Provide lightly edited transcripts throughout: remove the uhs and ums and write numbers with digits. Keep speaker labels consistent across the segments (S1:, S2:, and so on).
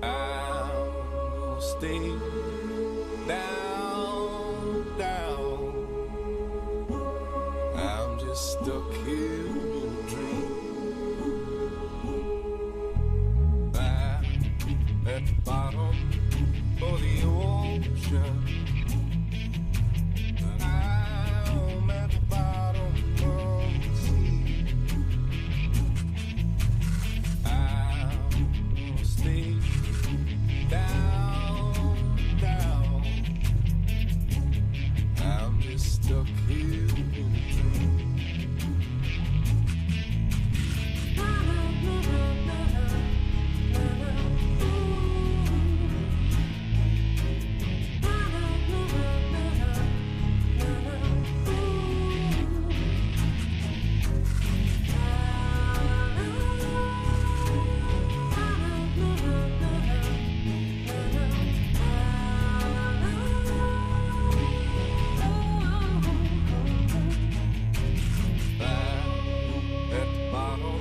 S1: I'll stay down, down. I'm just stuck here in a dream. I'm at the bottom of the ocean. I'm at the bottom of the sea. I'll stay down, down. I'm just stuck here in a dream. At the bottom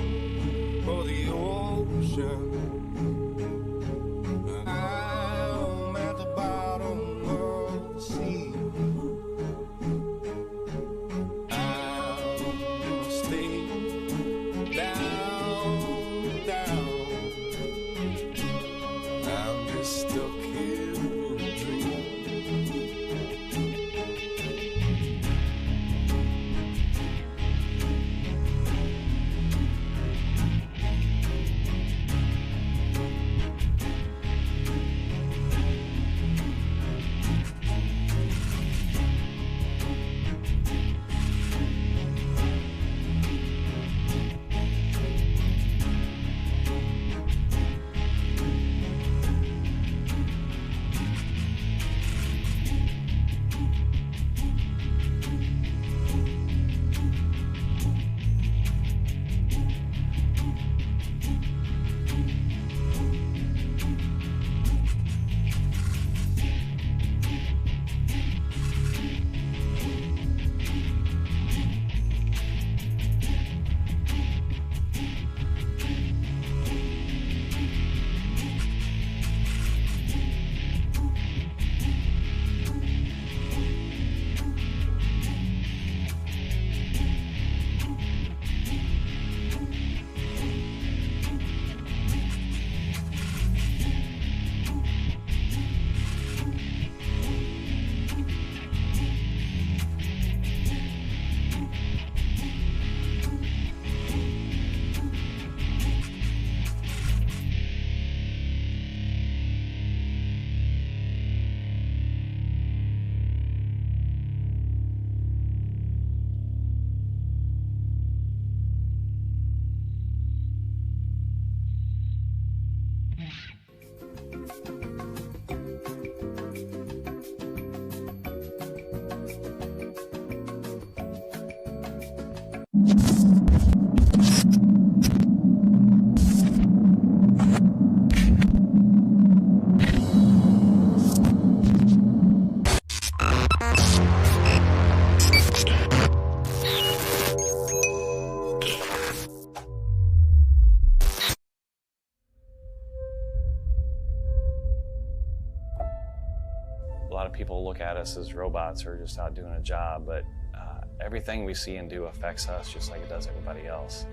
S1: of the ocean. I'm at the bottom of the sea. I'll stay down, down. I'm just stuck here in a dream.
S2: A lot of people look at us as robots or just out doing a job, but everything we see and do affects us just like it does everybody else.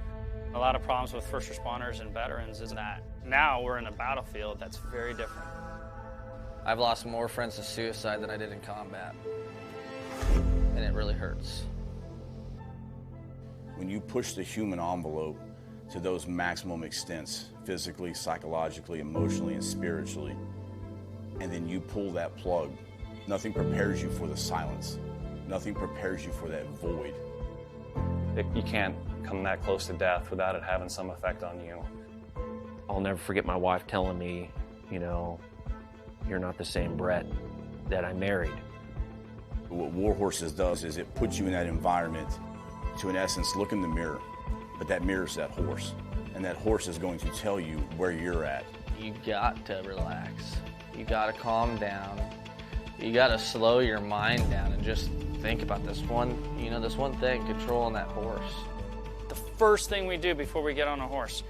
S3: A lot of problems with first responders and veterans is that now we're in a battlefield that's very different.
S4: I've lost more friends to suicide than I did in combat, and it really hurts.
S5: When you push the human envelope to those maximum extents, physically, psychologically, emotionally, and spiritually, and then you pull that plug, nothing prepares you for the silence. Nothing prepares you for that void.
S2: You can't come that close to death without it having some effect on you.
S6: I'll never forget my wife telling me, you know, you're not the same Brett that I married.
S5: What War Horses does is it puts you in that environment to, in essence, look in the mirror. But that mirror's that horse. And that horse is going to tell you where you're at.
S4: You got to relax. You got to calm down. You got to slow your mind down and just think about this one thing, controlling that horse.
S3: The first thing we do before we get on a horse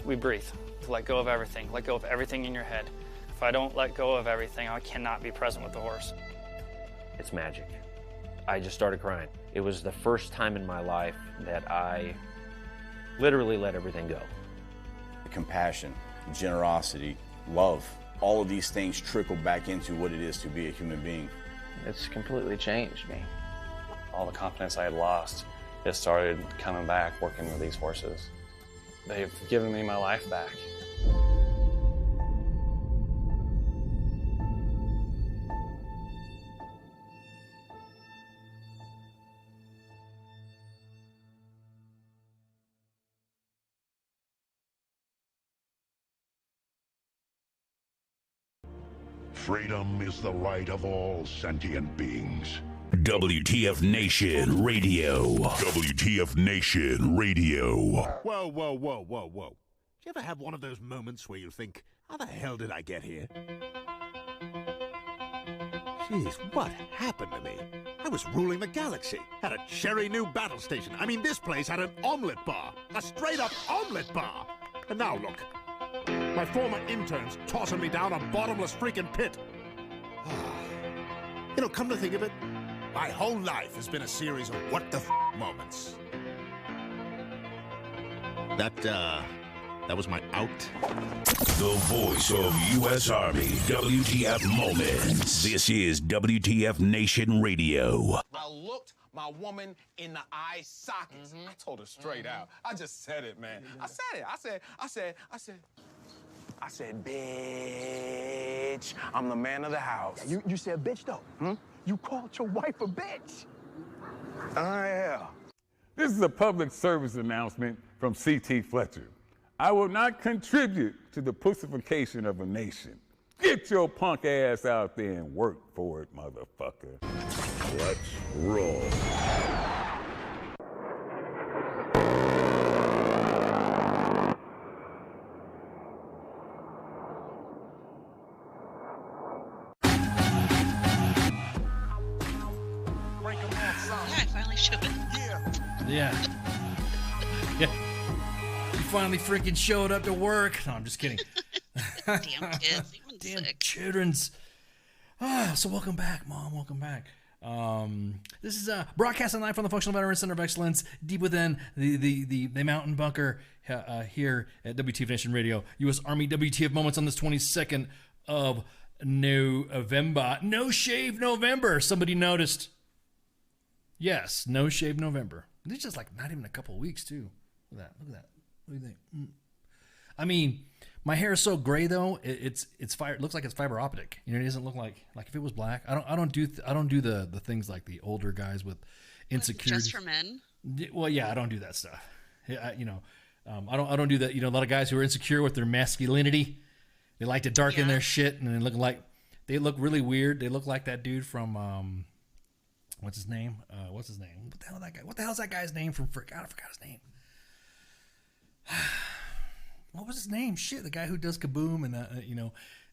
S3: we breathe, to let go of everything. Let go of everything in your head. If I don't let go of everything, I cannot be present with the horse.
S6: It's magic. I just started crying. It was the first time in my life that I literally let everything go.
S5: Compassion, generosity, love, all of these things trickle back into what it is to be a human being.
S4: It's completely changed me.
S2: All the confidence I had lost, it started coming back working with these horses. They've given me my life back.
S7: Freedom is the right of all sentient beings.
S8: WTF Nation Radio. WTF Nation Radio.
S9: Whoa, whoa, whoa, whoa, whoa. Do you ever have one of those moments where you think, how the hell did I get here? Jeez, what happened to me? I was ruling the galaxy, had a cherry new battle station. I mean, this place had an omelet bar, a straight-up omelet bar. And now look, my former intern's tossing me down a bottomless freaking pit. You know, come to think of it, my whole life has been a series of what the moments. That was my out.
S8: The voice of U.S. Army. WTF Moments. This is WTF Nation Radio.
S1: I looked my woman in the eye sockets. I told her straight out. I just said it, man. I said it. I said, bitch, I'm the man of the house.
S10: You said bitch, though. You called your wife a bitch.
S1: Yeah.
S11: This is a public service announcement from C.T. Fletcher. I will not contribute to the pussification of a nation. Get your punk ass out there and work for it, motherfucker.
S8: Let's roll.
S12: I finally showed it.
S13: Yeah. You finally freaking showed up to work. No, I'm just kidding.
S12: Damn kids.
S13: Damn children's. So welcome back, Mom. Welcome back. This is broadcasting live from the Functional Veteran Center of Excellence, deep within the mountain bunker here at WTF Nation Radio. U.S. Army WTF Moments on this 22nd of November. No Shave November. Somebody noticed. Yes, No Shave November. It's just like not even a couple of weeks too. Look at that. Look at that. What do you think? I mean, my hair is so gray though. It's fire. It looks like it's fiber optic. You know, it doesn't look like if it was black. I don't do the things like the older guys with insecurities.
S12: Just for men.
S13: Well, yeah, I don't do that stuff. I don't do that. You know, a lot of guys who are insecure with their masculinity, they like to darken their shit and they look really weird. They look like that dude from what's his name? What the hell is that guy? What the hell is that guy's name from? God, I forgot his name. What was his name? Shit, the guy who does Kaboom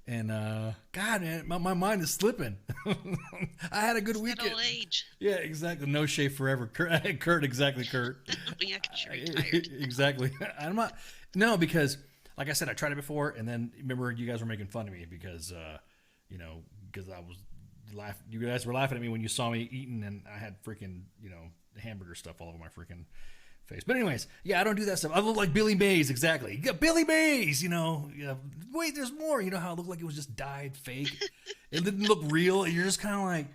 S13: and God, man, my mind is slipping. I had a good weekend.
S12: Old age.
S13: Yeah, exactly. No shave forever. Kurt, exactly, Kurt.
S12: Yeah, because you're retired.
S13: Exactly. I'm not. No, because like I said, I tried it before, and then remember you guys were making fun of me because because I was laughing. You guys were laughing at me when you saw me eating, and I had freaking hamburger stuff all over my freaking face. But anyways, yeah, I don't do that stuff. I look like Billy Mays, exactly. You got Billy Mays, wait, there's more. You know how it looked like it was just dyed fake? It didn't look real. You're just kind of like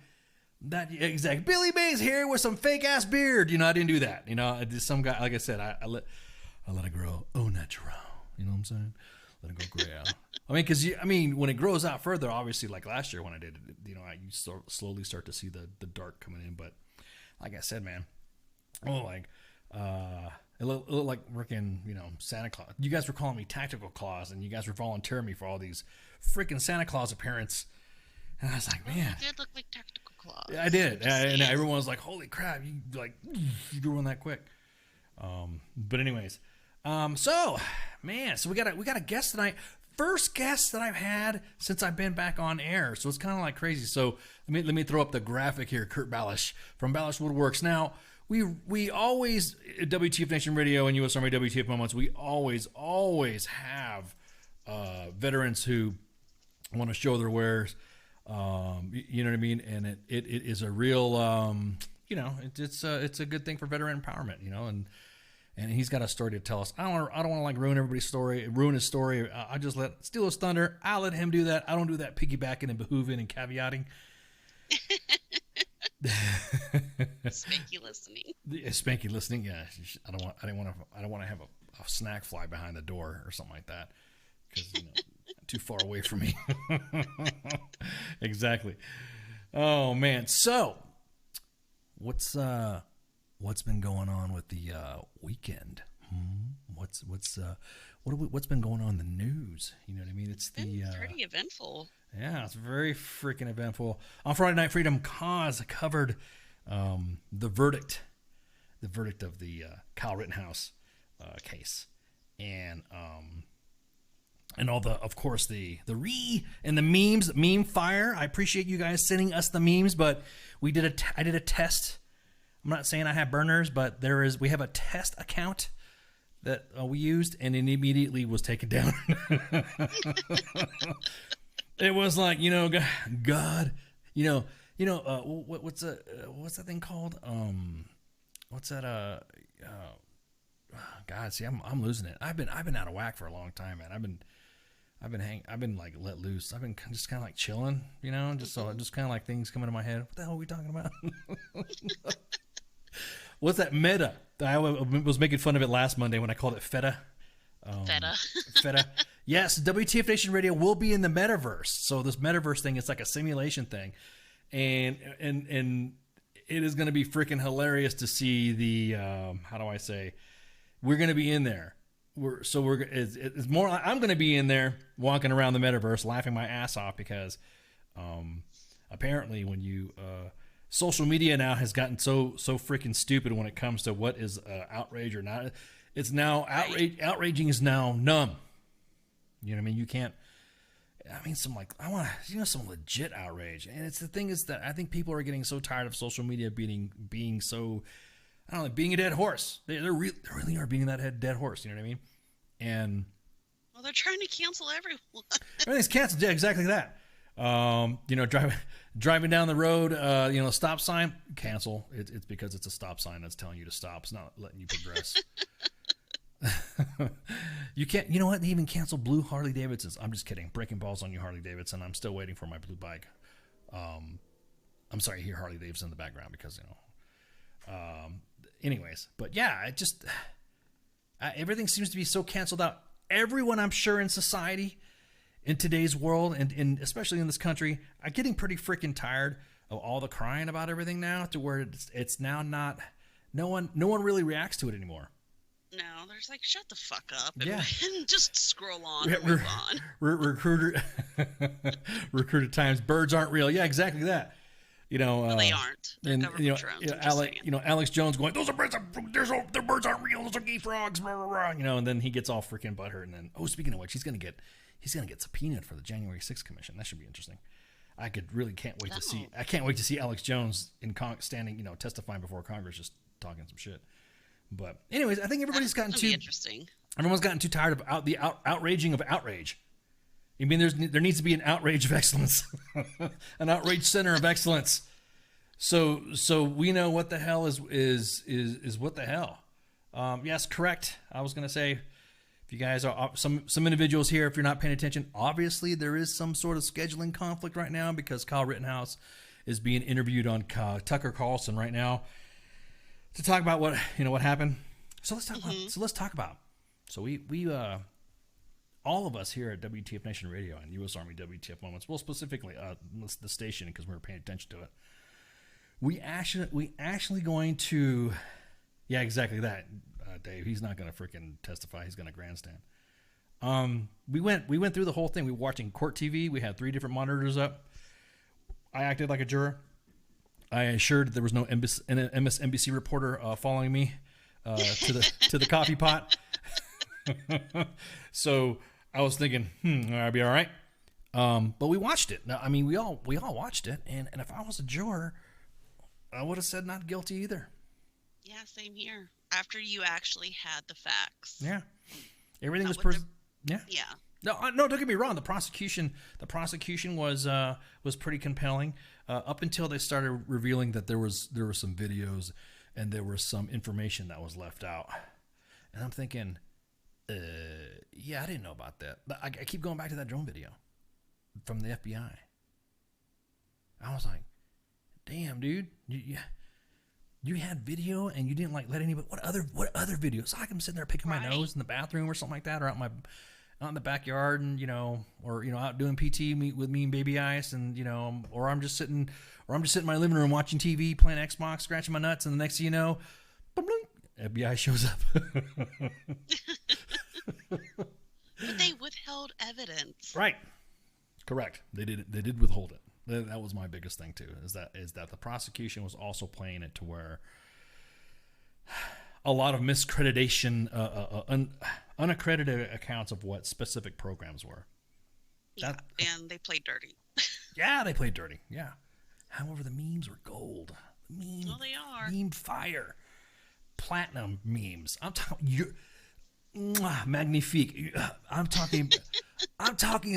S13: that. Exactly. Billy Mays here with some fake ass beard. I didn't do that. Some guy, like I said, I let it grow au natural. You know what I'm saying? Let it go gray out. I mean, because when it grows out further, obviously, like last year when I did it, you slowly start to see the dark coming in. But like I said, man, it looked like freaking, Santa Claus. You guys were calling me Tactical Claus, and you guys were volunteering me for all these freaking Santa Claus appearance. And I was like, man.
S12: You did look like Tactical Claus.
S13: I did. And everyone was like, holy crap, you grew on that quick. But anyways, so we got a guest tonight. First guest that I've had since I've been back on air. So it's kind of like crazy. So let me throw up the graphic here. Kurt Ballash from Ballash Woodworks. Now, we always at WTF Nation Radio and US Army WTF Moments, we always have veterans who want to show their wares. You know what I mean? And it is a real it's a good thing for veteran empowerment, and he's got a story to tell us. I don't want to like ruin everybody's story, ruin his story. I just steal his thunder. I'll let him do that. I don't do that piggybacking and behooving and caveating.
S12: Spanky listening.
S13: Spanky listening. Yeah, I don't want to have a snack fly behind the door or something like that because too far away from me. Exactly. Oh man. So what's been going on with the weekend? What's been going on in the news? You know what I mean? It's been
S12: pretty eventful.
S13: Yeah, it's very freaking eventful. On Friday Night Freedom, Cause covered the verdict of the Kyle Rittenhouse case, and all the, of course, the and the memes, meme fire. I appreciate you guys sending us the memes, but I did a test. I'm not saying I have burners, but we have a test account that we used, and it immediately was taken down. It was like, God, what's that thing called? What's that? God, see, I'm losing it. I've been out of whack for a long time, man. I've been like let loose. I've been just kind of like chilling, just kind of like things coming to my head. What the hell are we talking about? What's that meta? I was making fun of it last Monday when I called it feta. Feta. Yes, WTF Nation Radio will be in the metaverse. So this metaverse thing, it's like a simulation thing, and it is going to be freaking hilarious to see the how do I say? We're going to be in there. It's more. I'm going to be in there walking around the metaverse, laughing my ass off because apparently when you social media now has gotten so freaking stupid when it comes to what is outrage or not. It's now outraging is now numb. You know what I mean? You can't. I mean, some legit outrage. And it's the thing is that I think people are getting so tired of social media being so, I don't know, being a dead horse. They really are being that dead horse. You know what I mean? And
S12: they're trying to cancel everyone.
S13: Everything's canceled. Yeah, exactly that. Driving down the road, stop sign, cancel. It's because it's a stop sign that's telling you to stop. It's not letting you progress. You can't. You know what? They even canceled blue Harley Davidsons. I'm just kidding. Breaking balls on you, Harley Davidson. I'm still waiting for my blue bike. I'm sorry, you hear Harley Davidson in the background because anyways, but yeah, it just everything seems to be so canceled out. Everyone, I'm sure, in society, in today's world, and especially in this country, are getting pretty freaking tired of all the crying about everything now. To where it's now not. No one really reacts to it anymore.
S12: No, there's like, shut the fuck up
S13: and
S12: just scroll on and move on.
S13: Recruiter times, birds aren't real. Yeah, exactly that.
S12: Well, they aren't. They're government drones.
S13: Alex Jones going, those are birds. Their birds aren't real. Those are gay frogs. Blah, blah, blah. And then he gets all freaking butthurt. And then, speaking of which, he's gonna get subpoenaed for the January 6th commission. That should be interesting. I can't wait to see. I can't wait to see Alex Jones standing, testifying before Congress, just talking some shit. But anyways, I think everybody's gotten too
S12: interesting.
S13: Everyone's gotten too tired of the outraging of outrage. I mean, there needs to be an outrage of excellence, an outrage center of excellence. So we know what the hell is what the hell. Yes, correct. I was gonna say, if you guys are some individuals here, if you're not paying attention, obviously there is some sort of scheduling conflict right now because Kyle Rittenhouse is being interviewed on Tucker Carlson right now. To talk about what happened. So let's talk about. So we all of us here at WTF Nation Radio and U.S. Army WTF Moments, well, specifically the station because we were paying attention to it. We actually going to, yeah, exactly that, Dave. He's not going to freaking testify. He's going to grandstand. We went through the whole thing. We were watching court TV. We had 3 different monitors up. I acted like a juror. I assured that there was no MSNBC reporter following me to the coffee pot. So I was thinking, I'll be all right. But we watched it. Now, I mean, we all watched it, and if I was a juror, I would have said not guilty either.
S12: Yeah, same here. After you actually had the facts.
S13: Yeah, everything was yeah. No, don't get me wrong. The prosecution was pretty compelling up until they started revealing that there were some videos and there was some information that was left out. And I'm thinking, yeah, I didn't know about that. But I keep going back to that drone video from the FBI. I was like, damn, dude, you had video and you didn't like let anybody. What other videos? So I can sit there picking my nose in the bathroom or something like that, or out in the backyard, and or out doing PT with me and Baby Ice, and or I'm just sitting in my living room watching TV, playing Xbox, scratching my nuts, and the next thing you know, boom, boom, FBI shows up.
S12: But they withheld evidence.
S13: Right. Correct. They did withhold it. That was my biggest thing too. Is that the prosecution was also playing it to where a lot of miscreditation, unaccredited accounts of what specific programs were.
S12: Yeah, and they played dirty.
S13: Yeah, they played dirty. Yeah. However, the memes were gold.
S12: Well, they are.
S13: Meme fire. Platinum memes. I'm talking you. Magnifique. I'm talking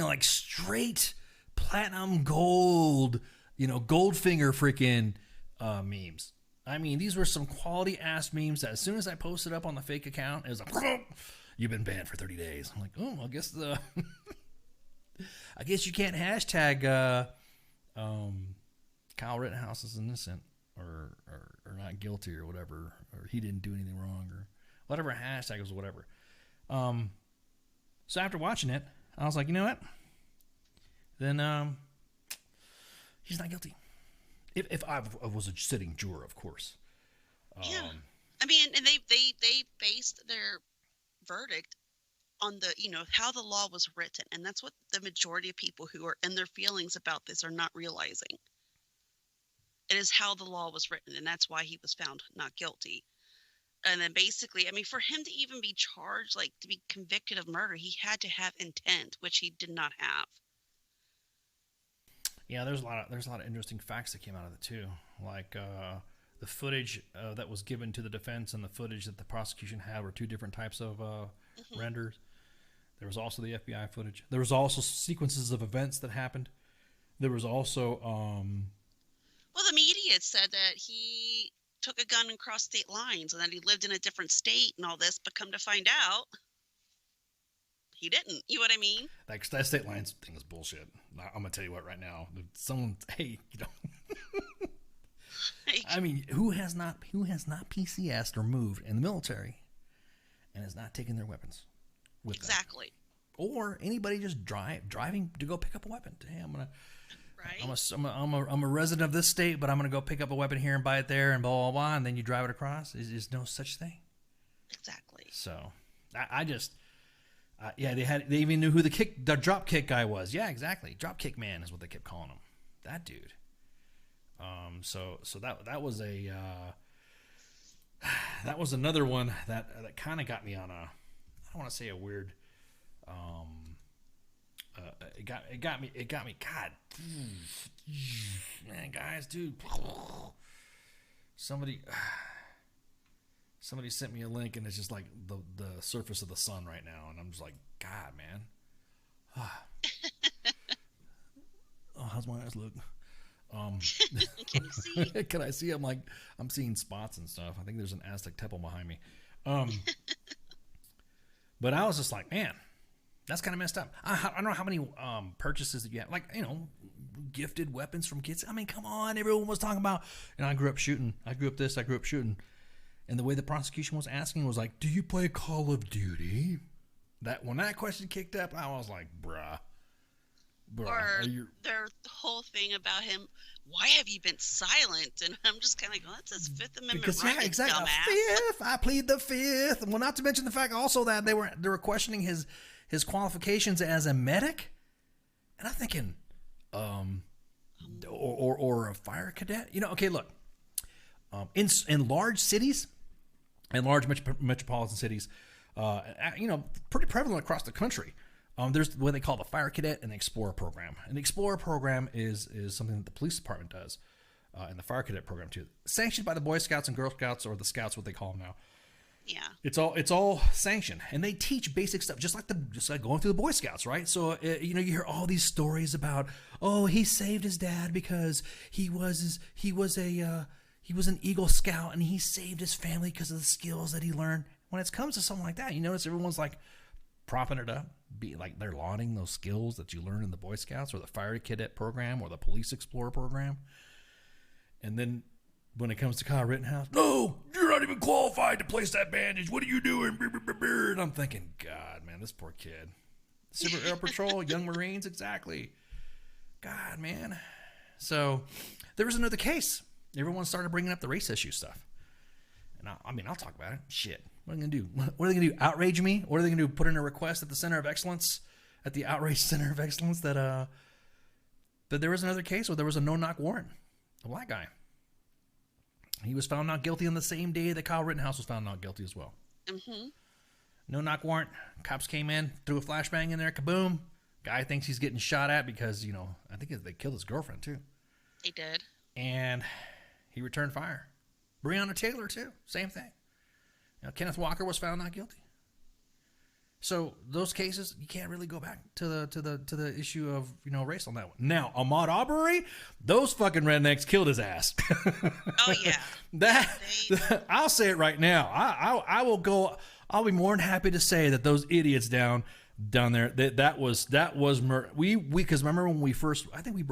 S13: like straight platinum gold, Goldfinger freaking memes. I mean, these were some quality ass memes that as soon as I posted up on the fake account, it was like, you've been banned for 30 days. I'm like, oh, I guess I guess you can't hashtag Kyle Rittenhouse is innocent or not guilty or whatever, or he didn't do anything wrong or whatever hashtag was, whatever. So after watching it, I was like, you know what? Then he's not guilty. If I was a sitting juror, of course.
S12: Yeah, I mean, and they based their verdict on the how the law was written, and that's what the majority of people who are in their feelings about this are not realizing. It is how the law was written, and that's why he was found not guilty. And then basically, I mean, for him to even be charged, like to be convicted of murder, he had to have intent, which he did not have.
S13: Yeah, there's a lot of interesting facts that came out of it too, like the footage that was given to the defense and the footage that the prosecution had were two different types of renders. There was also the FBI footage. There was also sequences of events that happened. There was also
S12: well, the media said that he took a gun and crossed state lines and that he lived in a different state and all this, but come to find out, he didn't. You know what I mean?
S13: That state lines thing is bullshit. I'm gonna tell you what right now. Someone, I mean, who has not PCS'd or moved in the military and has not taken their weapons with them?
S12: Exactly.
S13: Or anybody just driving to go pick up a weapon. Hey,
S12: Right.
S13: I'm a resident of this state, but I'm gonna go pick up a weapon here and buy it there and blah blah blah, and then you drive it across. There's no such thing.
S12: Exactly.
S13: So I just they even knew who the drop kick guy was. Yeah, exactly. Drop kick man is what they kept calling him. That dude. So that was that was another one that kind of got me on a, I don't want to say a weird. It got me. God, man, guys, dude. Somebody sent me a link, and it's just like the surface of the sun right now, and I'm just like, God, man. Oh, how's my eyes look?
S12: Can you see?
S13: Can I see? I'm seeing spots and stuff. I think there's an Aztec temple behind me. But I was just like, man, that's kind of messed up. I don't know how many purchases that you have, like, gifted weapons from kids. I mean, come on, everyone was talking about, I grew up shooting. I grew up shooting. And the way the prosecution was asking was like, do you play Call of Duty? When that question kicked up, I was like, bruh.
S12: Or their whole thing about him, why have you been silent? And I'm just kind of going, that's his Fifth Amendment right,
S13: exactly.
S12: dumbass.
S13: Fifth, I plead the Fifth. Well, not to mention the fact also that they were questioning his qualifications as a medic, and I'm thinking, or a fire cadet. Okay, look, in large cities, in large metropolitan cities, pretty prevalent across the country. There's what they call the fire cadet and the explorer program. And the explorer program is something that the police department does. and the fire cadet program too. Sanctioned by the Boy Scouts and Girl Scouts, or the Scouts, what they call them now.
S12: Yeah.
S13: It's all sanctioned, and they teach basic stuff, just like going through the Boy Scouts, right? So you hear all these stories about, oh, he saved his dad because he was an Eagle Scout and he saved his family because of the skills that he learned. When it comes to something like that, you notice everyone's like propping it up, be like they're lauding those skills that you learn in the Boy Scouts or the Fire Cadet program or the Police Explorer program, and then when it comes to Kyle Rittenhouse, no, you're not even qualified to place that bandage. What are you doing? And I'm thinking, God, man, this poor kid. Civil Air Patrol, Young Marines, exactly. God, man. So there was another case. Everyone started bringing up the race issue stuff. And I'll talk about it. Shit. What are they going to do? What are they going to do? Outrage me? What are they going to do? Put in a request at the Center of Excellence, at the Outrage Center of Excellence that there was another case where there was a no-knock warrant. A black guy. He was found not guilty on the same day that Kyle Rittenhouse was found not guilty as well.
S12: Mm-hmm.
S13: No knock warrant. Cops came in, threw a flashbang in there, kaboom. Guy thinks he's getting shot at because, I think they killed his girlfriend too.
S12: They did.
S13: And he returned fire. Breonna Taylor too, same thing. Kenneth Walker was found not guilty. So those cases, you can't really go back to the issue of race on that one. Now Ahmaud Arbery, those fucking rednecks killed his ass.
S12: Oh yeah.
S13: I'll say it right now. I will go. I'll be more than happy to say that those idiots down there that was murder. We because remember when we first, I think we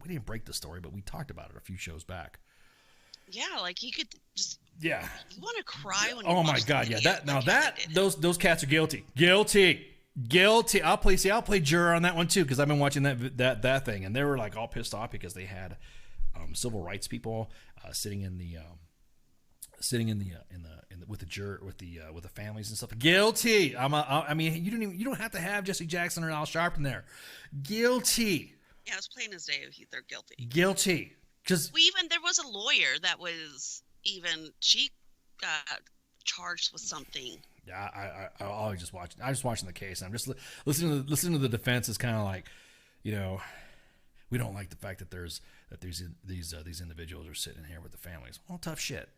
S13: didn't break the story, but we talked about it a few shows back.
S12: Yeah, like you could just.
S13: Yeah.
S12: You want to cry when you
S13: oh my God, yeah. Those cats are guilty. Guilty. I'll play juror on that one too, because I've been watching that thing, and they were like all pissed off because they had civil rights people sitting with the juror with the families and stuff. Guilty. You don't have to have Jesse Jackson or Al Sharpton there. Guilty.
S12: Yeah, I was playing his day. They're guilty.
S13: Guilty. Because
S12: there was a lawyer that was. Even she got charged with something.
S13: Yeah, I was just watching. I was watching the case. And I'm just listening to the defense. Is kind of like, we don't like the fact that these individuals are sitting here with the families. Well, tough shit.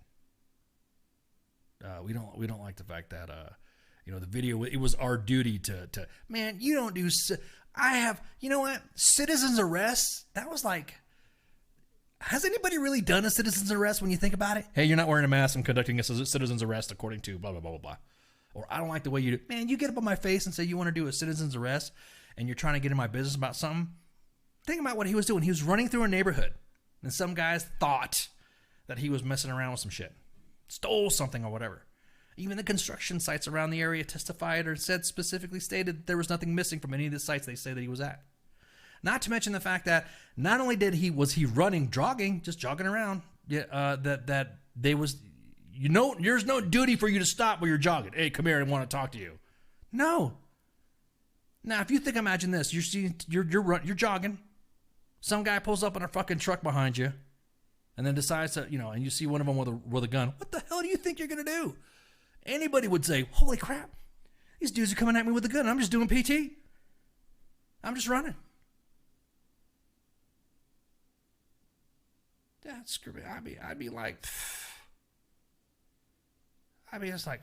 S13: We don't like the fact that the video. It was our duty to man. You don't do. I have. You know what? Citizens arrests. That was like. Has anybody really done a citizen's arrest when you think about it? Hey, you're not wearing a mask. I'm conducting a citizen's arrest according to blah, blah, blah, blah, blah. Or I don't like the way you do. Man, you get up on my face and say you want to do a citizen's arrest and you're trying to get in my business about something. Think about what he was doing. He was running through a neighborhood and some guys thought that he was messing around with some shit. Stole something or whatever. Even the construction sites around the area testified or specifically stated that there was nothing missing from any of the sites they say that he was at. Not to mention the fact that not only was he running, just jogging around, that they was, there's no duty for you to stop while you're jogging. Hey, come here, I want to talk to you. No. Now, if you imagine this, you're jogging, some guy pulls up in a fucking truck behind you, and then decides to, and you see one of them with a gun. What the hell do you think you're gonna do? Anybody would say, "Holy crap, these dudes are coming at me with a gun. I'm just doing PT. I'm just running." Yeah, screw me. I'd be like, it's like,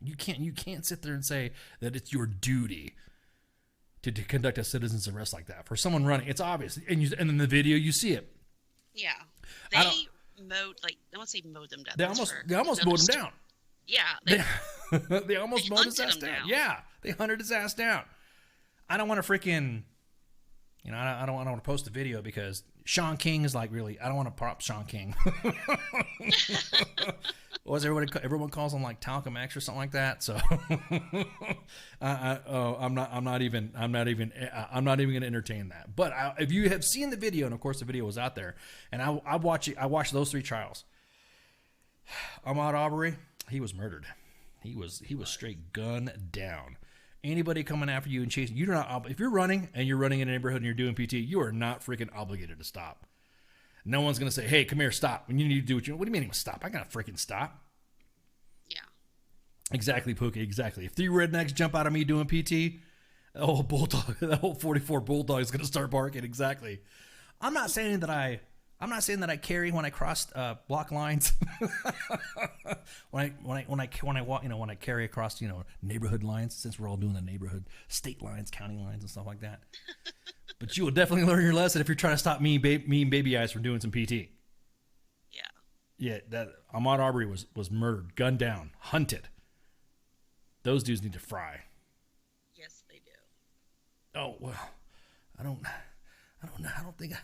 S13: you can't sit there and say that it's your duty to conduct a citizen's arrest like that for someone running. It's obvious, and in the video you see it.
S12: Yeah, they mowed I won't say mowed them down.
S13: They almost mowed him down.
S12: Yeah,
S13: they almost mowed his ass down. Yeah, they hunted his ass down. I don't want to freaking. I don't want to post the video because Sean King is like really. I don't want to prop Sean King. Everyone calls him like Talcum X or something like that. So I'm not even going to entertain that. But if you have seen the video, and of course the video was out there, and I watched those 3 trials. Ahmaud Arbery, he was murdered. He was straight gunned down. Anybody coming after you and chasing you, if you're running and you're running in a neighborhood and you're doing PT, you are not freaking obligated to stop. No one's going to say, "Hey, come here, stop." When you need to do what do you mean stop? I got to freaking stop.
S12: Yeah.
S13: Exactly, Pookie, exactly. If 3 rednecks jump out of me doing PT, that whole 44 bulldog is going to start barking. Exactly. I'm not saying that I I'm not saying that I carry when I cross block lines. when I walk, when I carry across, neighborhood lines, since we're all doing the neighborhood, state lines, county lines, and stuff like that. But you will definitely learn your lesson if you're trying to stop me and Baby Eyes from doing some PT. Yeah, that Ahmaud Arbery was murdered, gunned down, hunted. Those dudes need to fry.
S12: Yes, they do.
S13: Oh well, I don't think.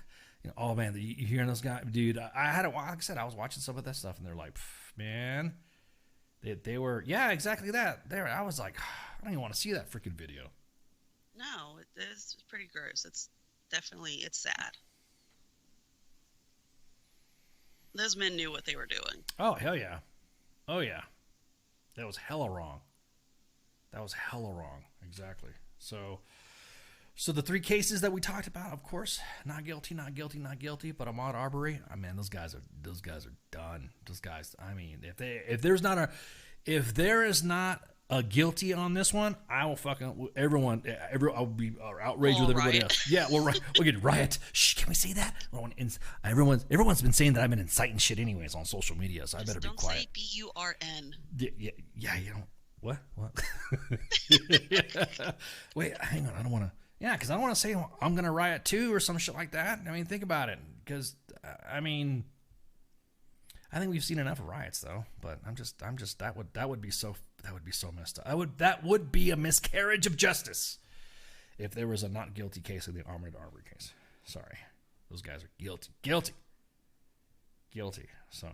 S13: Oh man, you hearing this guy, dude? Like I said, I was watching some of that stuff, and they're like, man, they were, yeah, exactly that. I was like, I don't even want to see that freaking video.
S12: No, it's pretty gross. It's sad. Those men knew what they were doing.
S13: Oh, hell yeah. Oh, yeah. That was hella wrong. Exactly. So the 3 cases that we talked about, of course, not guilty. But Ahmaud Arbery, man, those guys are done. Those guys, I mean, if there is not a guilty on this one, I will fucking I'll be outraged with everybody else. Yeah, we'll get riot. Shh, can we say that? Everyone's been saying that I've been inciting shit anyways on social media, so I better be quiet.
S12: Don't say BURN.
S13: Yeah, what? Wait, hang on, I don't want to. Yeah, because I don't want to say I'm gonna riot too or some shit like that. I mean, think about it, because I think we've seen enough of riots though. But I'm just that would be so messed up. That would be a miscarriage of justice if there was a not guilty case in the Ahmaud Arbery case. Sorry, those guys are guilty. So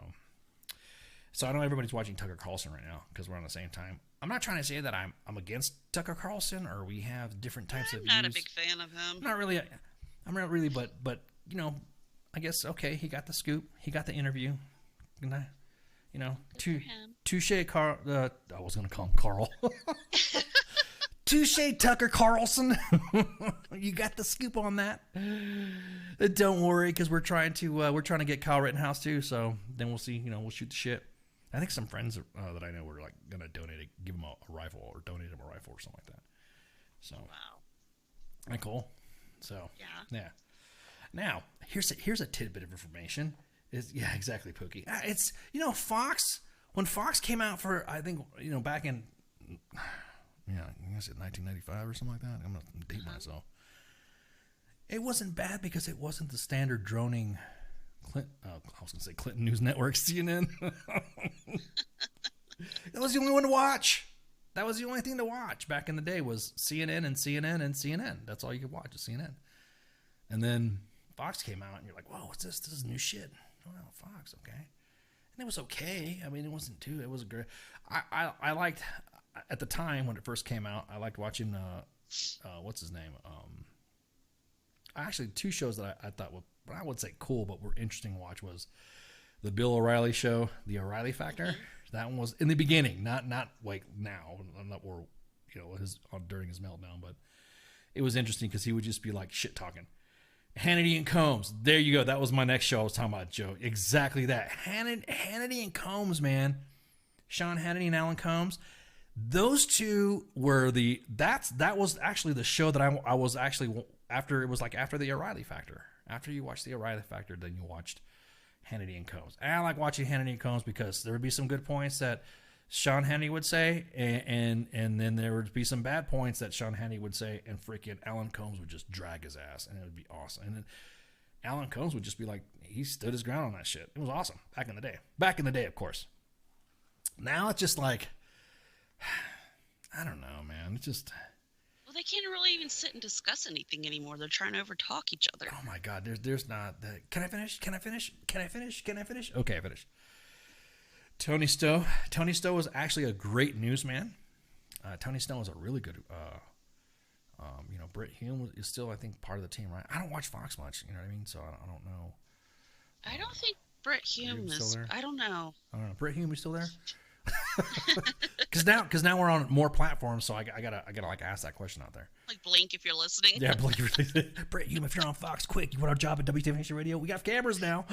S13: I know everybody's watching Tucker Carlson right now because we're on the same time. I'm not trying to say that I'm against Tucker Carlson or we have different types of views.
S12: I'm not a big fan of him.
S13: I'm not really, but I guess okay. He got the scoop. He got the interview. Touche, Carl. I was gonna call him Carl. Touche, Tucker Carlson. You got the scoop on that. Don't worry, because we're trying to get Kyle Rittenhouse too. So then we'll see. We'll shoot the shit. I think some friends that I know were like gonna give him a rifle or donate him a rifle or something like that. So
S12: wow,
S13: isn't that cool? So yeah. Now here's a tidbit of information. Yeah, exactly, Pookie. It's Fox. When Fox came out for, I think back in I guess 1995 or something like that. I'm gonna date myself. It wasn't bad because it wasn't the standard droning. I was gonna say Clinton News Network, CNN. That was the only one to watch. That was the only thing to watch back in the day was CNN and CNN and CNN. That's all you could watch is CNN. And then Fox came out, and you're like, "Whoa, what's this? This is new shit." Oh, Fox, okay. And it was okay. I mean, it wasn't too. It was great. I liked at the time when it first came out. I liked watching. What's his name? Actually, 2 shows that I thought were, I would say cool, but were interesting to watch was the Bill O'Reilly show, The O'Reilly Factor. That one was in the beginning, not like now, not where during his meltdown, but it was interesting because he would just be like shit talking. Hannity and Combs. There you go. That was my next show I was talking about, Joe. Exactly that. Hannity and Combs, man. Sean Hannity and Alan Combs. Those two were that was actually the show that I was actually after. It was like after the O'Reilly Factor. After you watched the O'Reilly Factor, then you watched Hannity and Combs. And I like watching Hannity and Combs because there would be some good points that Sean Hannity would say, and then there would be some bad points that Sean Hannity would say, and freaking Alan Combs would just drag his ass, and it would be awesome. And then Alan Combs would just be like, he stood his ground on that shit. It was awesome back in the day. Back in the day, of course. Now it's just like, I don't know, man. It's just...
S12: Well, they can't really even sit and discuss anything anymore. They're trying to overtalk each other.
S13: Oh my God, there's not... Can I finish? Okay, I finished. Tony Stowe. Tony Stowe was actually a great newsman. Tony Stowe was a really good, Britt Hume is still, I think, part of the team, right? I don't watch Fox much, you know what I mean? So I don't know.
S12: I don't think Britt Hume is, I don't know.
S13: Britt Hume is still there? Because now we're on more platforms, so I gotta like ask that question out there.
S12: Like Blink if you're listening.
S13: Yeah, Blink if you're listening. Britt Hume, if you're on Fox, quick, you want our job at WTFNR Radio? We got cameras now.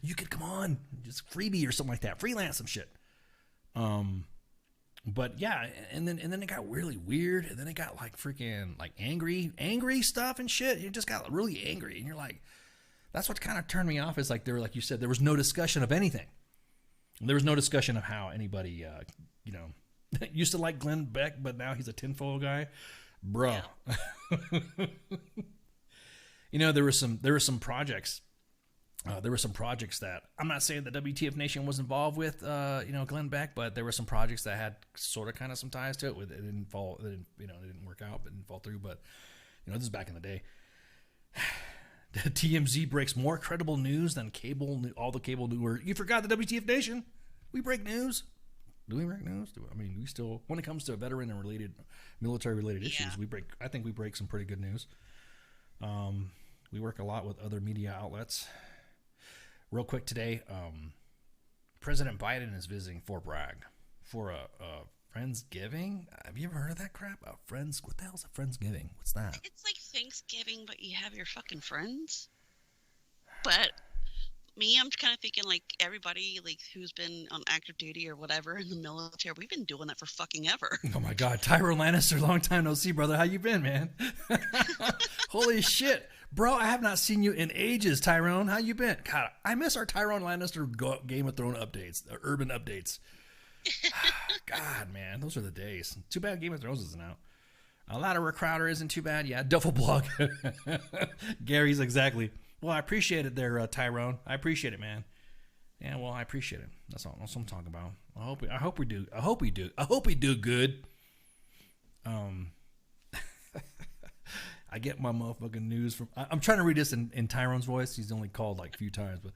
S13: You could come on, just freebie or something like that, freelance some shit. But yeah, and then it got really weird, and then it got like freaking like angry stuff and shit. It just got really angry, and you're like, that's what kind of turned me off. Is like like you said, there was no discussion of anything. There was no discussion of how anybody, used to like Glenn Beck, but now he's a tinfoil guy, bro. Yeah. There were some projects. There were some projects that I'm not saying that WTF Nation was involved with, Glenn Beck, but there were some projects that had sort of kind of some ties to it. It didn't work out, but didn't fall through. But this is back in the day. TMZ breaks more credible news than all the cable news. You forgot the WTF Nation? We break news. Do we break news? We still, when it comes to veteran and military related issues, I think we break some pretty good news. We work a lot with other media outlets. Real quick today, President Biden is visiting Fort Bragg for a Friendsgiving. Have you ever heard of that crap? What the hell's a Friendsgiving? What's that?
S12: It's like Thanksgiving, but you have your fucking friends. But me, I'm kind of thinking like everybody like who's been on active duty or whatever in the military, we've been doing that for fucking ever.
S13: Oh my God, Tyrone Lannister, long time no see, brother. How you been, man? Holy shit. Bro, I have not seen you in ages, Tyrone. How you been? God, I miss our Tyrone Lannister Game of Thrones updates, the urban updates. God, man, those are the days. Too bad Game of Thrones isn't out. A lot of Crowder isn't too bad. Yeah, Duffel Blog. Gary's exactly. Well, I appreciate it there, Tyrone. I appreciate it, man. Yeah, well, I appreciate it. That's all. That's what I'm talking about. I hope we do good. I get my motherfucking news from. I'm trying to read this in Tyrone's voice. He's only called like a few times, but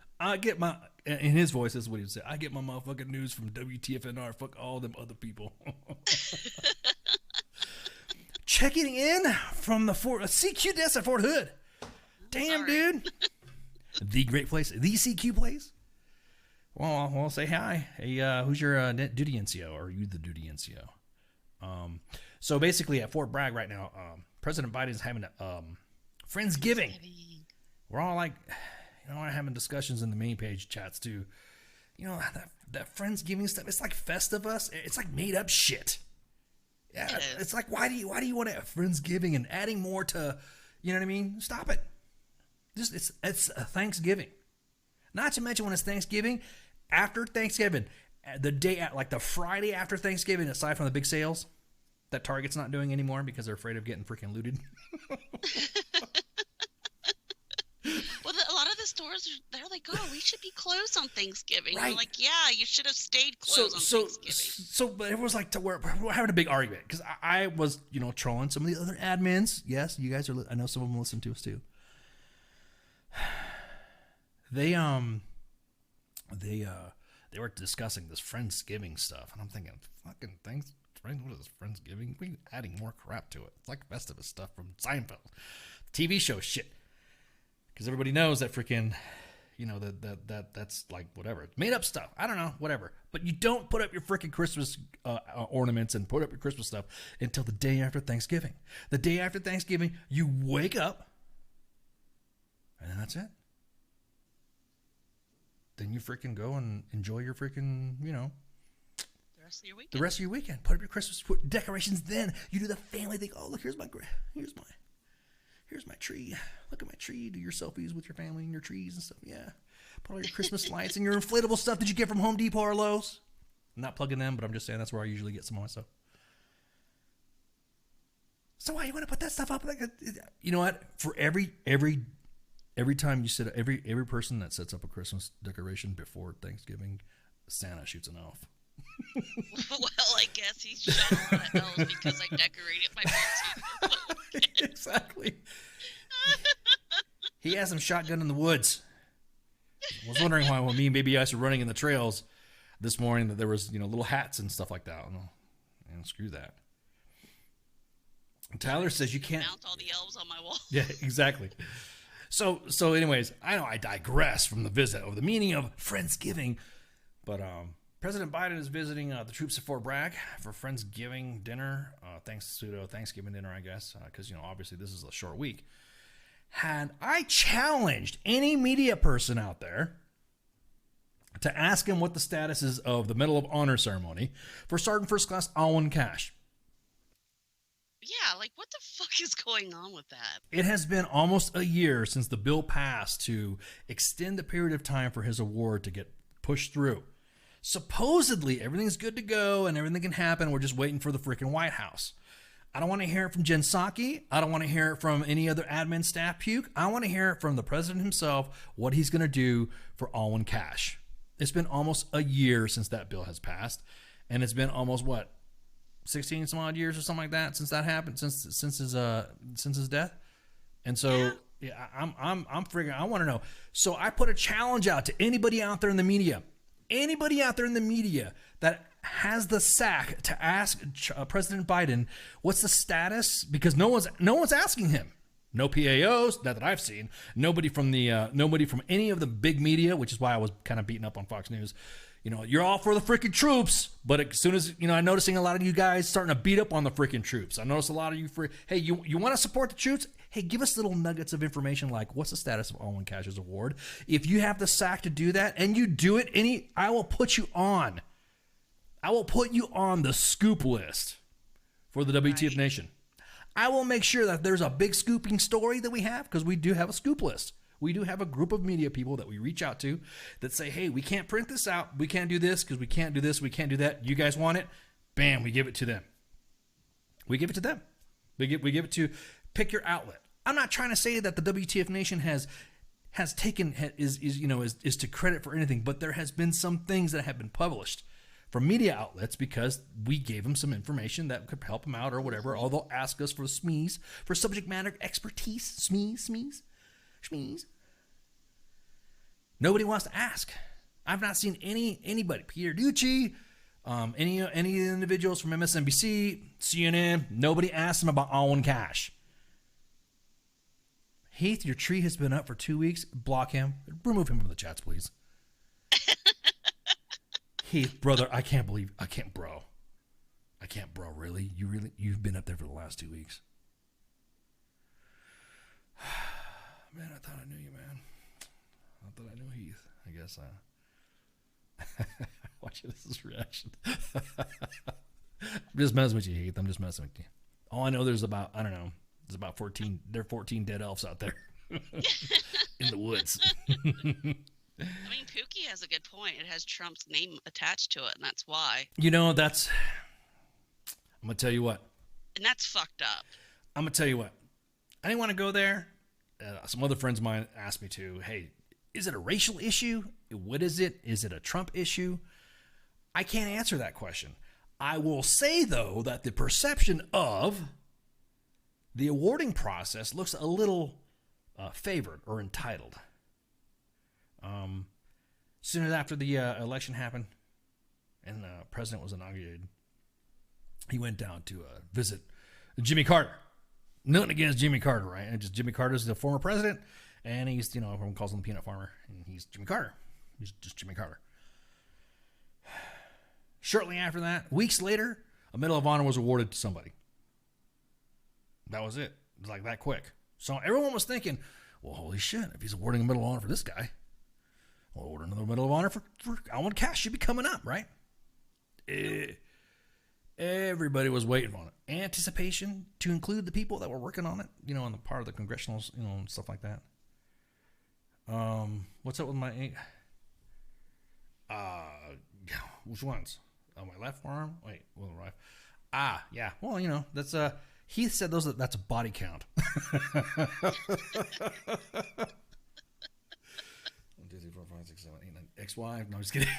S13: in his voice, this is what he would say. I get my motherfucking news from WTFNR. Fuck all them other people. Checking in from the CQ desk at Fort Hood. Damn, dude. The great place. The CQ place. Well, I'll say hi. Hey, who's your duty NCO? Or are you the duty NCO? So basically at Fort Bragg right now, President Biden is having a Friendsgiving. We're all like, having discussions in the main page chats too. That Friendsgiving stuff. It's like Festivus. It's like made up shit. Yeah, it's like why do you want to have Friendsgiving and adding more to, you know what I mean? Stop it. It's a Thanksgiving. Not to mention when it's Thanksgiving, after Thanksgiving, the day like the Friday after Thanksgiving, aside from the big sales that Target's not doing anymore because they're afraid of getting freaking looted.
S12: Well, a lot of the stores, they're like, oh, we should be closed on Thanksgiving.
S13: Right.
S12: I'm like, yeah, you should have stayed closed on Thanksgiving.
S13: So, but it was like we're having a big argument because I was, trolling some of the other admins. Yes, you guys are. I know some of them listen to us too. They were discussing this Friendsgiving stuff, and I'm thinking, fucking things. What is Friendsgiving? We adding more crap to it. It's like Festivus stuff from Seinfeld, TV show shit. Because everybody knows that freaking, that's like whatever, made up stuff. I don't know, whatever. But you don't put up your freaking Christmas ornaments and put up your Christmas stuff until the day after Thanksgiving. The day after Thanksgiving, you wake up, and then that's it. Then you freaking go and enjoy your freaking,
S12: the rest of your weekend.
S13: Put up your Christmas decorations. Then you do the family thing. Oh, look, here's my tree. Look at my tree. Do your selfies with your family and your trees and stuff. Yeah. Put all your Christmas lights and your inflatable stuff that you get from Home Depot or Lowe's. I'm not plugging them, but I'm just saying that's where I usually get some of my stuff. So why you want to put that stuff up? You know what? For every time you set every person that sets up a Christmas decoration before Thanksgiving, Santa shoots an elf.
S12: Well, I guess he's shot a lot of elves because I decorated my parents.
S13: Exactly. He has some shotgun in the woods. I was wondering why when me and Baby Ice were running in the trails this morning that there was little hats and stuff like that. And screw that. And Tyler says you can't
S12: mount all the elves on my wall.
S13: Yeah, exactly. So anyways, I know I digress from the visit of the meaning of Friendsgiving, but President Biden is visiting the troops at Fort Bragg for Friendsgiving dinner, Thanksgiving dinner, I guess, because obviously this is a short week. And I challenged any media person out there to ask him what the status is of the Medal of Honor ceremony for Sergeant First Class Alwyn Cash.
S12: Yeah, like what the fuck is going on with that?
S13: It has been almost a year since the bill passed to extend the period of time for his award to get pushed through. Supposedly, everything's good to go and everything can happen. We're just waiting for the freaking White House. I don't want to hear it from Jen Psaki. I don't want to hear it from any other admin staff puke. I want to hear it from the president himself, what he's going to do for Alwyn Cash. It's been almost a year since that bill has passed, and it's been almost, 16 some odd years or something like that since that happened, since his death. And so yeah, I'm freaking, I want to know. So I put a challenge out to anybody out there in the media that has the sack to ask President Biden what's the status, because no one's asking him. No PAOs, not that I've seen. Nobody from any of the big media, which is why I was kind of beating up on Fox News. You're all for the freaking troops, but as soon as, I'm noticing a lot of you guys starting to beat up on the freaking troops. I notice a lot of you hey, you want to support the troops? Hey, give us little nuggets of information like what's the status of Alwyn Cash's award? If you have the sack to do that and you do it, I will put you on. I will put you on the scoop list for the WTF Nation. I will make sure that there's a big scooping story that we have, because we do have a scoop list. We do have a group of media people that we reach out to that say, hey, we can't print this out. We can't do this because we can't do this. We can't do that. You guys want it? Bam, we give it to them. We give it to them. We give it to pick your outlet. I'm not trying to say that the WTF Nation is to credit for anything, but there has been some things that have been published from media outlets because we gave them some information that could help them out or whatever, or they'll ask us for SMEs, for subject matter expertise. SMEs. Nobody wants to ask. I've not seen anybody, Peter Ducci, any individuals from MSNBC, CNN, nobody asked them about Alwyn Cash. Heath, your tree has been up for 2 weeks. Block him. Remove him from the chats, please. Heath, brother, I can't, bro, really? You've been up there for the last 2 weeks. Man, I thought I knew you, man. I thought I knew Heath. I guess watch his reaction. I'm just messing with you, Heath. I'm just messing with you. All I know, there's about 14 dead elves out there in the woods.
S12: I mean, Pookie has a good point. It has Trump's name attached to it, and that's why.
S13: I'm going to tell you what.
S12: And that's fucked up.
S13: I'm going to tell you what. I didn't want to go there. Some other friends of mine asked me to, hey, is it a racial issue? What is it? Is it a Trump issue? I can't answer that question. I will say, though, that the perception of the awarding process looks a little favored or entitled. Soon after the election happened and the president was inaugurated, he went down to visit Jimmy Carter. Nothing against Jimmy Carter, right? And just Jimmy Carter's the former president, and he's, everyone calls him the peanut farmer, and he's Jimmy Carter. He's just Jimmy Carter. Shortly after that, weeks later, a Medal of Honor was awarded to somebody. That was it. It was like that quick. So everyone was thinking, well, holy shit, if he's awarding a Medal of Honor for this guy, we'll award another Medal of Honor for Alwyn Cash. Should be coming up, right? Everybody was waiting on it. Anticipation to include the people that were working on it, on the part of the congressionals, and stuff like that. What's up with my which ones? On my left arm? Wait, right. Yeah. Well, that's Heath said that's a body count. 1, 2, 3, 4, 5, 6, 7, 8, 9. Ex-wife? No, I'm just kidding.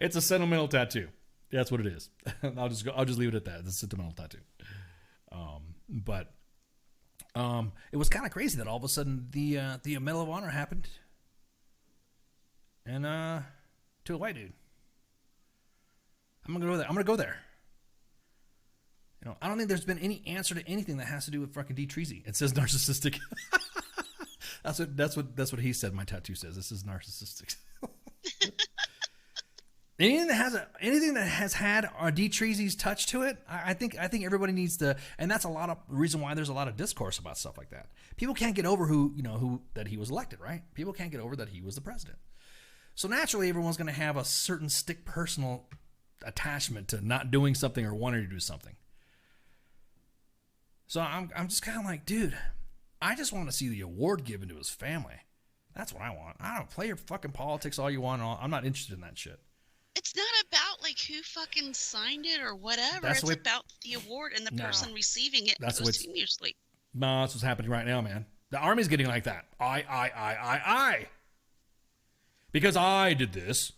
S13: It's a sentimental tattoo. That's what it is. I'll just leave it at that. It's a sentimental tattoo. But it was kind of crazy that all of a sudden the Medal of Honor happened, and to a white dude. I'm gonna go there. I don't think there's been any answer to anything that has to do with fucking D. Treasy. It says narcissistic. That's what he said. My tattoo says this is narcissistic. Anything that has had D. Treasy's touch to it, I think everybody needs to, and that's a lot of reason why there's a lot of discourse about stuff like that. People can't get over that he was elected, right? People can't get over that he was the president. So naturally, everyone's going to have a certain personal attachment to not doing something or wanting to do something. So I'm just kind of like, dude, I just want to see the award given to his family. That's what I want. I don't play your fucking politics all you want. I'm not interested in that shit.
S12: It's not about like who fucking signed it or whatever. It's about the award and the person receiving it posthumously.
S13: No, that's what's happening right now, man. The Army's getting like that. I. Because I did this.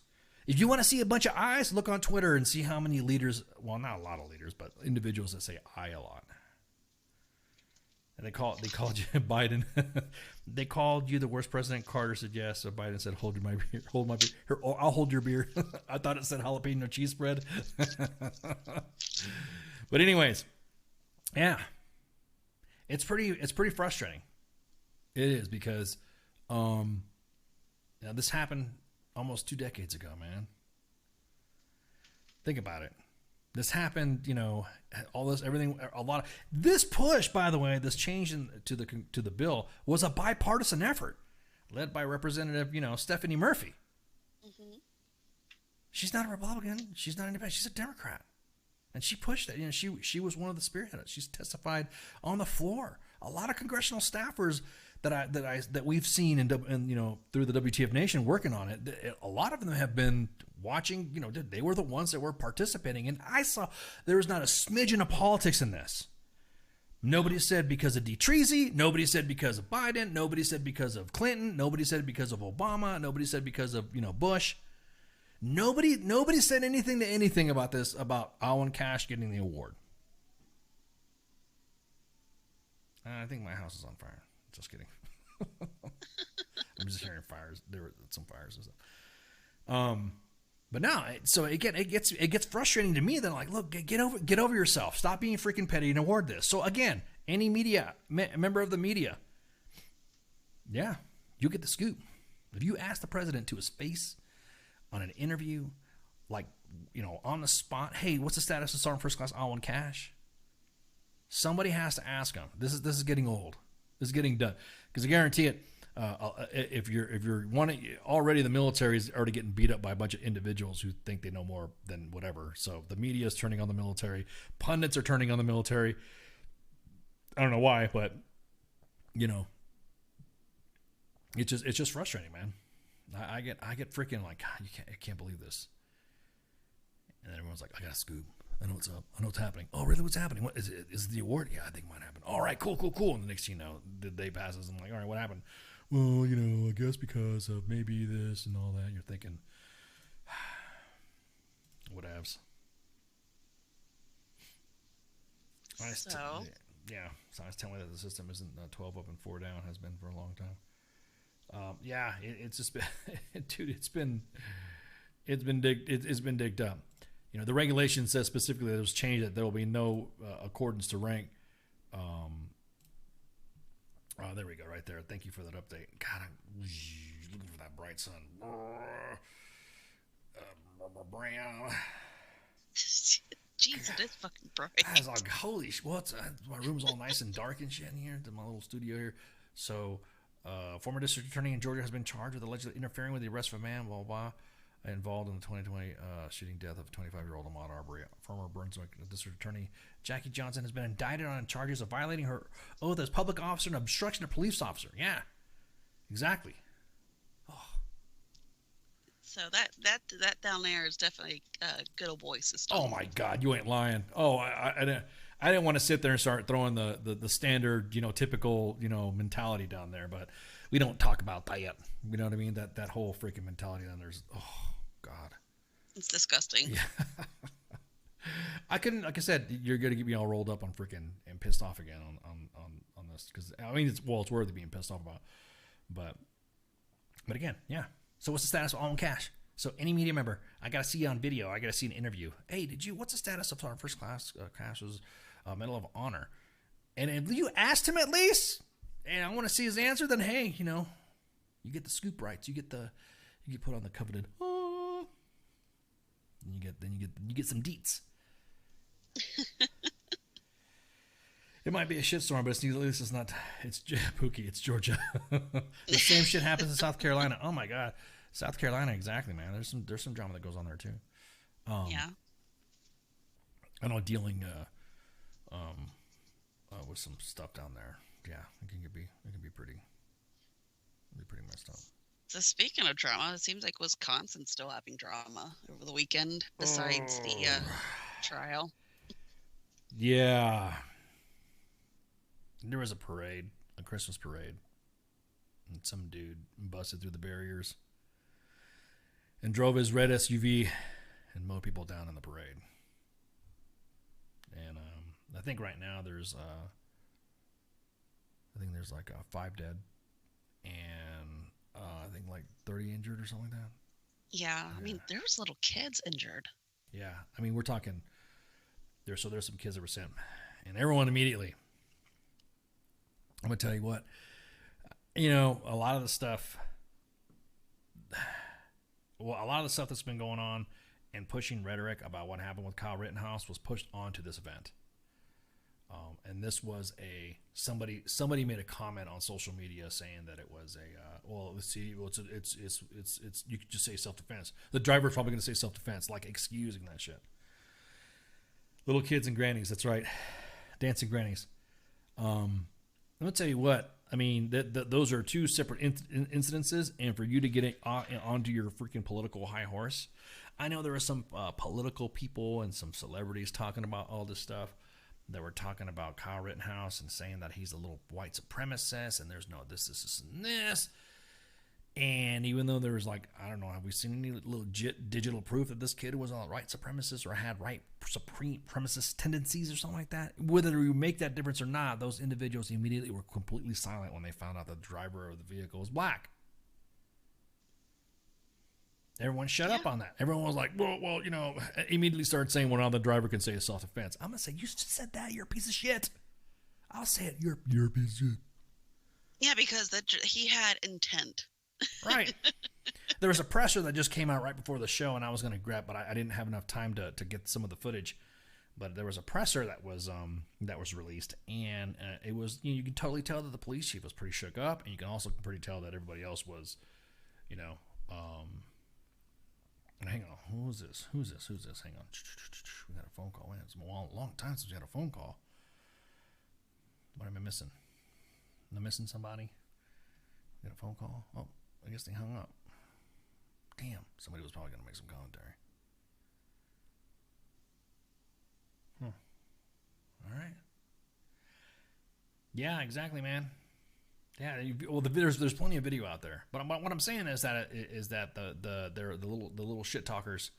S13: If you want to see a bunch of I's, look on Twitter and see how many leaders, well, not a lot of leaders, but individuals that say I a lot. And they called you Biden. They called you the worst president. Carter said yes. So Biden said, "Hold my beer. Hold my beer. Here, I'll hold your beer." I thought it said jalapeno cheese spread. But anyways, yeah, it's pretty frustrating. It is because, this happened almost 2 decades ago, man. Think about it. This happened, all this, everything, a lot of this push, by the way, this change to the bill was a bipartisan effort led by Representative, Stephanie Murphy. Mm-hmm. She's not a Republican. She's not independent. She's a Democrat. And she pushed that. She was one of the spearheaders. She's testified on the floor. A lot of congressional staffers that we've seen and through the WTF Nation working on it, a lot of them have been watching, they were the ones that were participating. And I saw there was not a smidgen of politics in this. Nobody said because of D. Treasy. Nobody said because of Biden. Nobody said because of Clinton. Nobody said because of Obama. Nobody said because of, Bush. Nobody said anything about this, about Alan Cash getting the award. I think my house is on fire. Just kidding. I'm just hearing fires. There were some fires and stuff. But now, so again, it gets frustrating to me. Then, like, look, get over yourself. Stop being freaking petty and award this. So again, any media member of the media, yeah, you get the scoop. If you ask the president to his face on an interview, like, on the spot, hey, what's the status of Sergeant First Class Alwyn Cash? Somebody has to ask him. This is getting old. This is getting done. Because I guarantee it, if you're already the military is already getting beat up by a bunch of individuals who think they know more than whatever. So the media is turning on the military. Pundits are turning on the military. I don't know why, but it's just frustrating, man. I get freaking like, God, I can't believe this. And everyone's like, I got a scoop. I know what's up. I know what's happening. Oh, really? What's happening? What is it? Is it the award? Yeah, I think it might happen. All right, cool. And the next thing you know, the day passes. I'm like, all right, what happened? Well, I guess because of maybe this and all that. And you're thinking, whatevs. Science telling me that the system isn't 12 up and 4 down, has been for a long time. It's just been, dude, it's been digged up. The regulation says specifically that it was changed that there will be no accordance to rank. There we go, right there. Thank you for that update. God, I'm looking for that bright sun. Brown.
S12: Jeez, it is fucking bright.
S13: I was like, holy shit, my room's all nice and dark and shit in here, my little studio here. So, former district attorney in Georgia has been charged with allegedly interfering with the arrest of a man, blah, blah, involved in the 2020 shooting death of a 25-year-old Ahmaud Arbery. Former Brunswick District Attorney Jackie Johnson has been indicted on charges of violating her oath as public officer and obstruction of police officer. Yeah, exactly. Oh.
S12: So that down there is definitely a good old boy system.
S13: Oh my God, you ain't lying. Oh, I didn't want to sit there and start throwing the standard, typical, mentality down there, but we don't talk about that yet. You know what I mean? That whole freaking mentality down there's, oh God,
S12: it's disgusting.
S13: Yeah. I couldn't, like I said, you're gonna get me all rolled up on freaking and pissed off again on this, because I mean it's worthy being pissed off about, but again, yeah. So what's the status of Alwyn Cash? So any media member, I gotta see you on video. I gotta see an interview. Hey, what's the status of our First Class Cash's Medal of Honor? And if you asked him at least, and I want to see his answer, then hey, you get the scoop rights. You get put on the coveted. you get some deets. It might be a shitstorm, but at least it's not. It's Pookie. It's Georgia. The same shit happens in South Carolina. Oh my God, South Carolina, exactly, man. There's some drama that goes on there too.
S12: Yeah.
S13: I know dealing with some stuff down there. Yeah, it can be pretty messed up.
S12: So speaking of drama, it seems like Wisconsin's still having drama over the weekend besides the trial.
S13: Yeah. There was a parade, a Christmas parade, and some dude busted through the barriers and drove his red SUV and mowed people down in the parade. And I think right now there's like 5 dead and I think like 30 injured or something like that.
S12: Yeah, I mean there's little kids injured.
S13: Yeah, I mean we're talking. There's some kids that were sent, and everyone immediately. I'm gonna tell you what, a lot of the stuff that's been going on and pushing rhetoric about what happened with Kyle Rittenhouse was pushed onto this event. And this was somebody made a comment on social media saying that it was it's you could just say self-defense. The driver's probably going to say self-defense, like excusing that shit. Little kids and grannies, that's right, dancing grannies. Let me tell you what. I mean, those are 2 separate incidences, and for you to get onto your freaking political high horse, I know there are some political people and some celebrities talking about all this stuff. They were talking about Kyle Rittenhouse and saying that he's a little white supremacist, and there's no this, and this. And even though there was like, I don't know, have we seen any legit digital proof that this kid was a white supremacist or had white supremacist tendencies or something like that? Whether you make that difference or not, those individuals immediately were completely silent when they found out the driver of the vehicle was black. Everyone shut up on that. Everyone was like, well, immediately started saying, well, now the driver can say it's self-defense. I'm going to say, you just said that. You're a piece of shit. I'll say it. You're a piece of shit.
S12: Yeah, because he had intent.
S13: Right. There was a presser that just came out right before the show, and I was going to grab, but I didn't have enough time to get some of the footage. But there was a presser that was released, and it was you can totally tell that the police chief was pretty shook up, and you can also pretty tell that everybody else was, hang on, who's this? Hang on, we got a phone call. It's a long time since we had a phone call. What am I missing? Am I missing somebody? We got a phone call. Oh, I guess they hung up. Damn, somebody was probably gonna make some commentary. All right. Yeah, exactly, man. Yeah, there's plenty of video out there, but what I'm saying is that the little shit talkers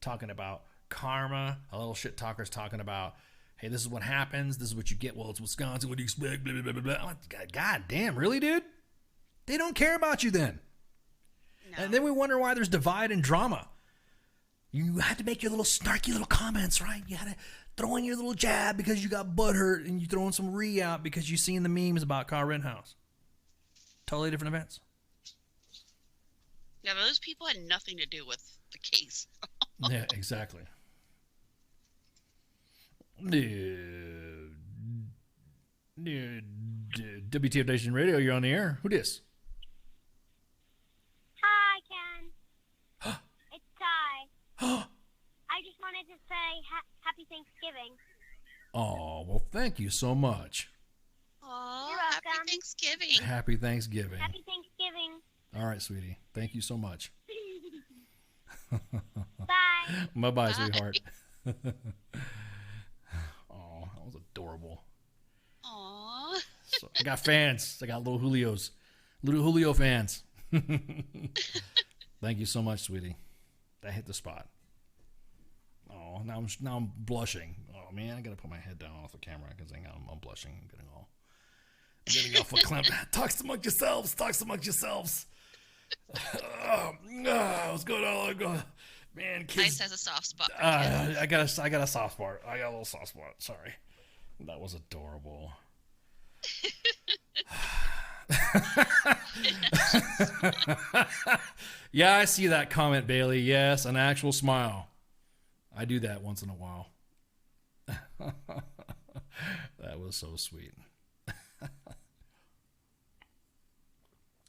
S13: talking about karma, a little shit talkers talking about, hey, this is what happens, this is what you get. Well, it's Wisconsin. What do you expect? Blah, blah, blah, blah. I'm like, God damn, really, dude? They don't care about you then. No. And then we wonder why there's divide and drama. You had to make your little snarky little comments, right? You had to throw in your little jab because you got butthurt, and you throwing some out because you seen the memes about Kyle Rittenhouse. Totally different events.
S12: Yeah, those people had nothing to do with the case.
S13: Yeah, exactly. WTF Nation Radio, you're on the air. Who dis?
S14: Hi, Ken. It's Ty. I just wanted to say Happy Thanksgiving.
S13: Oh, well, thank you so much.
S12: Oh, happy Thanksgiving.
S13: Happy Thanksgiving.
S14: Happy Thanksgiving.
S13: All right, sweetie. Thank you so much.
S14: Bye.
S13: Bye-bye, sweetheart. Oh, that was adorable.
S12: Aw.
S13: So, I got fans. I got little Julios. Little Julio fans. Thank you so much, sweetie. That hit the spot. Oh, now I'm blushing. Oh, man, I got to put my head down off the camera because I'm blushing. I'm getting all verklempt. Talks among yourselves. What's going on? Man, kids.
S12: Nice has a soft spot.
S13: I got a soft spot. I got a little soft spot. Sorry. That was adorable. Yeah, I see that comment, Bailey. Yes, an actual smile. I do that once in a while. That was so sweet.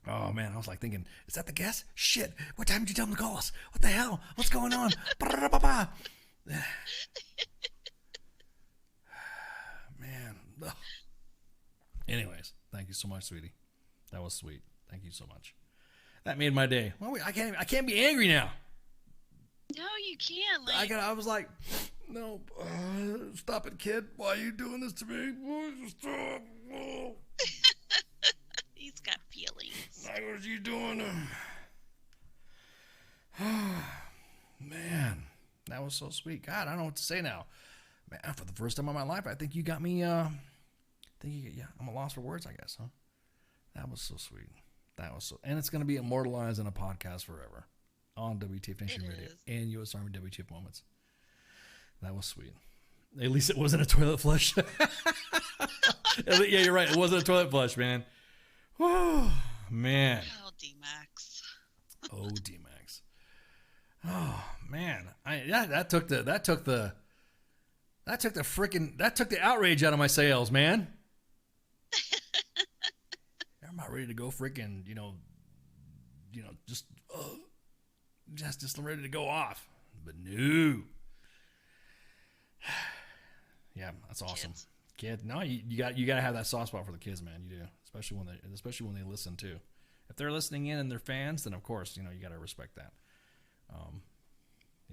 S13: Oh man, I was like thinking, is that the guest? Shit, what time did you tell them to call us? What the hell? What's going on? Man. Ugh. Anyways, thank you so much, sweetie. That was sweet. Thank you so much. That made my day. Well, I can't be angry now.
S12: No, you can't. Like,
S13: I was like, no, stop it, kid. Why are you doing this to me? Stop.
S12: He's got feelings.
S13: What are you doing? Man, that was so sweet. God, I don't know what to say now. Man, for the first time in my life, I think you got me. I'm a loss for words, I guess, huh? That was so sweet. That was so, and it's going to be immortalized in a podcast forever on WTF Nation Radio and U.S. Army WTF Moments. That was sweet. At least it wasn't a toilet flush. Yeah, you're right. It wasn't a toilet flush, man. Oh, man.
S12: Oh, D-Max.
S13: Oh, D-Max. Oh, man. That took the outrage out of my sails, man. I'm not ready to go freaking, just ready to go off. But no. Yeah, that's awesome. Kid, no, you got to have that soft spot for the kids, man. You do, especially when they listen too. If they're listening in and they're fans, then of course, you got to respect that.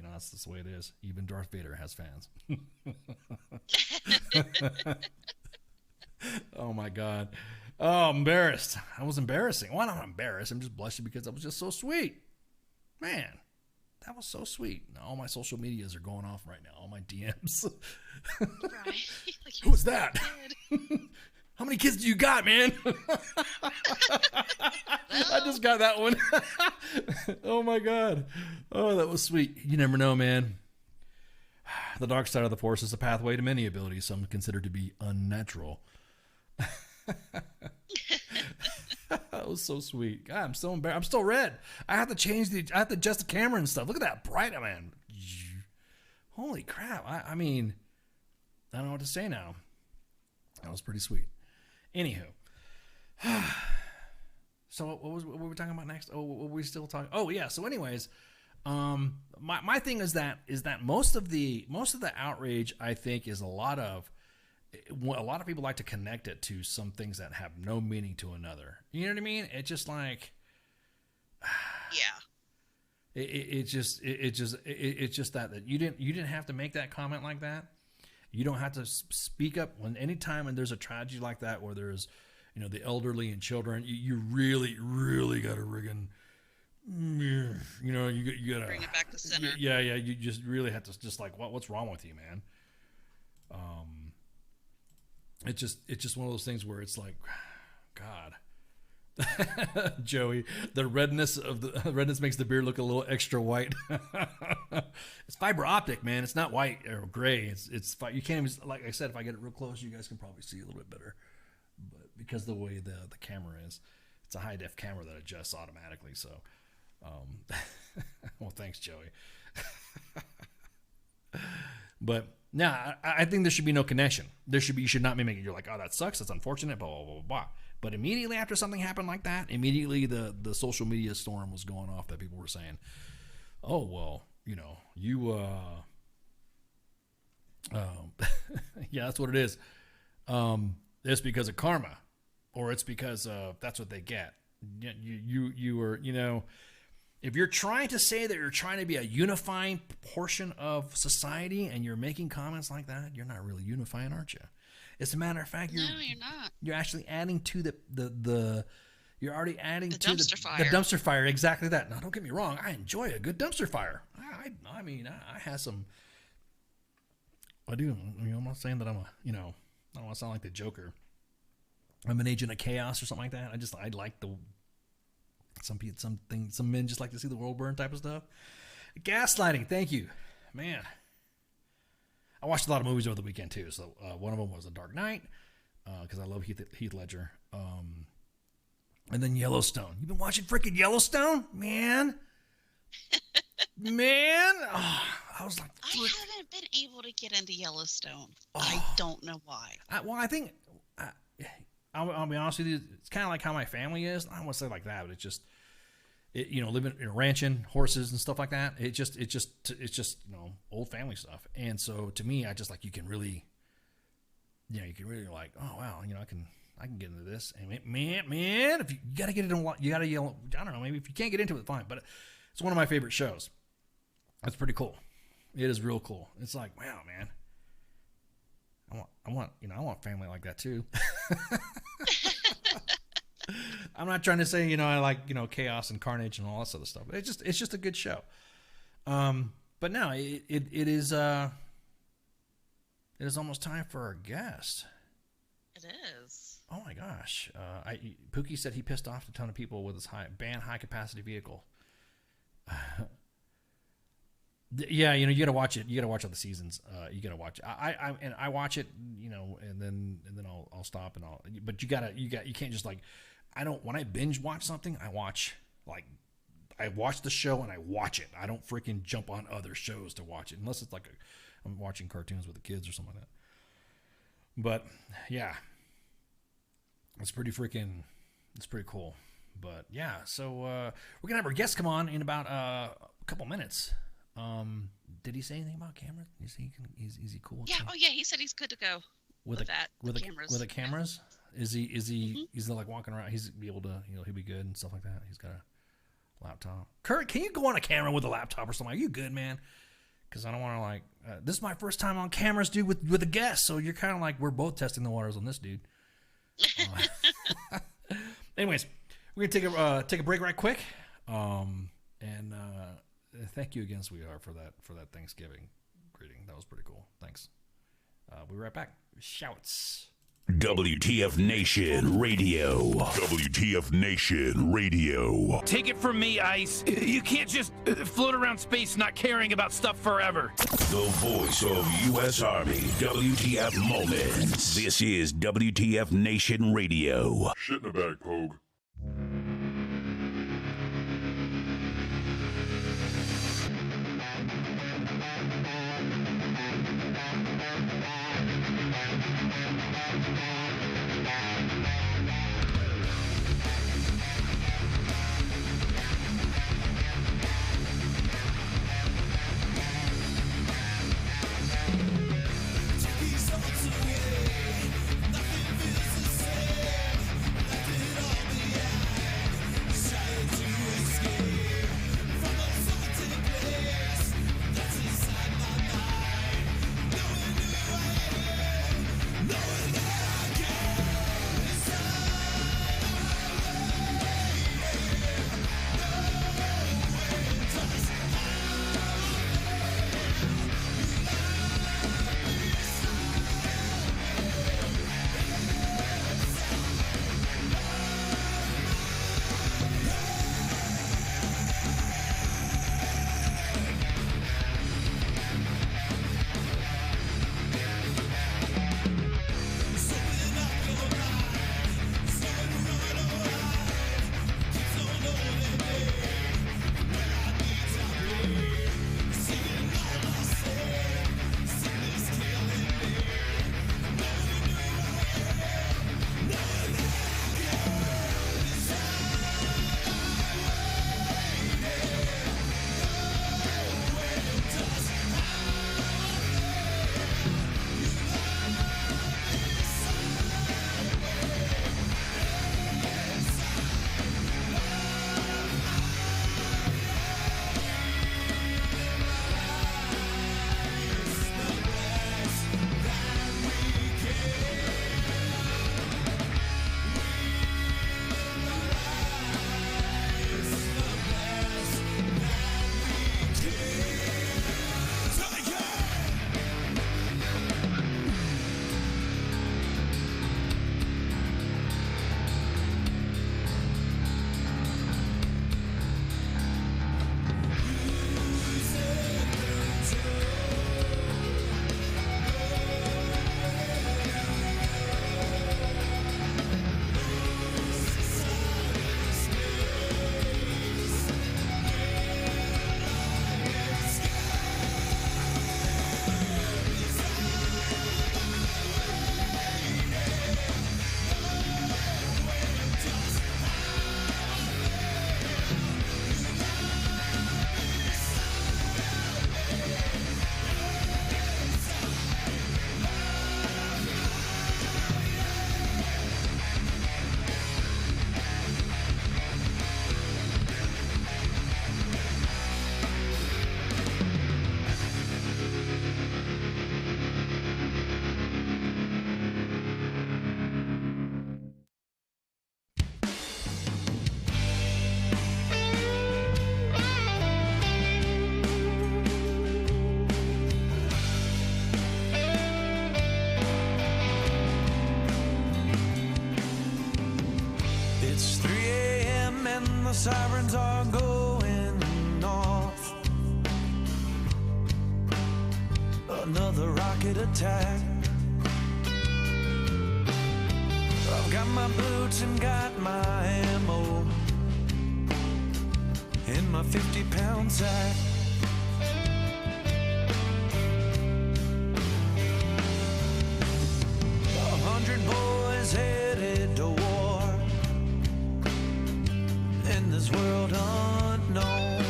S13: That's just the way it is. Even Darth Vader has fans. Oh my God. Oh, I'm embarrassed. I was embarrassing. Well, I'm not embarrassed. I'm just blushing because that was just so sweet. Man, that was so sweet. Now, all my social medias are going off right now. All my DMs.
S12: Right. Like,
S13: who's that? How many kids do you got, man? I just got that one. Oh my God. Oh, that was sweet. You never know, man. The dark side of the force is a pathway to many abilities some consider to be unnatural. That was so sweet. God, I'm so embarrassed. I'm still red. I have to adjust the camera and stuff. Look at that bright, man. Holy crap. I mean, I don't know what to say now. That was pretty sweet. Anywho. So what were we talking about next? Oh, what were we still talking? Oh yeah. So anyways, my thing is that most of the outrage, I think, is a lot of people like to connect it to some things that have no meaning to another. You know what I mean? It's just like,
S12: yeah.
S13: It's just that you didn't have to make that comment like that. You don't have to speak up anytime when there's a tragedy like that where there's, the elderly and children. You really, really got to rigging. You gotta
S12: bring it back to center.
S13: Yeah. You just really have to just like, what's wrong with you, man? It's just one of those things where it's like, God, Joey, the redness makes the beard look a little extra white. It's fiber optic, man. It's not white or gray. It's you can't even, like I said, if I get it real close, you guys can probably see a little bit better. But because the way the camera is, it's a high def camera that adjusts automatically. So, well, thanks, Joey. But now I think there should be no connection. You should not be making. You're like, oh, that sucks. That's unfortunate. Blah blah blah blah. But immediately after something happened like that, immediately the social media storm was going off that people were saying, oh well, you yeah, that's what it is. It's because of karma, or it's because that's what they get. You were, if you're trying to say that you're trying to be a unifying portion of society and you're making comments like that, you're not really unifying, aren't you? As a matter of fact,
S12: you're not.
S13: You're actually adding to you're already adding to
S12: dumpster fire.
S13: The dumpster fire. Exactly that. Now, don't get me wrong. I enjoy a good dumpster fire. I mean, I have some. I do. I'm not saying that I'm I don't want to sound like the Joker. I'm an agent of chaos or something like that. I like some men just like to see the world burn type of stuff. Gaslighting. Thank you, man. I watched a lot of movies over the weekend too. So one of them was The Dark Knight because I love Heath Ledger. And then Yellowstone. You've been watching freaking Yellowstone, man. Man, I was like,
S12: I haven't been able to get into Yellowstone.
S13: Oh.
S12: I don't know why.
S13: I think I'll be honest with you. It's kind of like how my family is. I don't want to say like that, but it's just, living ranching, horses and stuff like that. It's just old family stuff. And so to me, I just like you can really like, oh wow, I can get into this. And man, if you gotta get into you gotta yell. I don't know, maybe if you can't get into it, fine. But it's one of my favorite shows. That's pretty cool. It is real cool. It's like, wow, man. I want family like that too. I'm not trying to say, I like, chaos and carnage and all that sort of stuff. It's just a good show. But no, it is almost time for our guest.
S12: It is.
S13: Oh my gosh. Pookie said he pissed off a ton of people with his high capacity vehicle. Yeah, you got to watch it. You got to watch all the seasons. You got to watch it. I watch it, and then I'll stop and but you can't just like, when I binge watch something, I watch the show and I watch it. I don't freaking jump on other shows to watch it unless it's like I'm watching cartoons with the kids or something like that. But yeah, it's pretty cool. But yeah, so we're gonna have our guest come on in about a couple minutes. Did he say anything about cameras? Is he cool?
S12: Yeah. Oh yeah. He said he's good to go with the cameras.
S13: With the cameras? Is he? He's like walking around. He's be able to. He'll be good and stuff like that. He's got a laptop. Kurt, can you go on a camera with a laptop or something? Are you good, man? Because I don't want to like. This is my first time on cameras, dude, with a guest. So you're kind of like we're both testing the waters on this, dude. Anyways, we're gonna take a break right quick. And thank you again, sweetheart, for that Thanksgiving greeting. That was pretty cool. Thanks. We'll be right back. Shouts.
S8: WTF Nation Radio. WTF Nation Radio.
S15: Take it from me, Ice. You can't just float around space not caring about stuff forever.
S8: The voice of U.S. Army. WTF Moments. This is WTF Nation Radio.
S16: Shit in the bag, Pogue.
S17: Nothing feels the same. Let it all be
S16: sirens are going off. Another rocket attack. I've got my boots and got my ammo in my 50-pound sack. Boys headed to war in this world unknown.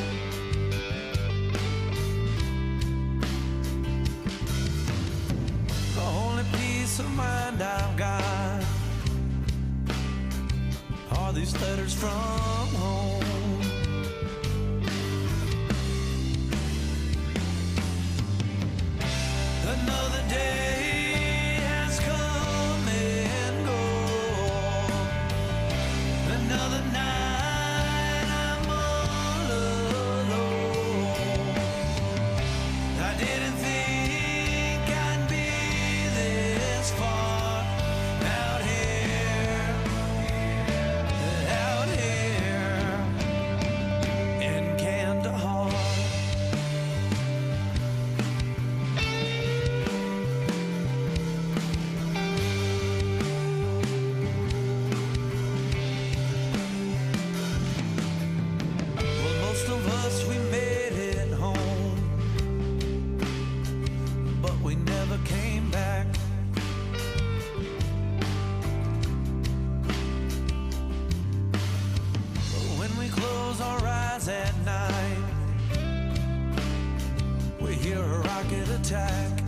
S16: The only peace of mind I've got are these letters from home. Another day has come and gone. Another night I'm all alone. I didn't think I'd be this far out here in Kandahar. Most of us, we made it home, but we never came back. When we close our eyes at night, we hear a rocket attack.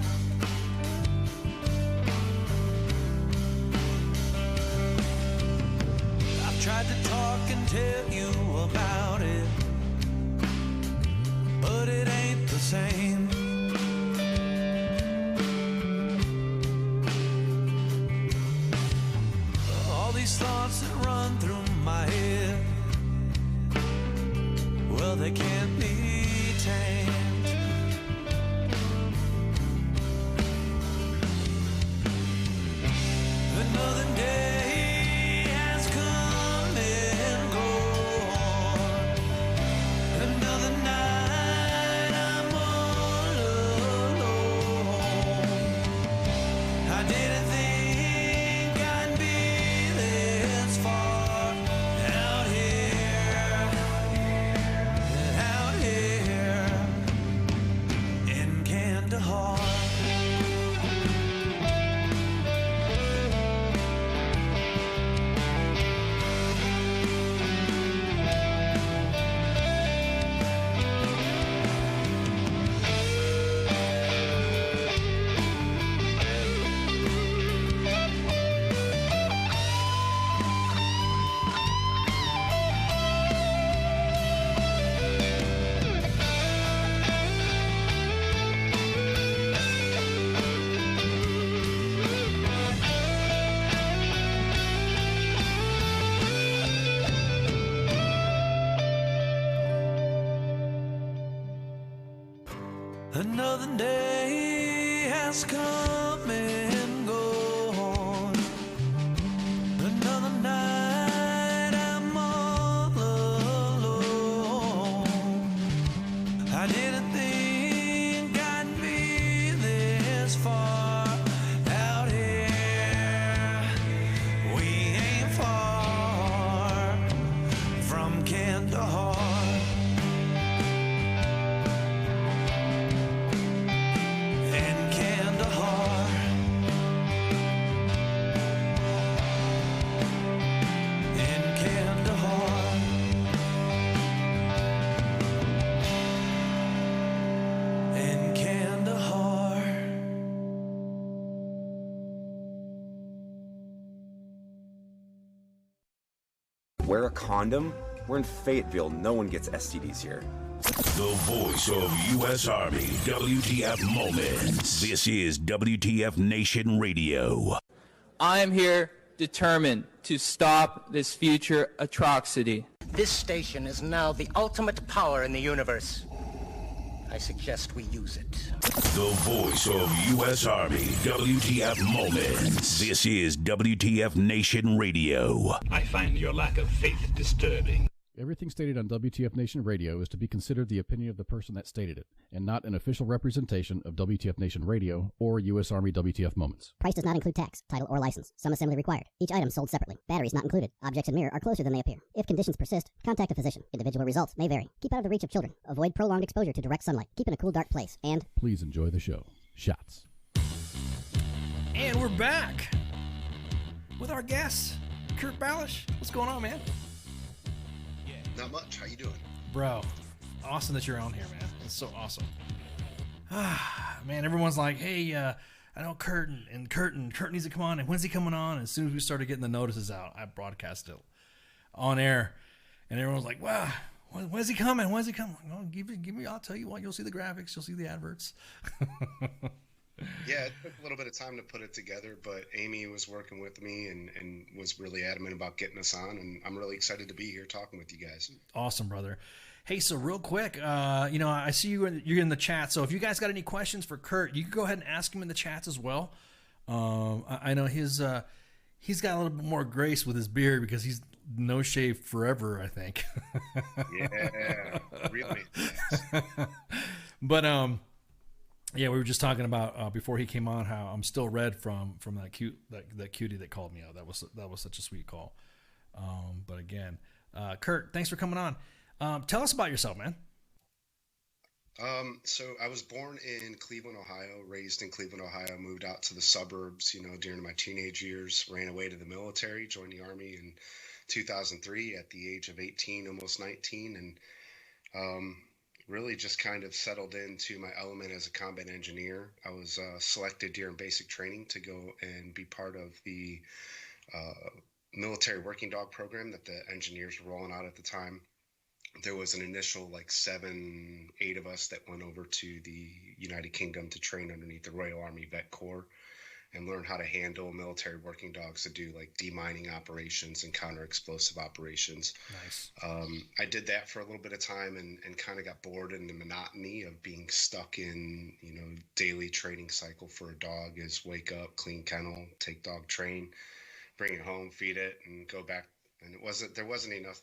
S16: I've tried to talk and tell you about it, but it ain't the same. All these thoughts that run through my head, well, they can't be tamed. Another day has come and gone. Another night I'm all alone. I didn't think I'd be this far out here in Kandahar. Another day has come and gone. Another night I'm all alone. I didn't think I'd be this far out here. We ain't far from Kandahar.
S17: Wear a condom? We're in Fayetteville. No one gets STDs here.
S8: The voice of U.S. Army, WTF Moments. This is WTF Nation Radio.
S18: I am here determined to stop this future atrocity.
S19: This station is now the ultimate power in the universe. I suggest we use it.
S8: The voice of U.S. Army, WTF Moments. This is WTF Nation Radio.
S20: I find your lack of faith disturbing. Everything stated on WTF Nation Radio is to be considered the opinion of the person that stated it, and not an official representation of WTF Nation Radio or U.S. Army WTF Moments.
S21: Price does not include tax, title, or license. Some assembly required. Each item sold separately. Batteries not included. Objects in mirror are closer than they appear. If conditions persist, contact a physician. Individual results may vary. Keep out of the reach of children. Avoid prolonged exposure to direct sunlight. Keep in a cool, dark place. And
S20: please enjoy the show. Shots.
S13: And we're back with our guest, Kurt Ballash. What's going on, man?
S22: Not much. How you doing?
S13: Bro, awesome that you're on here, man. It's so awesome. Man, everyone's like, hey, I know Kurt needs to come on, and when's he coming on? And as soon as we started getting the notices out, I broadcast it on air, and everyone was like, wow, when's he coming? When's he coming? Well, give me, I'll tell you what, you'll see the graphics, you'll see the adverts.
S22: Yeah, it took a little bit of time to put it together, but Amy was working with me and was really adamant about getting us on, and I'm really excited to be here talking with you guys.
S13: Awesome, brother. Hey, so real quick, I see you're in the chat, so if you guys got any questions for Kurt, you can go ahead and ask him in the chats as well. I know he's got a little bit more grace with his beard because he's no shave forever, I think.
S22: Yeah, really.
S13: But yeah, we were just talking about before he came on how I'm still red from that cutie that called me out. That was such a sweet call. But again, Kurt, thanks for coming on. Tell us about yourself, man.
S22: So I was born in Cleveland, Ohio, raised in Cleveland, Ohio, moved out to the suburbs, during my teenage years, ran away to the military, joined the Army in 2003 at the age of 18, almost 19, and really just kind of settled into my element as a combat engineer. I was selected during basic training to go and be part of the military working dog program that the engineers were rolling out at the time. There was an initial 7-8 of us that went over to the United Kingdom to train underneath the Royal Army Vet Corps and learn how to handle military working dogs to do demining operations and counter-explosive operations.
S13: Nice.
S22: I did that for a little bit of time and kind of got bored in the monotony of being stuck in, daily training cycle for a dog is wake up, clean kennel, take dog train, bring it home, feed it, and go back. And there wasn't enough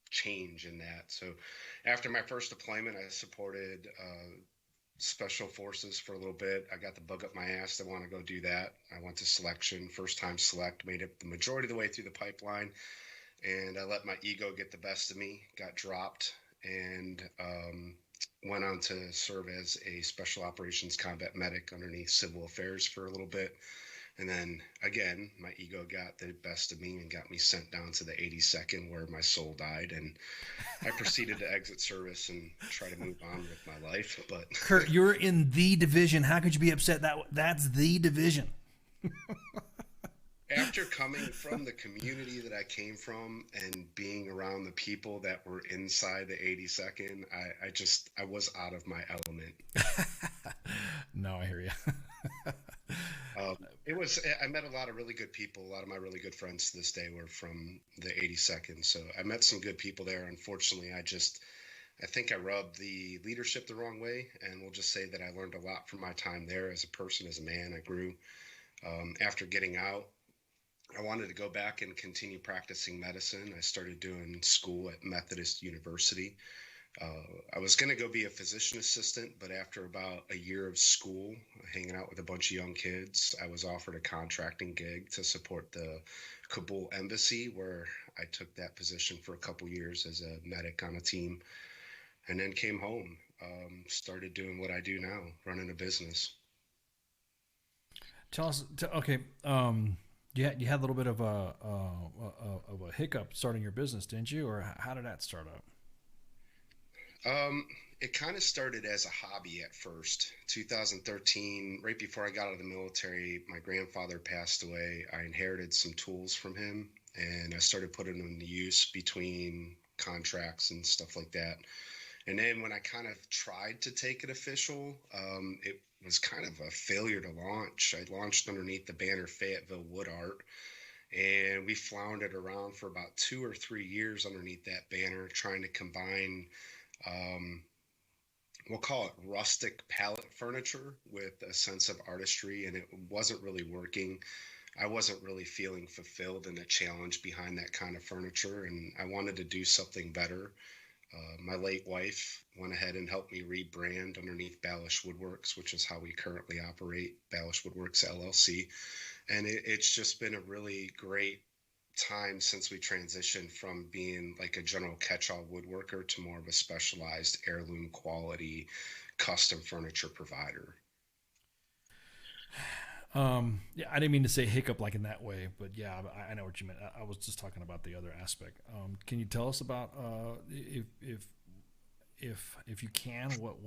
S22: change in that. So after my first deployment, I supported special forces for a little bit. I got the bug up my ass to want to go do that. I went to selection, first time select, made it the majority of the way through the pipeline, and I let my ego get the best of me, got dropped, and went on to serve as a special operations combat medic underneath civil affairs for a little bit. And then again, my ego got the best of me and got me sent down to the 82nd where my soul died. And I proceeded to exit service and try to move on with my life. But
S13: Kurt, you're in the division. How could you be upset? That's the division.
S22: After coming from the community that I came from and being around the people that were inside the 82nd, I was out of my element.
S13: No, I hear you.
S22: I met a lot of really good people. A lot of my really good friends to this day were from the 82nd. So I met some good people there. Unfortunately, I think I rubbed the leadership the wrong way. And we'll just say that I learned a lot from my time there as a person, as a man. I grew. After getting out, I wanted to go back and continue practicing medicine. I started doing school at Methodist University. I was going to go be a physician assistant, but after about a year of school, hanging out with a bunch of young kids, I was offered a contracting gig to support the Kabul embassy, where I took that position for a couple years as a medic on a team, and then came home, started doing what I do now, running a business.
S13: Tell us, okay, you had a little bit of a hiccup starting your business, didn't you? Or how did that start up?
S22: It kind of started as a hobby at first. 2013, right before I got out of the military, my grandfather passed away. I inherited some tools from him, and I started putting them to use between contracts and stuff like that. And then when I kind of tried to take it official, it was kind of a failure to launch. I launched underneath the banner Fayetteville Wood Art, and we floundered around for about 2 or 3 years underneath that banner, trying to combine we'll call it rustic pallet furniture with a sense of artistry, and it wasn't really working. I wasn't really feeling fulfilled in the challenge behind that kind of furniture, and I wanted to do something better. My late wife went ahead and helped me rebrand underneath Ballash Woodworks, which is how we currently operate, Ballash Woodworks LLC. And it's just been a really great time since we transitioned from being like a general catch-all woodworker to more of a specialized heirloom quality custom furniture provider.
S13: Yeah, I didn't mean to say hiccup like in that way, but yeah, I know what you meant. I was just talking about the other aspect. Can you tell us about if you can, what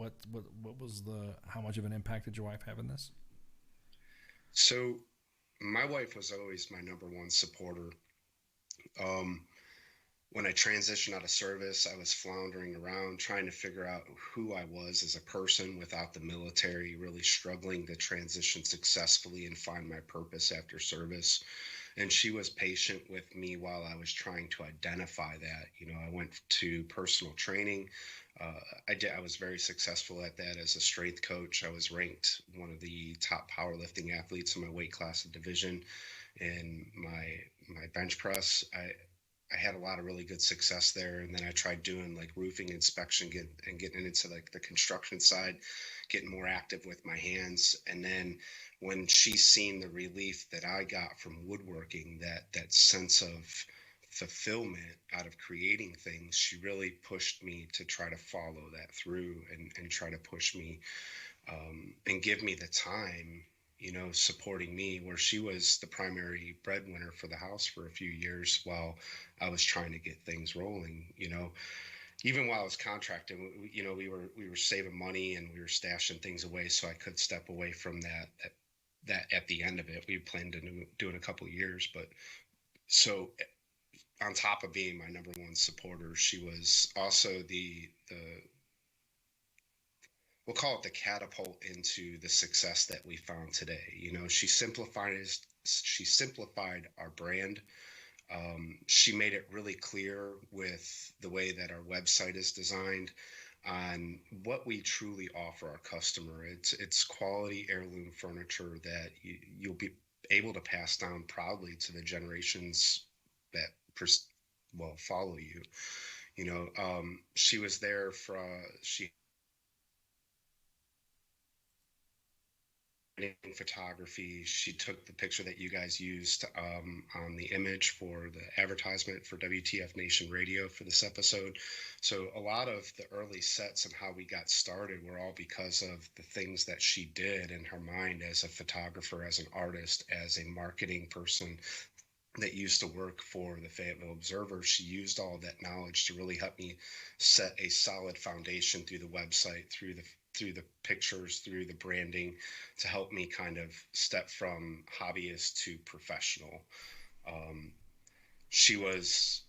S13: was how much of an impact did your wife have in this?
S22: So my wife was always my number one supporter. When I transitioned out of service, I was floundering around trying to figure out who I was as a person without the military, really struggling to transition successfully and find my purpose after service. And she was patient with me while I was trying to identify that. You know, I went to personal training. I was very successful at that as a strength coach. I was ranked one of the top powerlifting athletes in my weight class and division. In my bench press, I had a lot of really good success there. And then I tried doing like roofing inspection and getting into like the construction side, getting more active with my hands. And then when she seen the relief that I got from woodworking, that sense of fulfillment out of creating things, she really pushed me to try to follow that through and try to push me and give me the time, you know, supporting me, where she was the primary breadwinner for the house for a few years while I was trying to get things rolling. You know, even while I was contracting, you know, we were saving money and we were stashing things away so I could step away from that at the end of it. We planned to do it a couple of years, but so on top of being my number one supporter, she was also the we'll call it the catapult into the success that we found today. You know, she simplified our brand. She made it really clear with the way that our website is designed on what we truly offer our customer. It's quality heirloom furniture that you'll be able to pass down proudly to the generations that follow you. You know, she was there she photography. She took the picture that you guys used on the image for the advertisement for WTF Nation Radio for this episode. So a lot of the early sets and how we got started were all because of the things that she did in her mind as a photographer, as an artist, as a marketing person that used to work for the Fayetteville Observer. She used all of that knowledge to really help me set a solid foundation through the website, through the pictures, through the branding, to help me kind of step from hobbyist to professional. She was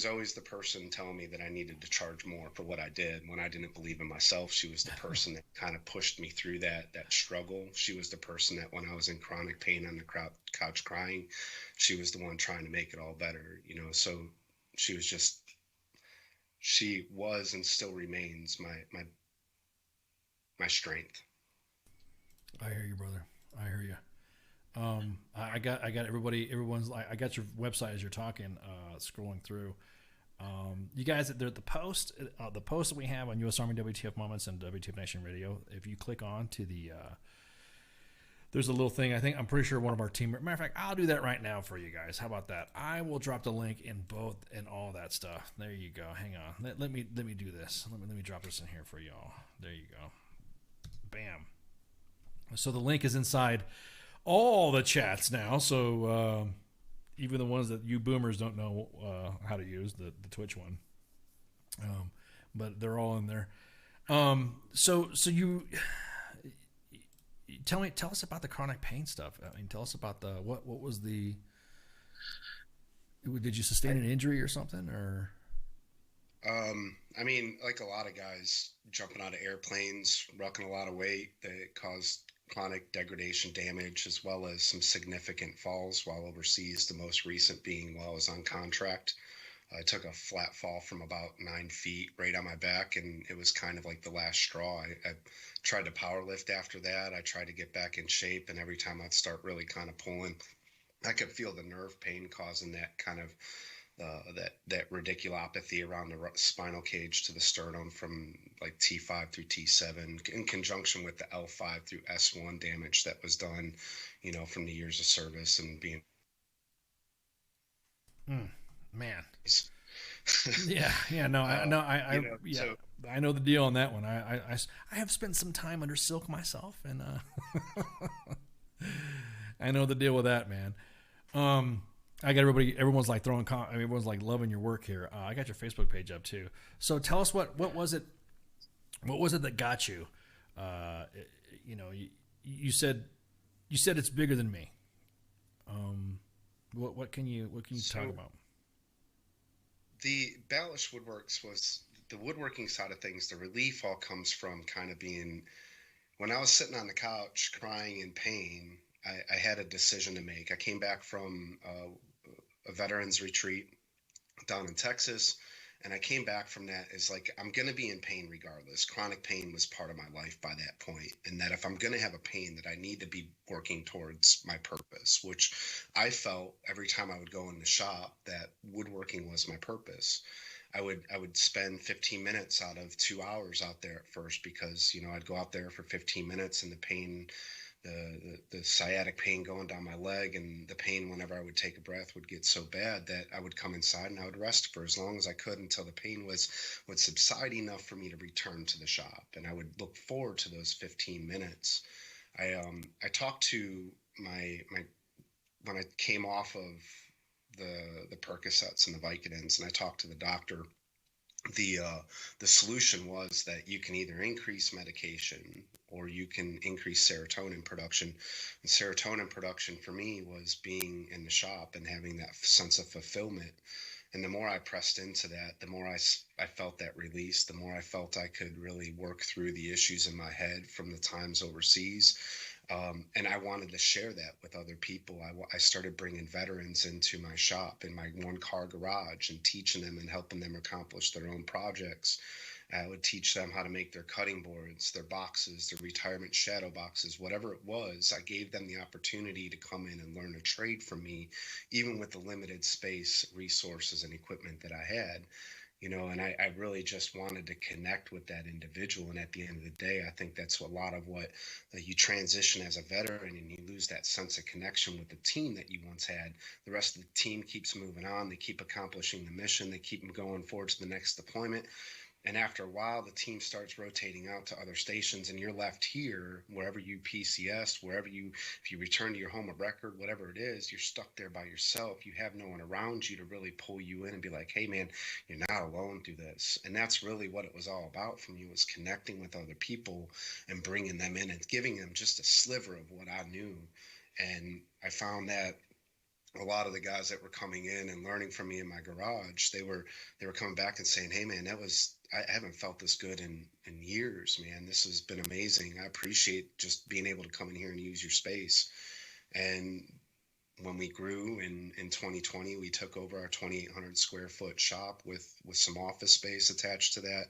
S22: always the person telling me that I needed to charge more for what I did when I didn't believe in myself. She was the person that kind of pushed me through that struggle. She was the person that when I was in chronic pain on the couch crying, she was the one trying to make it all better, you know. So she was and still remains my strength.
S13: I hear you, brother. I hear you. I got everyone's like, I got your website as you're talking, scrolling through. You guys, the post that we have on U.S. Army WTF Moments and WTF Nation Radio, if you click on to there's a little thing. I'm pretty sure one of our team, matter of fact, I'll do that right now for you guys. How about that? I will drop the link in both and all that stuff. There you go. Hang on. Let me do this. Let me drop this in here for y'all. There you go. Bam. So the link is inside all the chats now. So even the ones that you boomers don't know how to use, the Twitch one, but they're all in there. So you tell us about the chronic pain stuff. I mean, tell us about what was the? Did you sustain an injury or something, or?
S22: I mean, like a lot of guys jumping out of airplanes, rucking a lot of weight, that caused chronic degradation damage, as well as some significant falls while overseas, the most recent being while I was on contract. I took a flat fall from about 9 feet right on my back, and it was kind of like the last straw. I tried to power lift after that. I tried to get back in shape, and every time I'd start really kind of pulling, I could feel the nerve pain causing that kind of that radiculopathy around the spinal cage to the sternum from like T5 through T7, in conjunction with the L5 through S1 damage that was done, from the years of service and being.
S13: Man. Yeah. No, I know the deal on that one. I have spent some time under silk myself, and I know the deal with that, man. I got everyone's like everyone's like loving your work here. I got your Facebook page up too. So tell us what was it that got you? You said it's bigger than me. What can you talk about?
S22: The Ballash Woodworks was the woodworking side of things. The relief all comes from kind of being, when I was sitting on the couch crying in pain, I had a decision to make. I came back from a veterans retreat down in Texas, and I came back from that as like, I'm going to be in pain regardless. Chronic pain was part of my life by that point. And that if I'm going to have a pain, that I need to be working towards my purpose, which I felt every time I would go in the shop that woodworking was my purpose. I would spend 15 minutes out of 2 hours out there at first because, I'd go out there for 15 minutes and the pain, the sciatic pain going down my leg and the pain whenever I would take a breath would get so bad that I would come inside and I would rest for as long as I could until the pain would subside enough for me to return to the shop. And I would look forward to those 15 minutes. I talked to when I came off of the Percocets and the Vicodins, and I talked to the doctor. The solution was that you can either increase medication or you can increase serotonin production. And serotonin production for me was being in the shop and having that sense of fulfillment. And the more I pressed into that, the more I felt that release, the more I felt I could really work through the issues in my head from the times overseas. And I wanted to share that with other people. I started bringing veterans into my shop in my one-car garage and teaching them and helping them accomplish their own projects. I would teach them how to make their cutting boards, their boxes, their retirement shadow boxes, whatever it was. I gave them the opportunity to come in and learn a trade from me, even with the limited space, resources, and equipment that I had. And I really just wanted to connect with that individual. And at the end of the day, I think that's a lot of what you transition as a veteran and you lose that sense of connection with the team that you once had. The rest of the team keeps moving on. They keep accomplishing the mission. They keep going forward to the next deployment. And after a while, the team starts rotating out to other stations and you're left here, wherever you PCS, if you return to your home of record, whatever it is, you're stuck there by yourself. You have no one around you to really pull you in and be like, hey man, you're not alone through this. And that's really what it was all about for me, was connecting with other people and bringing them in and giving them just a sliver of what I knew. And I found that a lot of the guys that were coming in and learning from me in my garage, they were coming back and saying, hey man, I haven't felt this good in years, man. This has been amazing. I appreciate just being able to come in here and use your space. And when we grew in 2020, we took over our 2,800 square foot shop with some office space attached to that.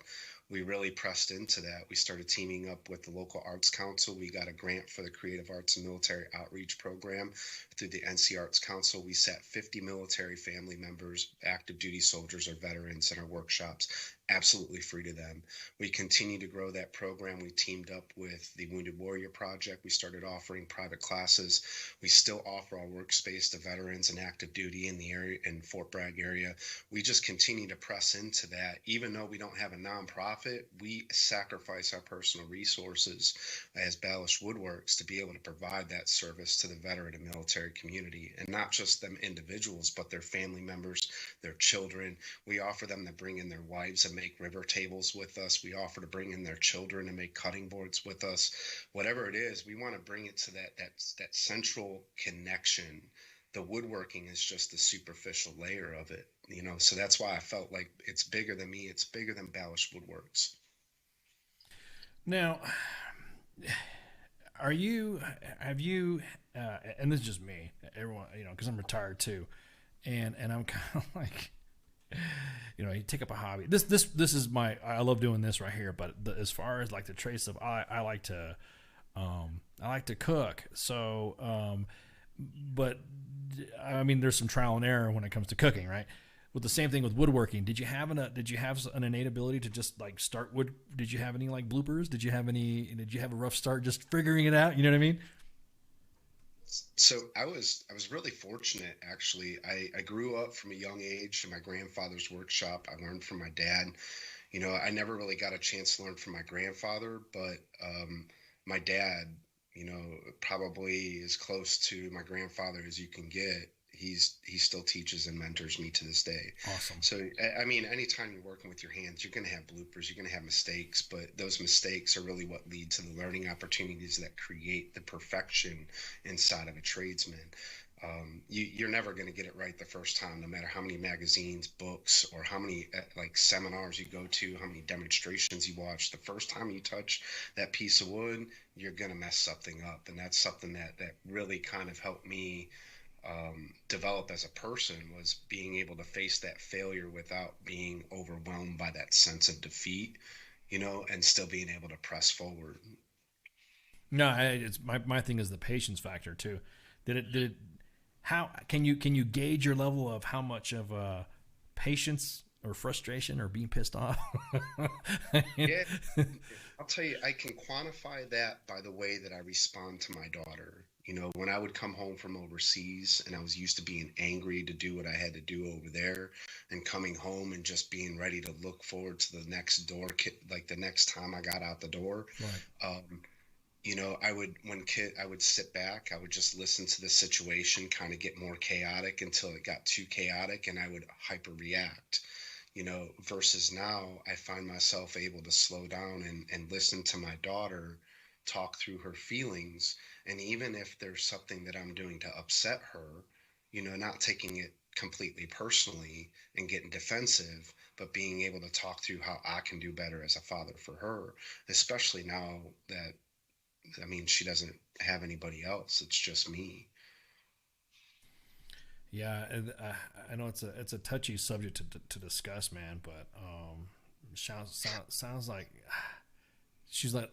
S22: We really pressed into that. We started teaming up with the local arts council. We got a grant for the Creative Arts and Military Outreach Program through the NC Arts Council. We sat 50 military family members, active duty soldiers or veterans in our workshops, absolutely free to them. We continue to grow that program. We teamed up with the Wounded Warrior Project. We started offering private classes. We still offer our workspace to veterans and active duty in the area, in Fort Bragg area. We just continue to press into that. Even though we don't have a nonprofit, we sacrifice our personal resources as Ballash Woodworks to be able to provide that service to the veteran and military community, and not just them individuals, but their family members, their children. We offer them to bring in their wives and make river tables with us. We offer to bring in their children and make cutting boards with us. Whatever it is, we want to bring it to that central connection. The woodworking is just the superficial layer of it, so that's why I felt like it's bigger than me. It's bigger than Ballash Woodworks.
S13: Now, have you, and this is just me, everyone, because I'm retired too. And I'm kind of like, You know, you take up a hobby. This is I love doing this right here. But as far as like the trade stuff, I like to cook. So, but I mean, there's some trial and error when it comes to cooking, right? With the same thing with woodworking. Did you have an innate ability to just like start wood? Did you have any like bloopers? Did you have a rough start just figuring it out? You know what I mean?
S22: So I was really fortunate, actually. I grew up from a young age in my grandfather's workshop. I learned from my dad. You know, I never really got a chance to learn from my grandfather, but my dad, you know, probably as close to my grandfather as you can get. He still teaches and mentors me to this day.
S13: Awesome.
S22: So, I mean, anytime you're working with your hands, you're going to have bloopers, you're going to have mistakes, but those mistakes are really what lead to the learning opportunities that create the perfection inside of a tradesman. You're never going to get it right the first time, no matter how many magazines, books, or how many like seminars you go to, how many demonstrations you watch. The first time you touch that piece of wood, you're going to mess something up. And that's something that really kind of helped me develop as a person, was being able to face that failure without being overwhelmed by that sense of defeat, you know, and still being able to press forward.
S13: No, it's my thing is the patience factor too. How can you gauge your level of how much of patience or frustration or being pissed off?
S22: Yeah, I'll tell you, I can quantify that by the way that I respond to my daughter. You know, when I would come home from overseas and I was used to being angry to do what I had to do over there, and coming home and just being ready to look forward to the next door, like the next time I got out the door.
S13: Right.
S22: You know, I would sit back, I would just listen to the situation kind of get more chaotic until it got too chaotic, and I would hyper react. You know, versus now I find myself able to slow down and listen to my daughter talk through her feelings. And even if there's something that I'm doing to upset her, you know, not taking it completely personally and getting defensive, but being able to talk through how I can do better as a father for her, especially now that, I mean, she doesn't have anybody else. It's just me.
S13: Yeah, I know it's a touchy subject to discuss, man. But sounds like she's like,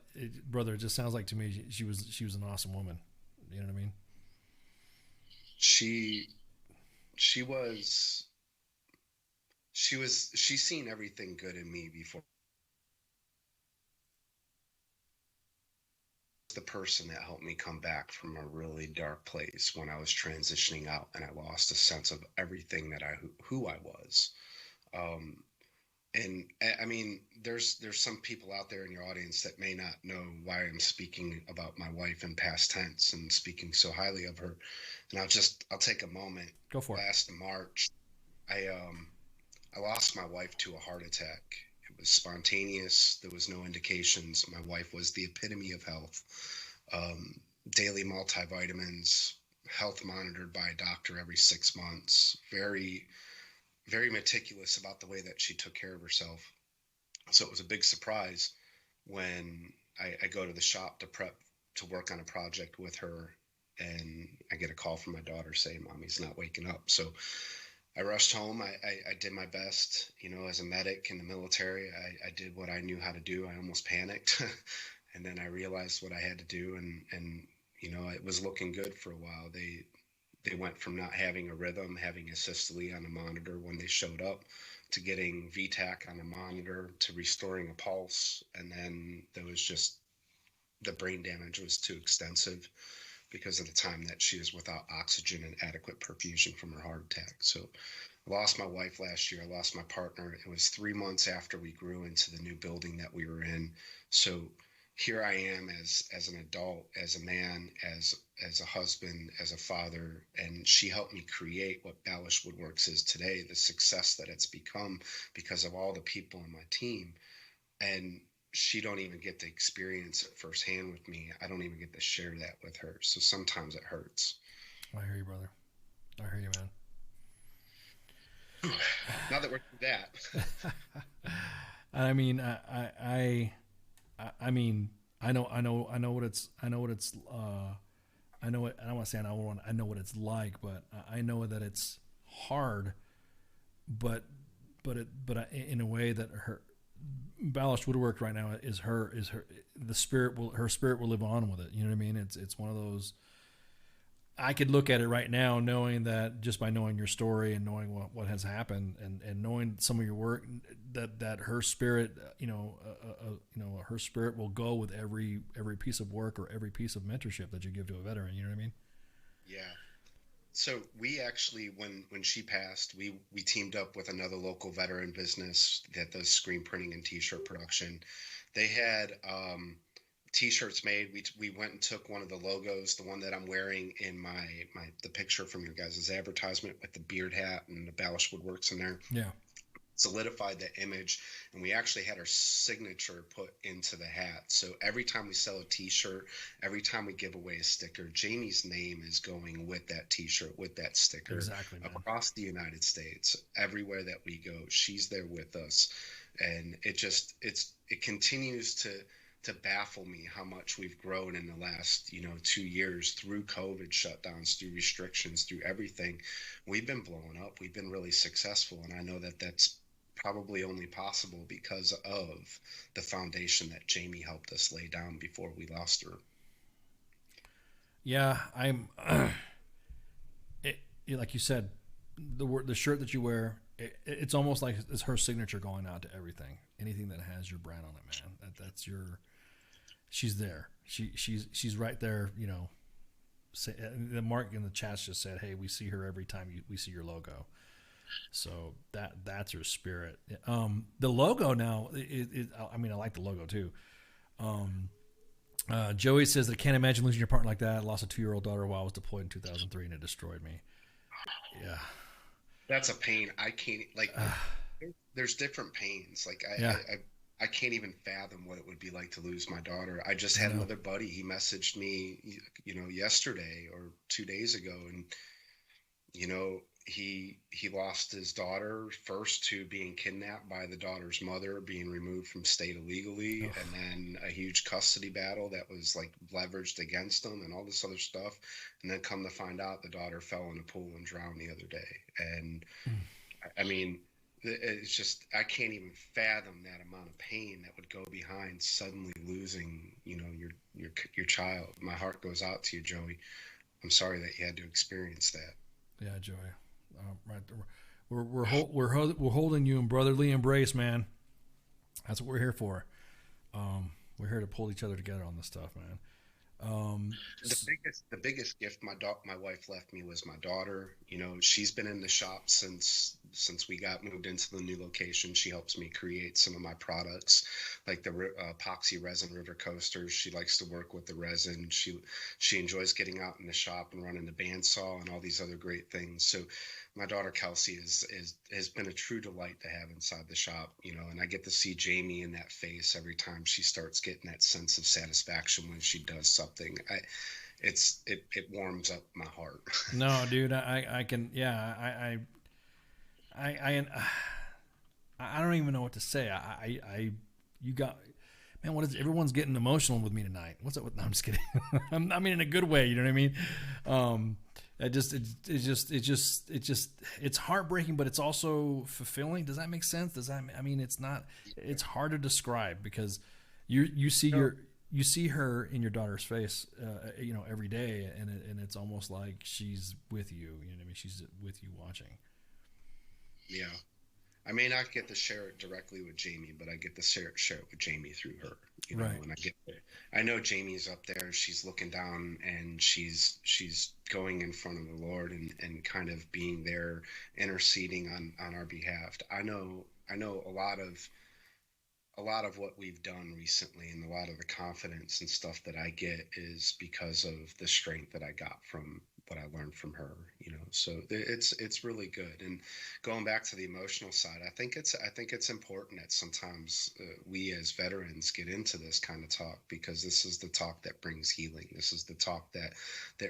S13: brother. It just sounds like to me she was an awesome woman. You know what I mean?
S22: She's seen everything good in me before. The person that helped me come back from a really dark place when I was transitioning out and I lost a sense of everything that who I was. And I mean, there's some people out there in your audience that may not know why I'm speaking about my wife in past tense and speaking so highly of her. And I'll take a moment.
S13: Go for it.
S22: Last March, I lost my wife to a heart attack. It was spontaneous. There was no indications. My wife was the epitome of health. Daily multivitamins, health monitored by a doctor every 6 months. Very, very meticulous about the way that she took care of herself. So it was a big surprise when I go to the shop to prep to work on a project with her, and I get a call from my daughter saying, "Mommy's not waking up." So I rushed home. I did my best, you know, as a medic in the military. I did what I knew how to do. I almost panicked. And then I realized what I had to do. And, you know, it was looking good for a while. They went from not having a rhythm, having a systole on the monitor when they showed up, to getting VTAC on the monitor, to restoring a pulse. And then there was just, the brain damage was too extensive because of the time that she was without oxygen and adequate perfusion from her heart attack. So I lost my wife last year. I lost my partner. It was 3 months after we grew into the new building that we were in. So here I am as an adult, as a man, as a husband, as a father, and she helped me create what Ballash Woodworks is today, the success that it's become because of all the people on my team. And she don't even get to experience it firsthand with me. I don't even get to share that with her. So sometimes it hurts.
S13: I hear you, brother. I hear you, man.
S22: Now that we're through that.
S13: I mean, I mean, I know what it's I know what I don't want to say I know what it's like, but I know that it's hard. But in a way that her Ballash Woodworks right now is her spirit will live on with it. You know what I mean? It's one of those. I could look at it right now, knowing that just by knowing your story and knowing what has happened and knowing some of your work, that her spirit, her spirit will go with every piece of work or every piece of mentorship that you give to a veteran. You know what I mean?
S22: Yeah. So we actually, when she passed, we teamed up with another local veteran business that does screen printing and T-shirt production. They had T-shirts made. We went and took one of the logos, the one that I'm wearing in the picture from your guys' advertisement with the beard hat and the Ballash Woodworks in there.
S13: Yeah.
S22: Solidified that image, and we actually had our signature put into the hat. So every time we sell a T-shirt, every time we give away a sticker, Jamie's name is going with that T-shirt, with that sticker.
S13: Exactly, man.
S22: Across the United States, everywhere that we go, she's there with us, and it continues to baffle me how much we've grown in the last 2 years through COVID shutdowns, through restrictions, through everything. We've been blowing up. We've been really successful, and I know that that's probably only possible because of the foundation that Jamie helped us lay down before we lost her.
S13: Yeah, like you said, the shirt that you wear, it's almost like it's her signature going out to everything, anything that has your brand on it, man. That's your. She's there. She's right there. The Mark in the chat just said, "Hey, we see her every time we see your logo." So that's her spirit. The logo now, I like the logo too. Joey says that I can't imagine losing your partner like that. I lost a 2-year-old daughter while I was deployed in 2003, and it destroyed me. Yeah,
S22: that's a pain. I can't there's different pains. Like I can't even fathom what it would be like to lose my daughter. I just had another buddy. He messaged me, yesterday or 2 days ago, and he lost his daughter first to being kidnapped by the daughter's mother, being removed from state illegally, and then a huge custody battle that was like leveraged against him and all this other stuff. And then come to find out the daughter fell in a pool and drowned the other day. And I mean, it's just, I can't even fathom that amount of pain that would go behind suddenly losing, your child. My heart goes out to you, Joey. I'm sorry that you had to experience that.
S13: Yeah, Joey. Right, we're holding you in brotherly embrace, man. That's what we're here for. We're here to pull each other together on this stuff, man.
S22: The biggest gift my wife left me was my daughter. She's been in the shop since we got moved into the new location. She helps me create some of my products, like the epoxy resin river coasters. She likes to work with the resin. She enjoys getting out in the shop and running the bandsaw and all these other great things. So my daughter Kelsey has been a true delight to have inside the shop, and I get to see Jamie in that face every time she starts getting that sense of satisfaction when she does something. It warms up my heart.
S13: No, dude, I can, yeah, I don't even know what to say. You got, man, what is it? Everyone's getting emotional with me tonight. What's up with, no, I'm just kidding. I mean, in a good way, you know what I mean? It's heartbreaking, but it's also fulfilling. Does that make sense? It's hard to describe because you see her in your daughter's face, every day. And it's almost like she's with you, you know what I mean? She's with you watching.
S22: Yeah. I may not get to share it directly with Jamie, but I get to share it with Jamie through her.
S13: Right.
S22: And I know Jamie's up there. She's looking down, and she's going in front of the Lord and kind of being there, interceding on our behalf. I know a lot of what we've done recently, and a lot of the confidence and stuff that I get is because of the strength that I got from what I learned from her, so it's really good. And going back to the emotional side, I think it's important that sometimes we as veterans get into this kind of talk, because this is the talk that brings healing. This is the talk that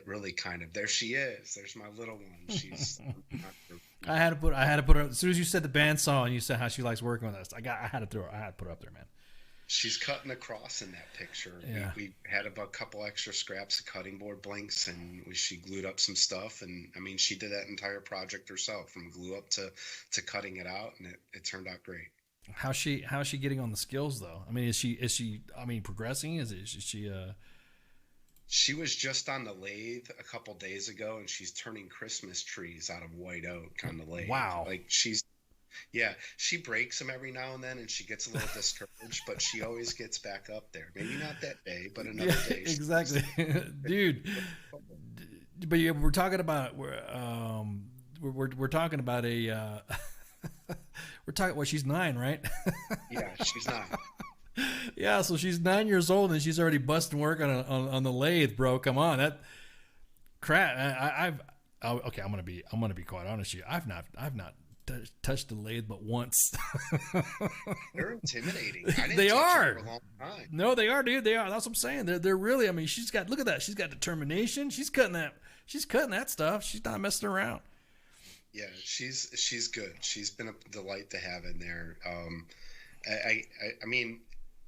S22: really kind of, there she is. There's my little one. She's
S13: I had to put her, as soon as you said the bandsaw and you said how she likes working with us, I had to put her up there, man.
S22: She's cutting across in that picture.
S13: Yeah.
S22: We had a couple extra scraps of cutting board blanks, and she glued up some stuff. And I mean, she did that entire project herself, from glue up to cutting it out, and it turned out great.
S13: How's she getting on the skills though? I mean, is she progressing? Is she
S22: She was just on the lathe a couple days ago, and she's turning Christmas trees out of white oak on the lathe.
S13: Wow.
S22: Like she breaks them every now and then, and she gets a little discouraged, but she always gets back up there. Maybe not that day, but another day.
S13: Exactly. Dude. But yeah, we're talking about we're talking about a well, she's 9, right?
S22: Yeah, she's 9.
S13: Yeah, so she's 9 years old and she's already busting work on the lathe, bro. Come on, that crap. Okay. I'm gonna be quite honest with you. I've not touched the lathe but once.
S22: They're intimidating.
S13: They are.
S22: For a long time.
S13: No, they are, dude. They are. That's what I'm saying. They're really. I mean, look at that. She's got determination. She's cutting that stuff. She's not messing around.
S22: Yeah, she's good. She's been a delight to have in there. I mean,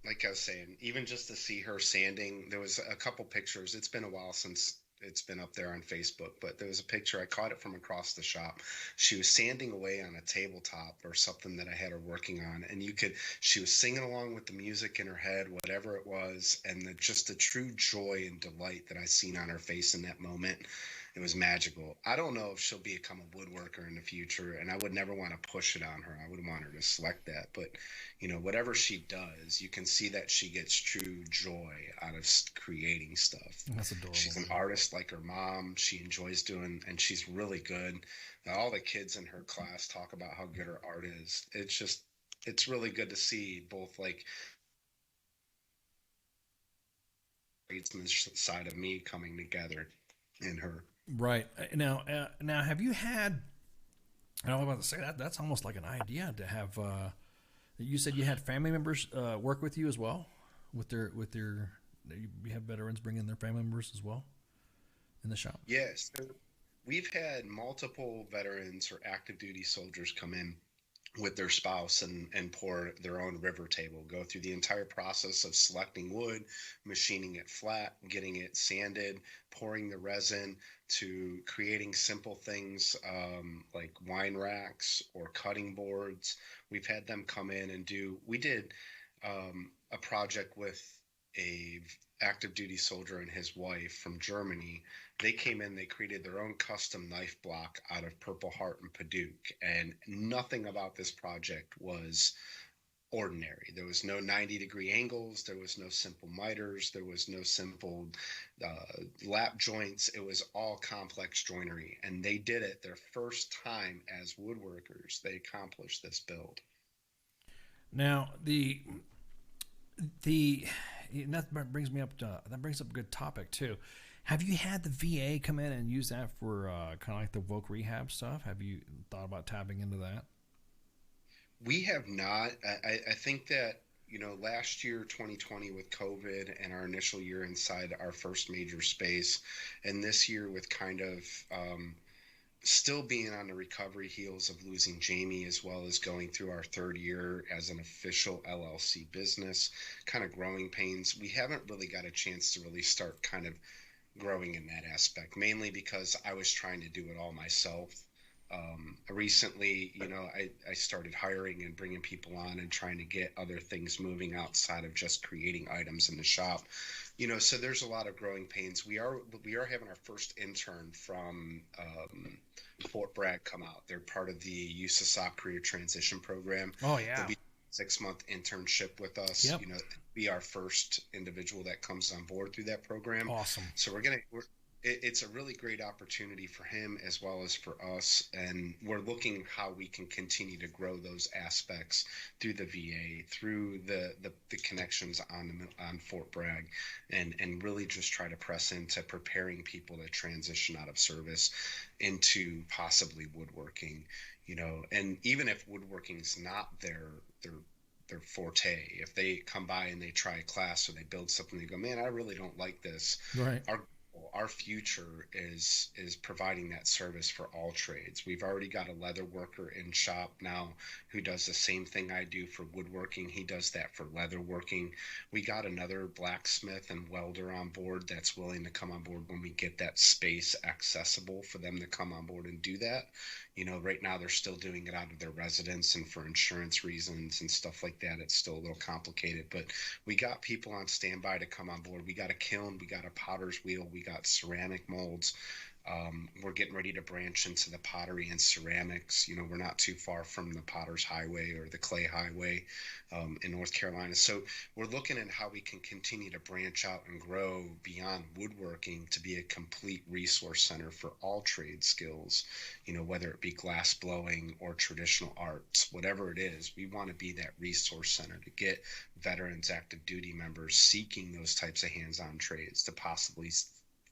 S22: like I was saying, even just to see her sanding, there was a couple pictures. It's been a while since it's been up there on Facebook, but there was a picture. I caught it from across the shop. She was sanding away on a tabletop or something that I had her working on, and she was singing along with the music in her head, whatever it was, and just the true joy and delight that I seen on her face in that moment. It was magical. I don't know if she'll become a woodworker in the future, and I would never want to push it on her. I would want her to select that. But, whatever she does, you can see that she gets true joy out of creating stuff.
S13: That's adorable.
S22: She's an artist like her mom. She enjoys doing, and she's really good. All the kids in her class talk about how good her art is. It's really good to see both, like, tradesman side of me coming together in her.
S13: Right. Now have you had, I was about to say that's almost like an idea to have, you said you had family members work with you as well with their, you have veterans bring in their family members as well in the shop?
S22: Yes. We've had multiple veterans or active duty soldiers come in with their spouse and pour their own river table, go through the entire process of selecting wood, machining it flat, getting it sanded, pouring the resin, to creating simple things like wine racks or cutting boards. We've had them come in and we did a project with a active duty soldier and his wife from Germany. They came in, they created their own custom knife block out of Purple Heart and Paduke, and nothing about this project was ordinary. There was no 90-degree angles, there was no simple miters, there was no simple lap joints. It was all complex joinery, and they did it their first time as woodworkers. They accomplished this build.
S13: Now that brings up a good topic too. Have you had the VA come in and use that for kind of like the voc rehab stuff? Have you thought about tapping into that?
S22: We have not. I think that, last year, 2020, with COVID and our initial year inside our first major space, and this year with kind of still being on the recovery heels of losing Jamie, as well as going through our third year as an official LLC business, kind of growing pains, we haven't really got a chance to really start kind of growing in that aspect, mainly because I was trying to do it all myself. Recently, I started hiring and bringing people on and trying to get other things moving outside of just creating items in the shop. So there's a lot of growing pains. We are having our first intern from Fort Bragg come out. They're part of the USASOC Career Transition Program.
S13: Oh yeah.
S22: They'll be a 6-month internship with us.
S13: Yep.
S22: Be our first individual that comes on board through that program.
S13: Awesome.
S22: So it's a really great opportunity for him as well as for us, and we're looking how we can continue to grow those aspects through the VA, through the connections on Fort Bragg, and really just try to press into preparing people to transition out of service into possibly woodworking, and even if woodworking is not their forte, if they come by and they try a class or they build something, they go, man, I really don't like this.
S13: Right.
S22: our future is providing that service for all trades. We've already got a leather worker in shop now who does the same thing I do for woodworking. He does that for leather working. We got another blacksmith and welder on board that's willing to come on board when we get that space accessible for them to come on board and do that. You know, right now they're still doing it out of their residence, and for insurance reasons and stuff like that, it's still a little complicated. But we got people on standby to come on board. We got a kiln, we got a potter's wheel, we got ceramic molds. We're getting ready to branch into the pottery and ceramics. You know, we're not too far from the Potter's Highway or the Clay Highway in North Carolina. So we're looking at how we can continue to branch out and grow beyond woodworking to be a complete resource center for all trade skills, you know, whether it be glass blowing or traditional arts, whatever it is. We want to be that resource center to get veterans, active duty members seeking those types of hands-on trades to possibly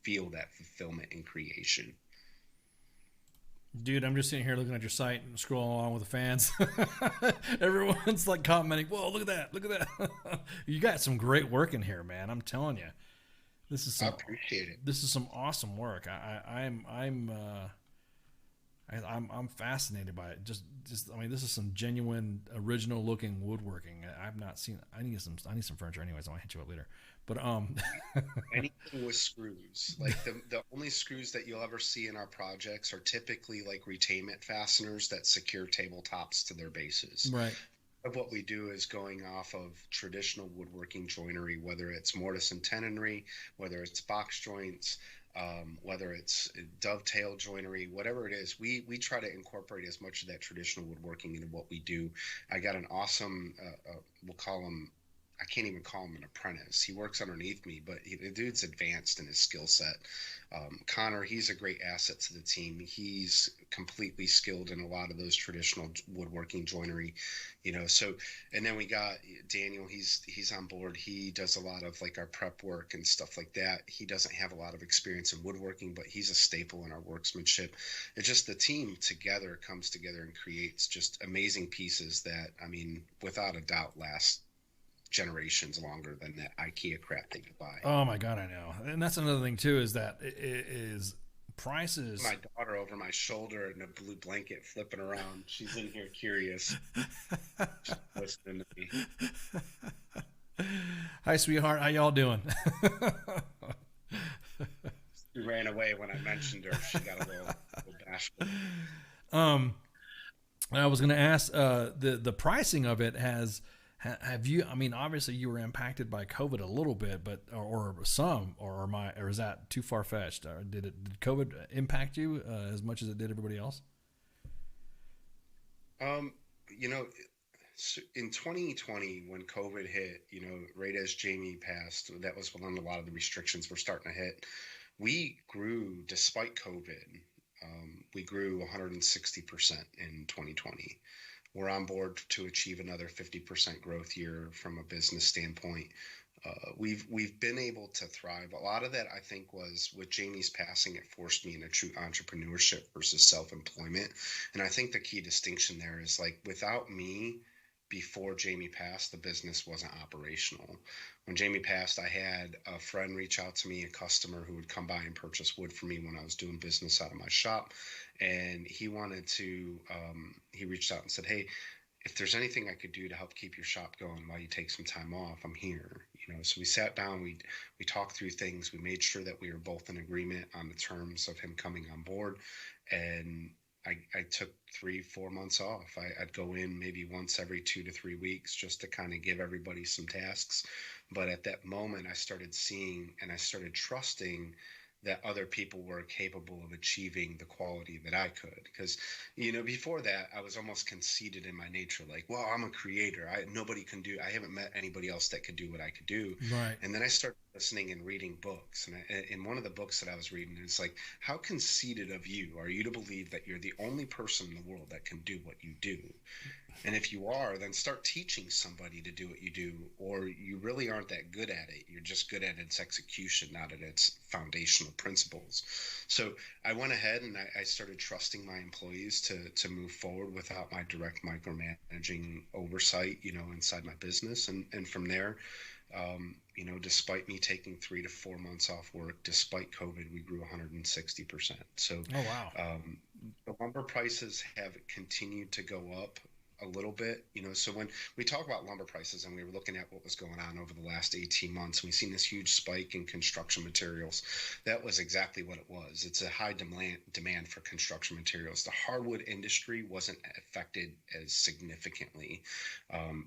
S22: feel that fulfillment and creation.
S13: Dude, I'm just sitting here looking at your site and scrolling along with the fans. Everyone's like commenting, "Whoa, look at that! Look at that!" You got some great work in here, man. I'm telling you, this is
S22: I appreciate it.
S13: This is some awesome work. I'm fascinated by it. Just I mean, this is some genuine, original looking woodworking. I've not seen. I need some furniture, anyways. I'll hit you up later. But
S22: anything with screws, like the only screws that you'll ever see in our projects are typically like retainment fasteners that secure tabletops to their bases.
S13: Right.
S22: What we do is going off of traditional woodworking joinery, whether it's mortise and tenonry, whether it's box joints, whether it's dovetail joinery, whatever it is, we try to incorporate as much of that traditional woodworking into what we do. I got an awesome, we'll call him, I can't even call him an apprentice. He works underneath me, but the dude's advanced in his skill set. Connor, he's a great asset to the team. He's completely skilled in a lot of those traditional woodworking joinery, you know. So, and then we got Daniel. He's on board. He does a lot of like our prep work and stuff like that. He doesn't have a lot of experience in woodworking, but he's a staple in our workmanship. It's just the team together comes together and creates just amazing pieces that, I mean, without a doubt, last generations longer than that IKEA crap that you buy.
S13: Oh my God, I know. And that's another thing too, is that is prices.
S22: My daughter over my shoulder in a blue blanket flipping around. She's in here curious. She's listening to me.
S13: Hi, sweetheart. How y'all doing?
S22: She ran away when I mentioned her. She got a little bashful.
S13: I was going to ask, the pricing of it have you, I mean, obviously you were impacted by COVID a little bit, but, or is that too far fetched? Or did COVID impact you as much as it did everybody else?
S22: You know, in 2020, when COVID hit, you know, right as Jamie passed, that was when a lot of the restrictions were starting to hit. We grew despite COVID. We grew 160% in 2020. We're on board to achieve another 50% growth year from a business standpoint. We've been able to thrive. A lot of that, I think, was with Jamie's passing. It forced me into true entrepreneurship versus self-employment. And I think the key distinction there is, like, without me, before Jamie passed, the business wasn't operational. When Jamie passed, I had a friend reach out to me, a customer who would come by and purchase wood for me when I was doing business out of my shop. And he wanted to, he reached out and said, "Hey, if there's anything I could do to help keep your shop going while you take some time off, I'm here." You know, so we sat down, we talked through things. We made sure that we were both in agreement on the terms of him coming on board. And I took 3-4 months off. I'd go in maybe once every 2 to 3 weeks just to kind of give everybody some tasks. But at that moment, I started seeing and I started trusting that other people were capable of achieving the quality that I could. Because, you know, before that, I was almost conceited in my nature. Like, well, I'm a creator. Nobody can do, I haven't met anybody else that could do what I could do.
S13: Right.
S22: And then I started listening and reading books. And in one of the books that I was reading, it's like, how conceited of you are you to believe that you're the only person in the world that can do what you do? And if you are, then start teaching somebody to do what you do, or you really aren't that good at it. You're just good at its execution, not at its foundational principles. So I went ahead and I started trusting my employees to move forward without my direct micromanaging oversight, you know, inside my business. And from there, You know, despite me taking 3 to 4 months off work, despite COVID, we grew 160%. So,
S13: oh wow,
S22: the lumber prices have continued to go up a little bit. You know, so when we talk about lumber prices, and we were looking at what was going on over the last 18 months, we've seen this huge spike in construction materials. That was exactly what it was. It's a high demand for construction materials. The hardwood industry wasn't affected as significantly.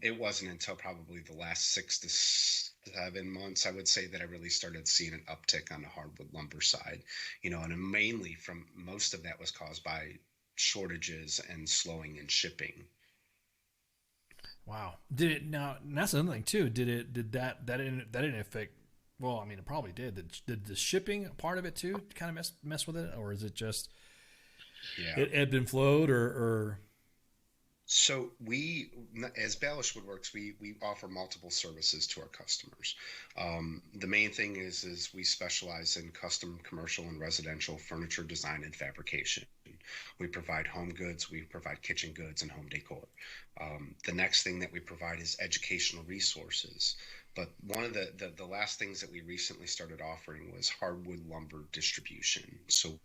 S22: It wasn't until probably the last 6 to 7 months, I would say, that I really started seeing an uptick on the hardwood lumber side. You know, and mainly from most of that was caused by shortages and slowing in shipping.
S13: Wow. Did it now? And that's another thing too. Did that didn't affect? Well, I mean, it probably did. Did the shipping part of it too kind of mess with it, or is it just it ebbed and flowed, or?
S22: So we, as Ballash Woodworks, we offer multiple services to our customers. The main thing is we specialize in custom, commercial, and residential furniture design and fabrication. We provide home goods, we provide kitchen goods, and home decor. The next thing that we provide is educational resources. But one of the last things that we recently started offering was hardwood lumber distribution. So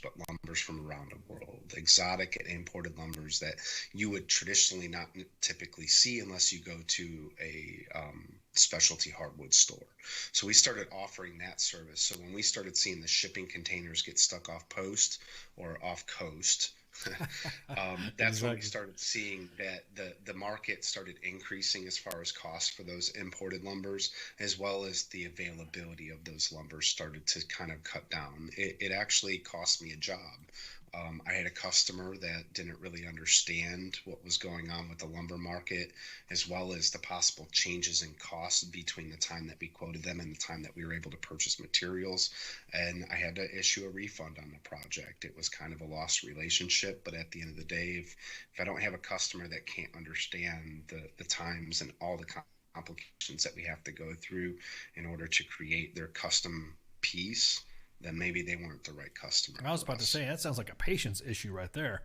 S22: but lumbers from around the world, exotic and imported lumbers that you would traditionally not typically see unless you go to a specialty hardwood store. So we started offering that service. So when we started seeing the shipping containers get stuck off post or off coast, that's when we started seeing that the market started increasing as far as cost for those imported lumbers, as well as the availability of those lumbers started to kind of cut down. It actually cost me a job. I had a customer that didn't really understand what was going on with the lumber market, as well as the possible changes in cost between the time that we quoted them and the time that we were able to purchase materials. And I had to issue a refund on the project. It was kind of a lost relationship, but at the end of the day, if I don't have a customer that can't understand the times and all the complications that we have to go through in order to create their custom piece, then maybe they weren't the right customer.
S13: I was about to say, that sounds like a patience issue right there.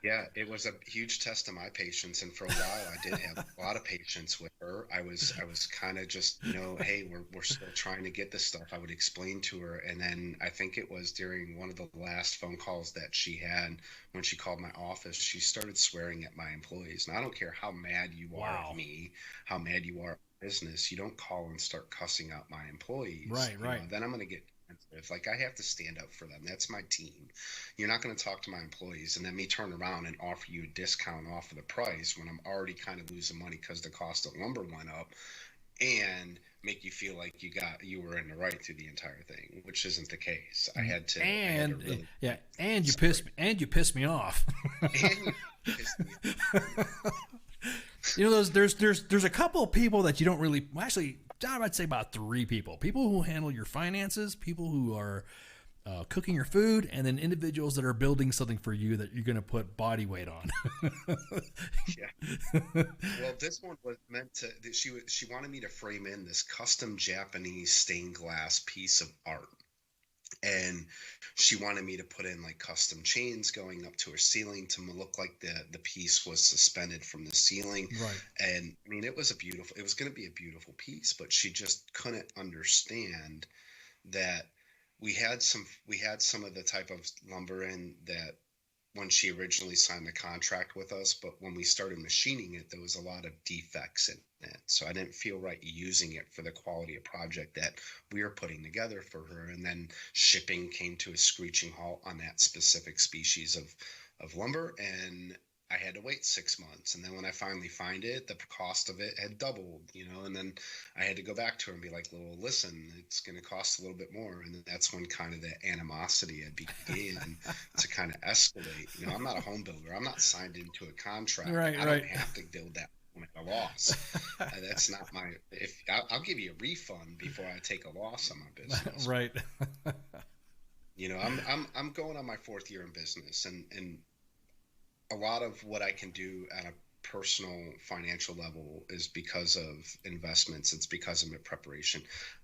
S22: Yeah, it was a huge test of my patience, and for a while I did have a lot of patience with her. I was kind of just, you know, hey, we're still trying to get this stuff. I would explain to her, and then I think it was during one of the last phone calls that she had when she called my office, she started swearing at my employees. And I don't care how mad you are at me, how mad you are at business, you don't call and start cussing out my employees.
S13: Right.
S22: You know, then I'm going to get defensive. Like, I have to stand up for them. That's my team. You're not going to talk to my employees and then me turn around and offer you a discount off of the price when I'm already kind of losing money because the cost of lumber went up, and make you feel like you were in the right through the entire thing, which isn't the case. I had to really
S13: and you pissed me off. You know, there's a couple of people that you don't really, actually, I'd say about 3 people who handle your finances, people who are cooking your food, and then individuals that are building something for you that you're going to put body weight on.
S22: Yeah. Well, this one was meant to, she wanted me to frame in this custom Japanese stained glass piece of art. And she wanted me to put in like custom chains going up to her ceiling to look like the piece was suspended from the ceiling.
S13: Right.
S22: And I mean, it was going to be a beautiful piece, but she just couldn't understand that we had some of the type of lumber in that when she originally signed the contract with us, but when we started machining it, there was a lot of defects in it. So I didn't feel right using it for the quality of project that we were putting together for her. And then shipping came to a screeching halt on that specific species of lumber, and I had to wait 6 months. And then when I finally find it, the cost of it had doubled, you know, and then I had to go back to her and be like, well, listen, it's going to cost a little bit more. And then that's when kind of the animosity had began to kind of escalate. You know, I'm not a home builder. I'm not signed into a contract.
S13: Right,
S22: I don't have to build that at a loss. That's not my, I'll give you a refund before I take a loss on my business.
S13: Right.
S22: You know, I'm going on my 4th year in business, and a lot of what I can do at a personal financial level is because of investments. It's because of my preparation.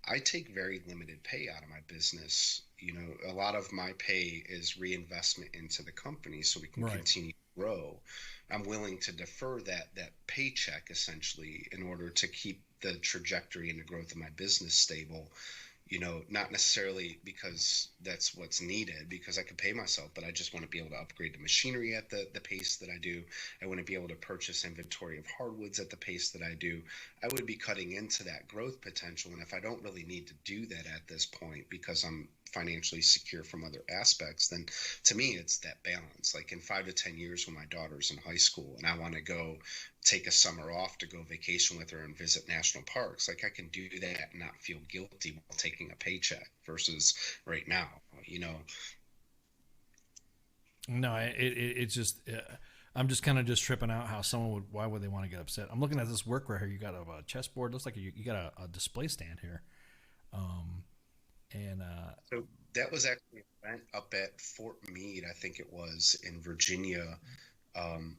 S22: I take very limited pay out of my business. You know, a lot of my pay is reinvestment into the company so we can continue grow, I'm willing to defer that paycheck essentially in order to keep the trajectory and the growth of my business stable. Not necessarily because that's what's needed, because I could pay myself, but I just want to be able to upgrade the machinery at the pace that I do. I want to be able to purchase inventory of hardwoods at the pace that I do. I would be cutting into that growth potential. And if I don't really need to do that at this point because I'm financially secure from other aspects, then to me, it's that balance. Like in 5 to 10 years when my daughter's in high school and I want to go take a summer off to go vacation with her and visit national parks, like I can do that and not feel guilty while taking a paycheck versus right now,
S13: No, it's just, I'm just kind of just tripping out how why would they want to get upset? I'm looking at this work right here. You got a chessboard. Looks like you got a display stand here.
S22: So that was actually an event up at Fort Meade, I think it was, in Virginia.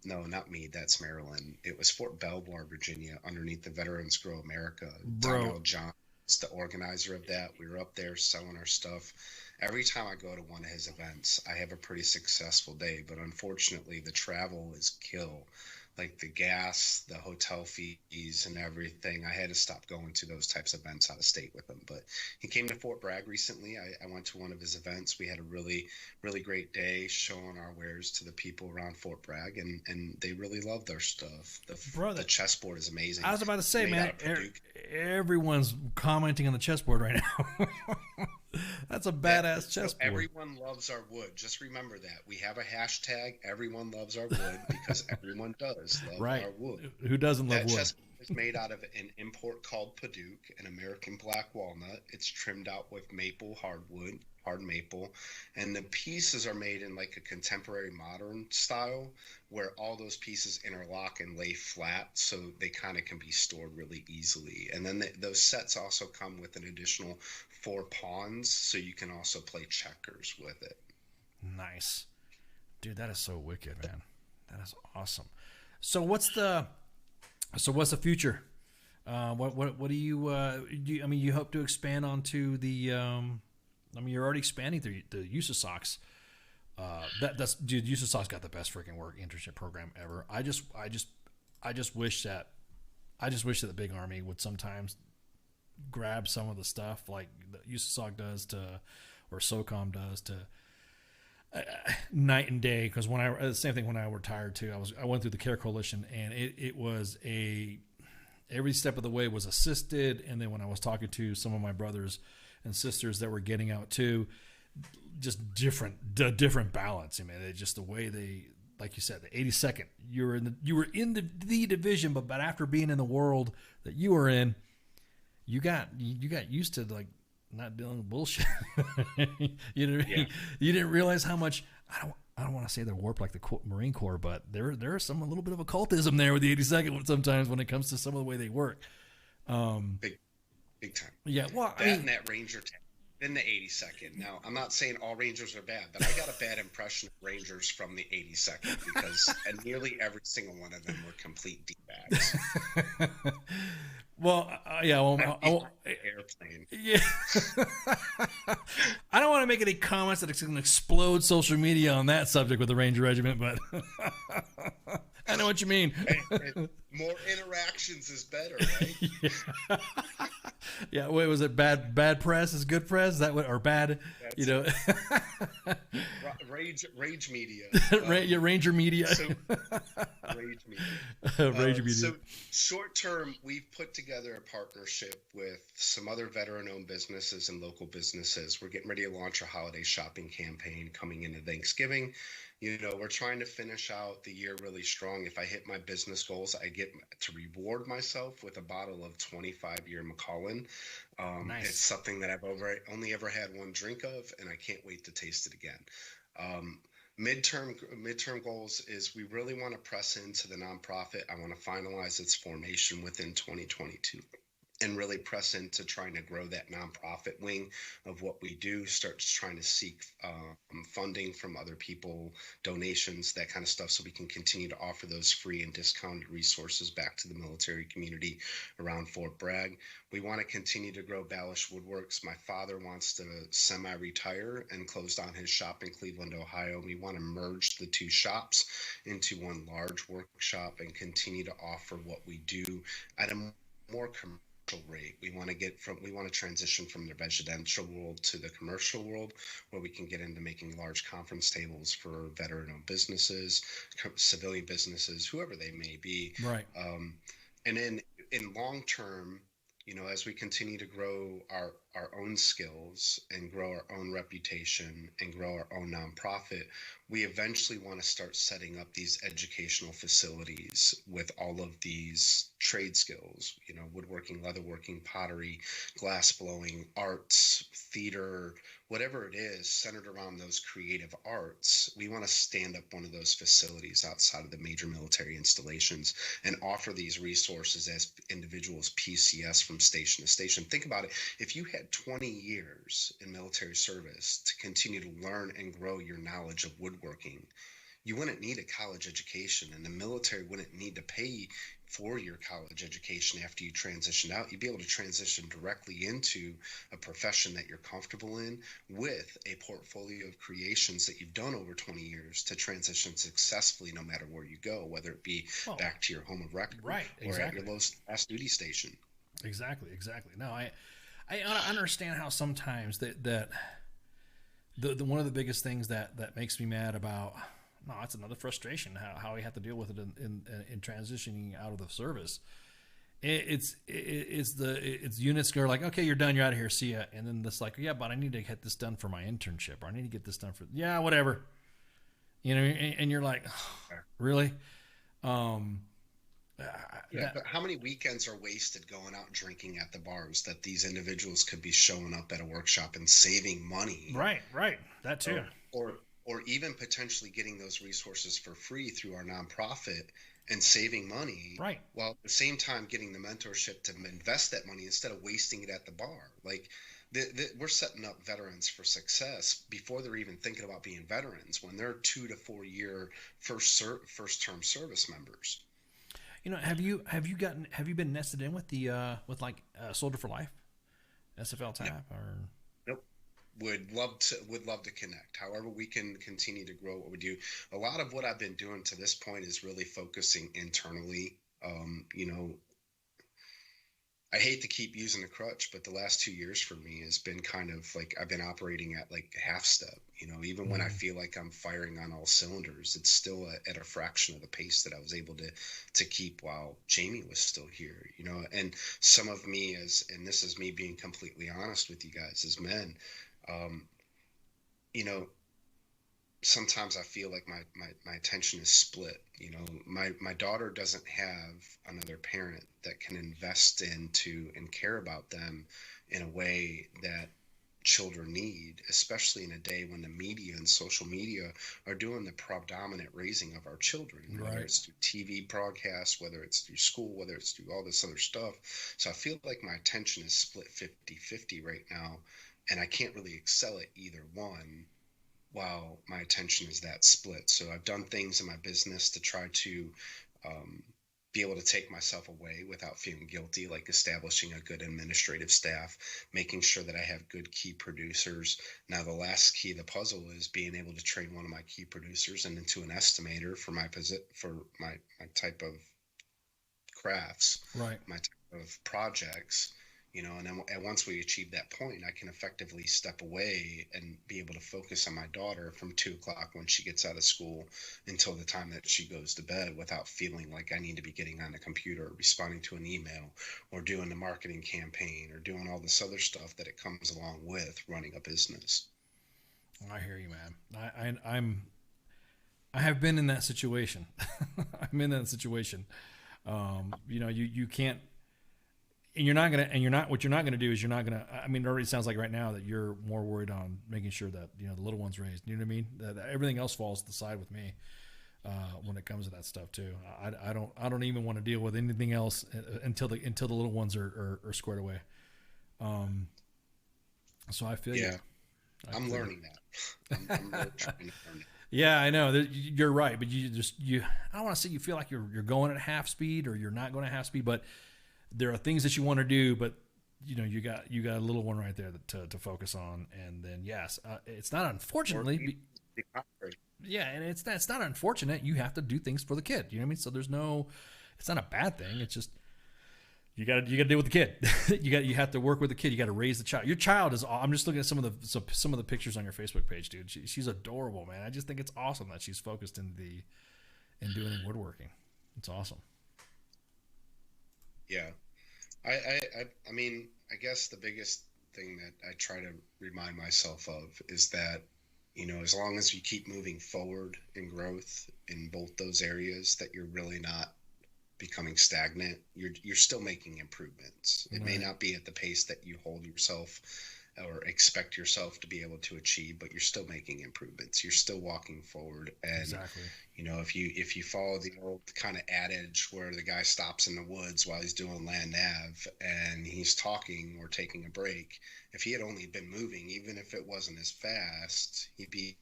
S22: No, not Meade, that's Maryland. It was Fort Belvoir, Virginia, underneath the Veterans Grow America. Donnell John was the organizer of that. We were up there selling our stuff. Every time I go to one of his events, I have a pretty successful day, but unfortunately the travel is kill. Like the gas, the hotel fees, and everything. I had to stop going to those types of events out of state with him. But he came to Fort Bragg recently. I went to one of his events. We had a really, really great day showing our wares to the people around Fort Bragg, and they really loved our stuff. The chessboard is amazing.
S13: I was about to say, man, everyone's commenting on the chessboard right now. That's a badass chessboard.
S22: Everyone loves our wood. Just remember that. We have a hashtag, everyone loves our wood, because everyone does love our wood.
S13: Who doesn't love wood?
S22: That chessboard is made out of an import called Paduke, an American black walnut. It's trimmed out with maple hardwood, hard maple, and the pieces are made in like a contemporary modern style where all those pieces interlock and lay flat, so they kind of can be stored really easily. And then those sets also come with an additional 4 pawns, so you can also play checkers with it.
S13: Nice, dude. That is so wicked, man. That is awesome. So what's the future? What do you I mean, you hope to expand onto the I mean, you're already expanding the use of socks. That's dude. Use of socks got the best freaking internship program ever. I just wish that the big army would sometimes grab some of the stuff like the use of sock does or SOCOM does to night and day. Because the same thing when I retired too. I went through the Care Coalition, and it was every step of the way was assisted. And then when I was talking to some of my brothers and sisters that were getting out too, just different balance. I mean, it's just the way they, like you said, the 82nd, you were in the division, but after being in the world that you were in, you got used to like not dealing with bullshit. You didn't realize how much. I don't want to say they're warped like the Marine Corps, but there is a little bit of occultism there with the 82nd sometimes when it comes to some of the way they work.
S22: Big time.
S13: Yeah, well,
S22: and that Ranger tag, then the 82nd. Now, I'm not saying all Rangers are bad, but I got a bad impression of Rangers from the 82nd because nearly every single one of them were complete D-bags.
S13: Well, yeah. Well,
S22: airplane.
S13: Yeah. I don't want to make any comments that it's going to explode social media on that subject with the Ranger Regiment, but I know what you mean.
S22: Hey, more interactions is better, right?
S13: Yeah. Wait, was it bad press is good press? Is that what, or bad?
S22: Rage media.
S13: Ranger media.
S22: Rage media.
S13: Rage media.
S22: So short term, we've put together a partnership with some other veteran-owned businesses and local businesses. We're getting ready to launch a holiday shopping campaign coming into Thanksgiving. We're trying to finish out the year really strong. If I hit my business goals, I get to reward myself with a bottle of 25-year Macallan. Nice. It's something that I've only ever had one drink of, and I can't wait to taste it again. Midterm goals is we really want to press into the nonprofit. I want to finalize its formation within 2022. and really press into trying to grow that nonprofit wing of what we do, start trying to seek funding from other people, donations, that kind of stuff, so we can continue to offer those free and discounted resources back to the military community around Fort Bragg. We want to continue to grow Ballash Woodworks. My father wants to semi-retire and close down his shop in Cleveland, Ohio. We want to merge the two shops into one large workshop and continue to offer what we do at a more commercial rate. We want to transition from the residential world to the commercial world, where we can get into making large conference tables for veteran-owned businesses, civilian businesses, whoever they may be.
S13: Right.
S22: And then in long term, as we continue to grow our own skills and grow our own reputation and grow our own nonprofit, we eventually want to start setting up these educational facilities with all of these trade skills, woodworking, leatherworking, pottery, glass blowing, arts, theater, whatever it is centered around those creative arts. We want to stand up one of those facilities outside of the major military installations and offer these resources as individuals PCS from station to station. Think about it. If you had 20 years in military service to continue to learn and grow your knowledge of woodworking, you wouldn't need a college education, and the military wouldn't need to pay for your college education after you transitioned out. You'd be able to transition directly into a profession that you're comfortable in with a portfolio of creations that you've done over 20 years to transition successfully no matter where you go, whether it be back to your home of record or at your last duty station.
S13: Exactly. No, I understand how sometimes that the one of the biggest things that makes me mad about, no, it's another frustration how we have to deal with it in transitioning out of the service. It's units go like, okay, you're done, you're out of here, see ya. And then it's like, yeah, but I need to get this done for my internship, or I need to get this done for, yeah, whatever. And you're like, oh, really?
S22: But how many weekends are wasted going out drinking at the bars that these individuals could be showing up at a workshop and saving money?
S13: Right. That too.
S22: Or even potentially getting those resources for free through our nonprofit and saving money.
S13: Right.
S22: While at the same time getting the mentorship to invest that money instead of wasting it at the bar. Like we're setting up veterans for success before they're even thinking about being veterans, when they're 2 to 4 year first term service members.
S13: Have you been nested in with the Soldier for Life, SFL TAP, or?
S22: Nope. Would love to connect. However, we can continue to grow what we do. A lot of what I've been doing to this point is really focusing internally. I hate to keep using the crutch, but the last 2 years for me has been kind of like I've been operating at like half step. Even when I feel like I'm firing on all cylinders, it's still at a fraction of the pace that I was able to keep while Jamie was still here. And some of me and this is me being completely honest with you guys as men, sometimes I feel like my attention is split. My daughter doesn't have another parent that can invest into and care about them in a way that children need, especially in a day when the media and social media are doing the predominant raising of our children, whether it's through TV broadcasts, whether it's through school, whether it's through all this other stuff. So I feel like my attention is split 50-50 right now, and I can't really excel at either one while my attention is that split. So I've done things in my business to try to be able to take myself away without feeling guilty, like establishing a good administrative staff, making sure that I have good key producers. Now, the last key of the puzzle is being able to train one of my key producers and into an estimator for my type of crafts,
S13: right?
S22: My type of projects. And then once we achieve that point, I can effectively step away and be able to focus on my daughter from 2 o'clock when she gets out of school until the time that she goes to bed, without feeling like I need to be getting on the computer, responding to an email, or doing the marketing campaign, or doing all this other stuff that it comes along with running a business.
S13: I hear you, man. I have been in that situation. I'm in that situation. You can't. What you're not going to do is it already sounds like right now that you're more worried on making sure that, the little one's raised. You know what I mean? That everything else falls to the side with me. when it comes to that stuff too. I don't even want to deal with anything else until the little ones are squared away. So I feel
S22: yeah, I'm learning that. I'm really trying to learn it.
S13: Yeah, I know you're right, but you I don't want to say you feel like you're going at half speed or you're not going at half speed, but there are things that you want to do, but you got a little one right there to focus on, and then yes, it's not unfortunately. Yeah, and it's not unfortunate. You have to do things for the kid. You know what I mean? So it's not a bad thing. It's just you got to deal with the kid. you have to work with the kid. You got to raise the child. Your child is. I'm just looking at some of the pictures on your Facebook page, dude. She's adorable, man. I just think it's awesome that she's focused in doing woodworking. It's awesome.
S22: Yeah, I mean, I guess the biggest thing that I try to remind myself of is that, as long as you keep moving forward in growth in both those areas, that you're really not becoming stagnant. You're still making improvements. It may not be at the pace that you hold yourself or expect yourself to be able to achieve, but you're still making improvements. You're still walking forward. And
S13: exactly.
S22: If you follow the old kind of adage where the guy stops in the woods while he's doing land nav and he's talking or taking a break, if he had only been moving, even if it wasn't as fast, he'd be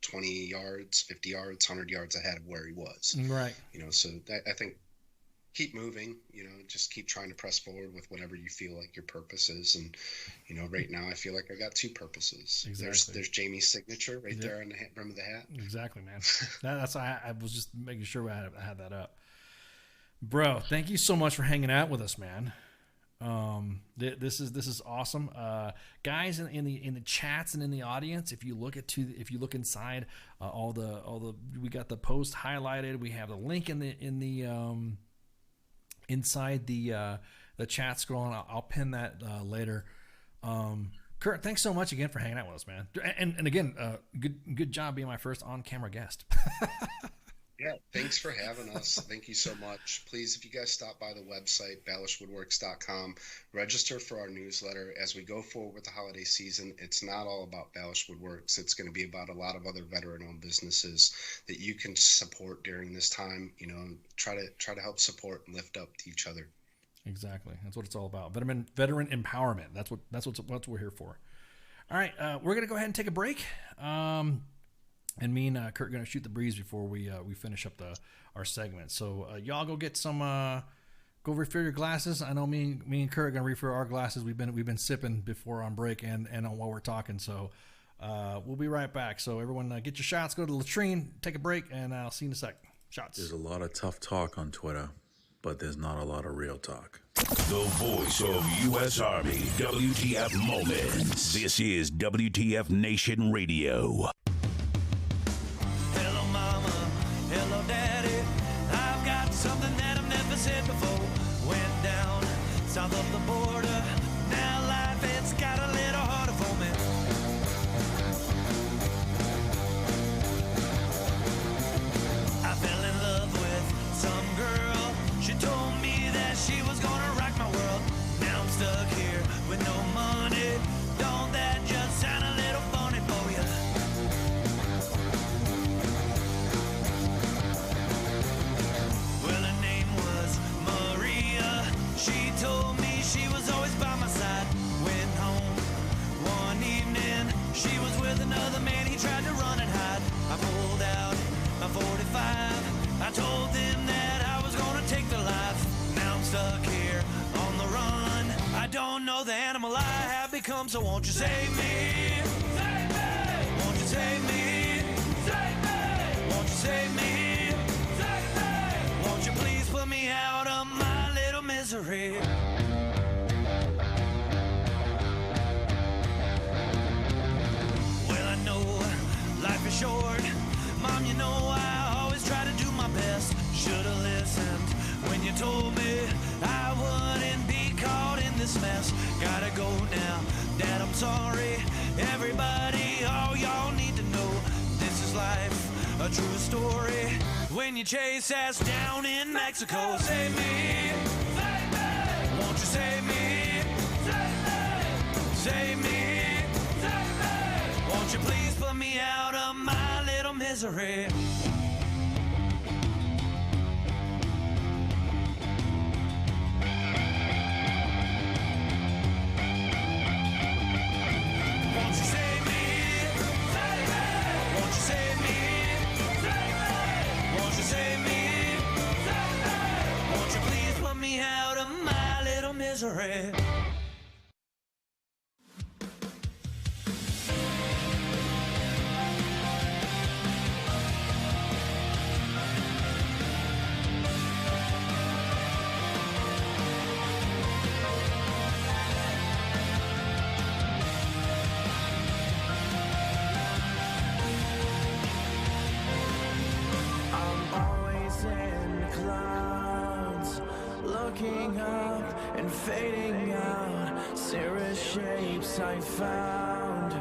S22: 20 yards, 50 yards, 100 yards ahead of where he was.
S13: Right.
S22: So I think keep moving, just keep trying to press forward with whatever you feel like your purpose is. And, right now I feel like I got two purposes.
S13: Exactly.
S22: There's Jamie's signature right there on the brim of the hat.
S13: Exactly, man. That's I was just making sure I had that up. Bro, thank you so much for hanging out with us, man. This is awesome. Guys in the chats and in the audience, if you look inside all the we got the post highlighted. We have the link in the inside the chat scrolling. I'll pin that later. Kurt, thanks so much again for hanging out with us, man. And again, good job being my first on-camera guest.
S22: Yeah, thanks for having us. Thank you so much. Please, if you guys stop by the website, ballashwoodworks.com, register for our newsletter. As we go forward with the holiday season, it's not all about Ballash Woodworks. It's going to be about a lot of other veteran-owned businesses that you can support during this time. Try to help support and lift up each other.
S13: Exactly. That's what it's all about. Veteran empowerment. That's what we're here for. All right, we're going to go ahead and take a break. And me and Kurt are going to shoot the breeze before we finish up our segment. So y'all go get some, go refill your glasses. I know me and Kurt are going to refill our glasses. We've been sipping before on break and while we're talking. So we'll be right back. So everyone get your shots, go to the latrine, take a break, and I'll see you in a sec. Shots.
S3: There's a lot of tough talk on Twitter, but there's not a lot of real talk.
S8: The voice of U.S. Army, WTF Moments. This is WTF Nation Radio.
S16: Hello, Daddy. I've got something that I've never said before. Went down south of the border. Now life, it's got a little harder for me. I fell in love with some girl. She told me that she was gonna rock my world. Now I'm stuck here with no money. Don't that just sound a little funny for you? She told me she was always by my side. Went home one evening. She was with another man. He tried to run and hide. I pulled out my 45. I told them that I was gonna take their life. Now I'm stuck here on the run. I don't know the animal I have become. So won't you save me? Save me! Won't you save me? Save me! Won't you save me? Save me! Won't you please put me out of my little misery? Well, I know life is short. Mom, you know I always try to do my best. Should've listened when you told me I wouldn't be caught in this mess. Gotta go now, Dad, I'm sorry. Everybody, all y'all need to know this is life, a true story. When you chase ass down in Mexico, save me, save me. Won't you save me, save me, save me, save me. Won't you please put me out of my little misery? misery. Won't you save me? Won't you save me? Won't you save me? Won't you please put me out of my little misery? I'm always in clouds, looking up and fading out. Cirrus shapes I found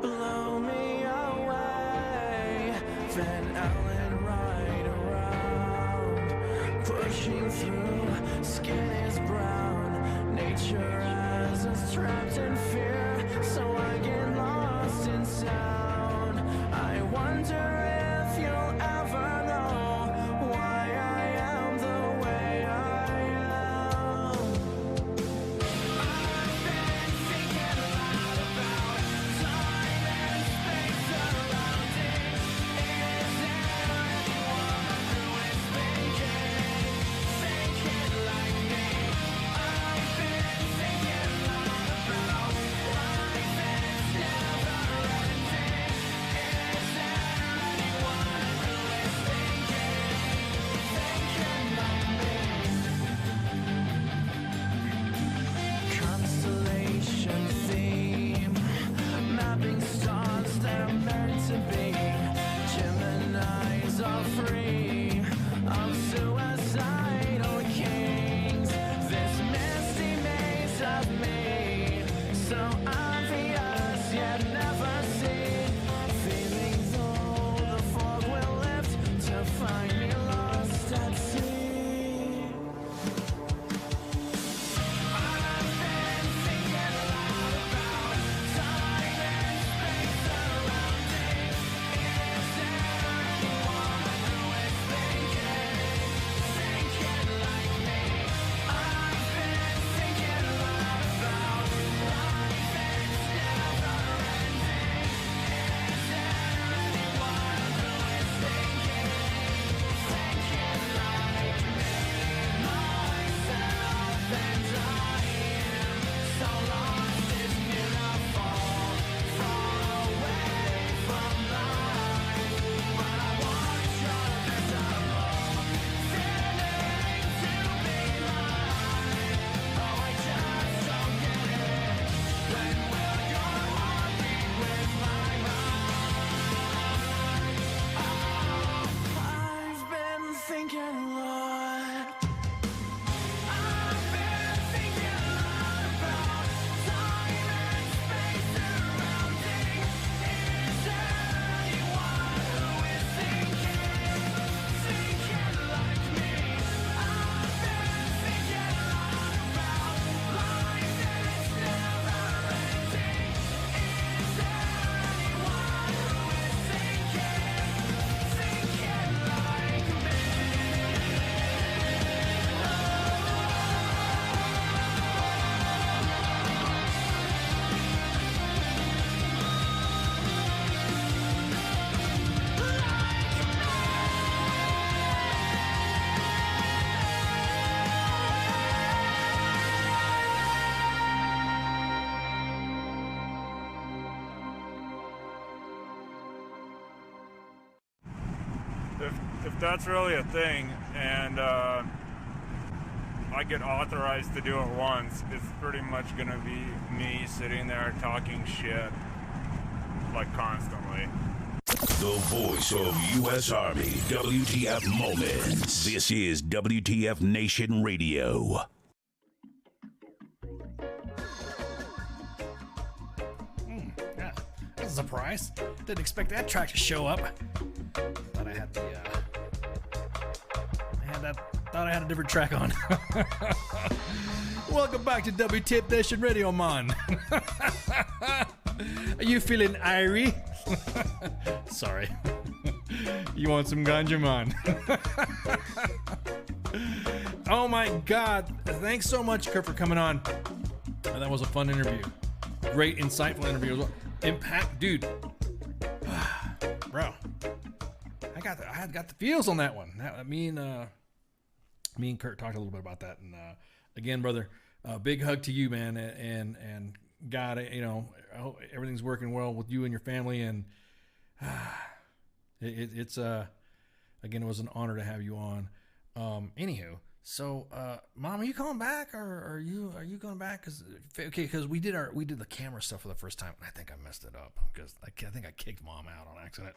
S16: blow me away. Van Allen right around, pushing through. Skin is brown. Nature has us trapped in fear, so I get lost in sound. I wonder if you'll ever know why I am the way I am. I've been thinking a lot about time and space surrounding. Is there anyone who is thinking like me? I've been thinking a lot about life and it's never ending. Is there anyone who is thinking like me? Constellation theme, mapping stars that are meant to be. Geminis are free of suicidal kings. This misty maze of me, so obvious yet never seen. Feeling though the fog will lift to find me lost at sea. I've been thinking a lot about time and space surrounding. Is there anyone who is thinking like me? I've been thinking a lot about life and it's never ending. Is there anyone who is thinking like me? Myself and I am so lost, it's beautiful, far away from life. But I want your visible feeling to be mine. Oh, I just don't get it. When will your heart beat with my mind? Oh, I've been thinking a lot. I've been thinking a lot about time and space surrounding. Is there anyone who is thinking like me? I've been thinking a lot about life and it's never ending. Is there anyone who is thinking like me?
S5: If that's really a thing, and I get authorized to do it once, it's pretty much gonna be me sitting there talking shit, like, constantly.
S8: The voice of U.S. Army, WTF Moments. This is WTF Nation Radio.
S13: Yeah, that's a surprise. Didn't expect that track to show up. Thought I had the thought I had a different track on. Welcome back to WTF Nation Radio, man. Are you feeling irie? Sorry. You want some ganja, man? Oh my God! Thanks so much, Kurt, for coming on. That was a fun interview. Great, insightful interview as well. Impact, dude. Bro, I got the feels on that one. Me and Kurt talked a little bit about that. And again, brother, big hug to you, man. And God, I hope everything's working well with you and your family. And it's again, it was an honor to have you on. Anywho, so Mom, are you coming back, or are you going back? Because we did the camera stuff for the first time, and I think I messed it up because I think I kicked Mom out on accident.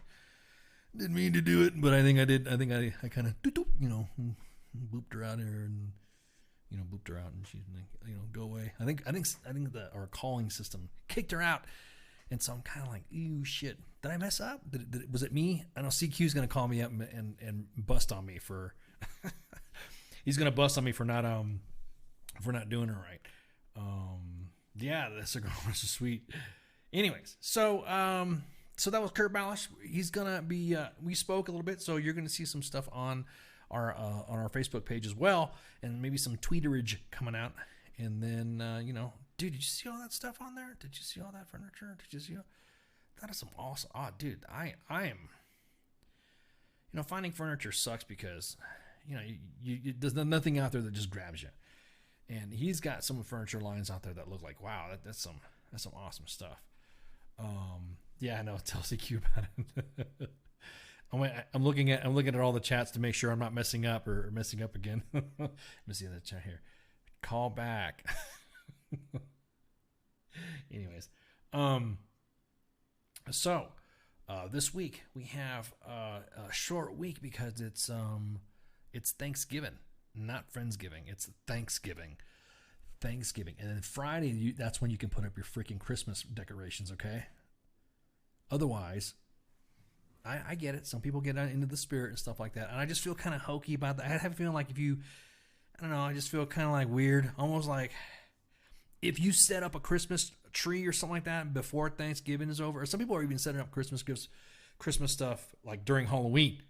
S13: Didn't mean to do it, but I think I did. I think I kind of booped her out here and booped her out, and she's like, go away. I think our calling system kicked her out. And so I'm kind of like, ew, shit. Did I mess up? Was it me? I know CQ's going to call me up and bust on me for. He's going to bust on me for not doing it right. Yeah, the cigar was sweet. Anyways, so that was Kurt Ballash. He's gonna be. We spoke a little bit, so you're going to see some stuff on our Facebook page as well, and maybe some tweeterage coming out. And then dude, did you see all that stuff on there? Did you see all that furniture? Did you see? That is some awesome. Oh, dude, I am. Finding furniture sucks because, there's nothing out there that just grabs you. And he's got some furniture lines out there that look like, wow, that's some awesome stuff. Yeah, I know. Tell CQ about it. I'm looking at all the chats to make sure I'm not messing up or messing up again. Let me see the chat here. Call back. Anyways, so this week we have a short week because it's Thanksgiving, not Friendsgiving. It's Thanksgiving, and then Friday that's when you can put up your freaking Christmas decorations. Okay. Otherwise, I get it. Some people get into the spirit and stuff like that, and I just feel kind of hokey about that. I have a feeling like I just feel kind of like weird, almost like if you set up a Christmas tree or something like that before Thanksgiving is over, or some people are even setting up Christmas gifts, Christmas stuff like during Halloween.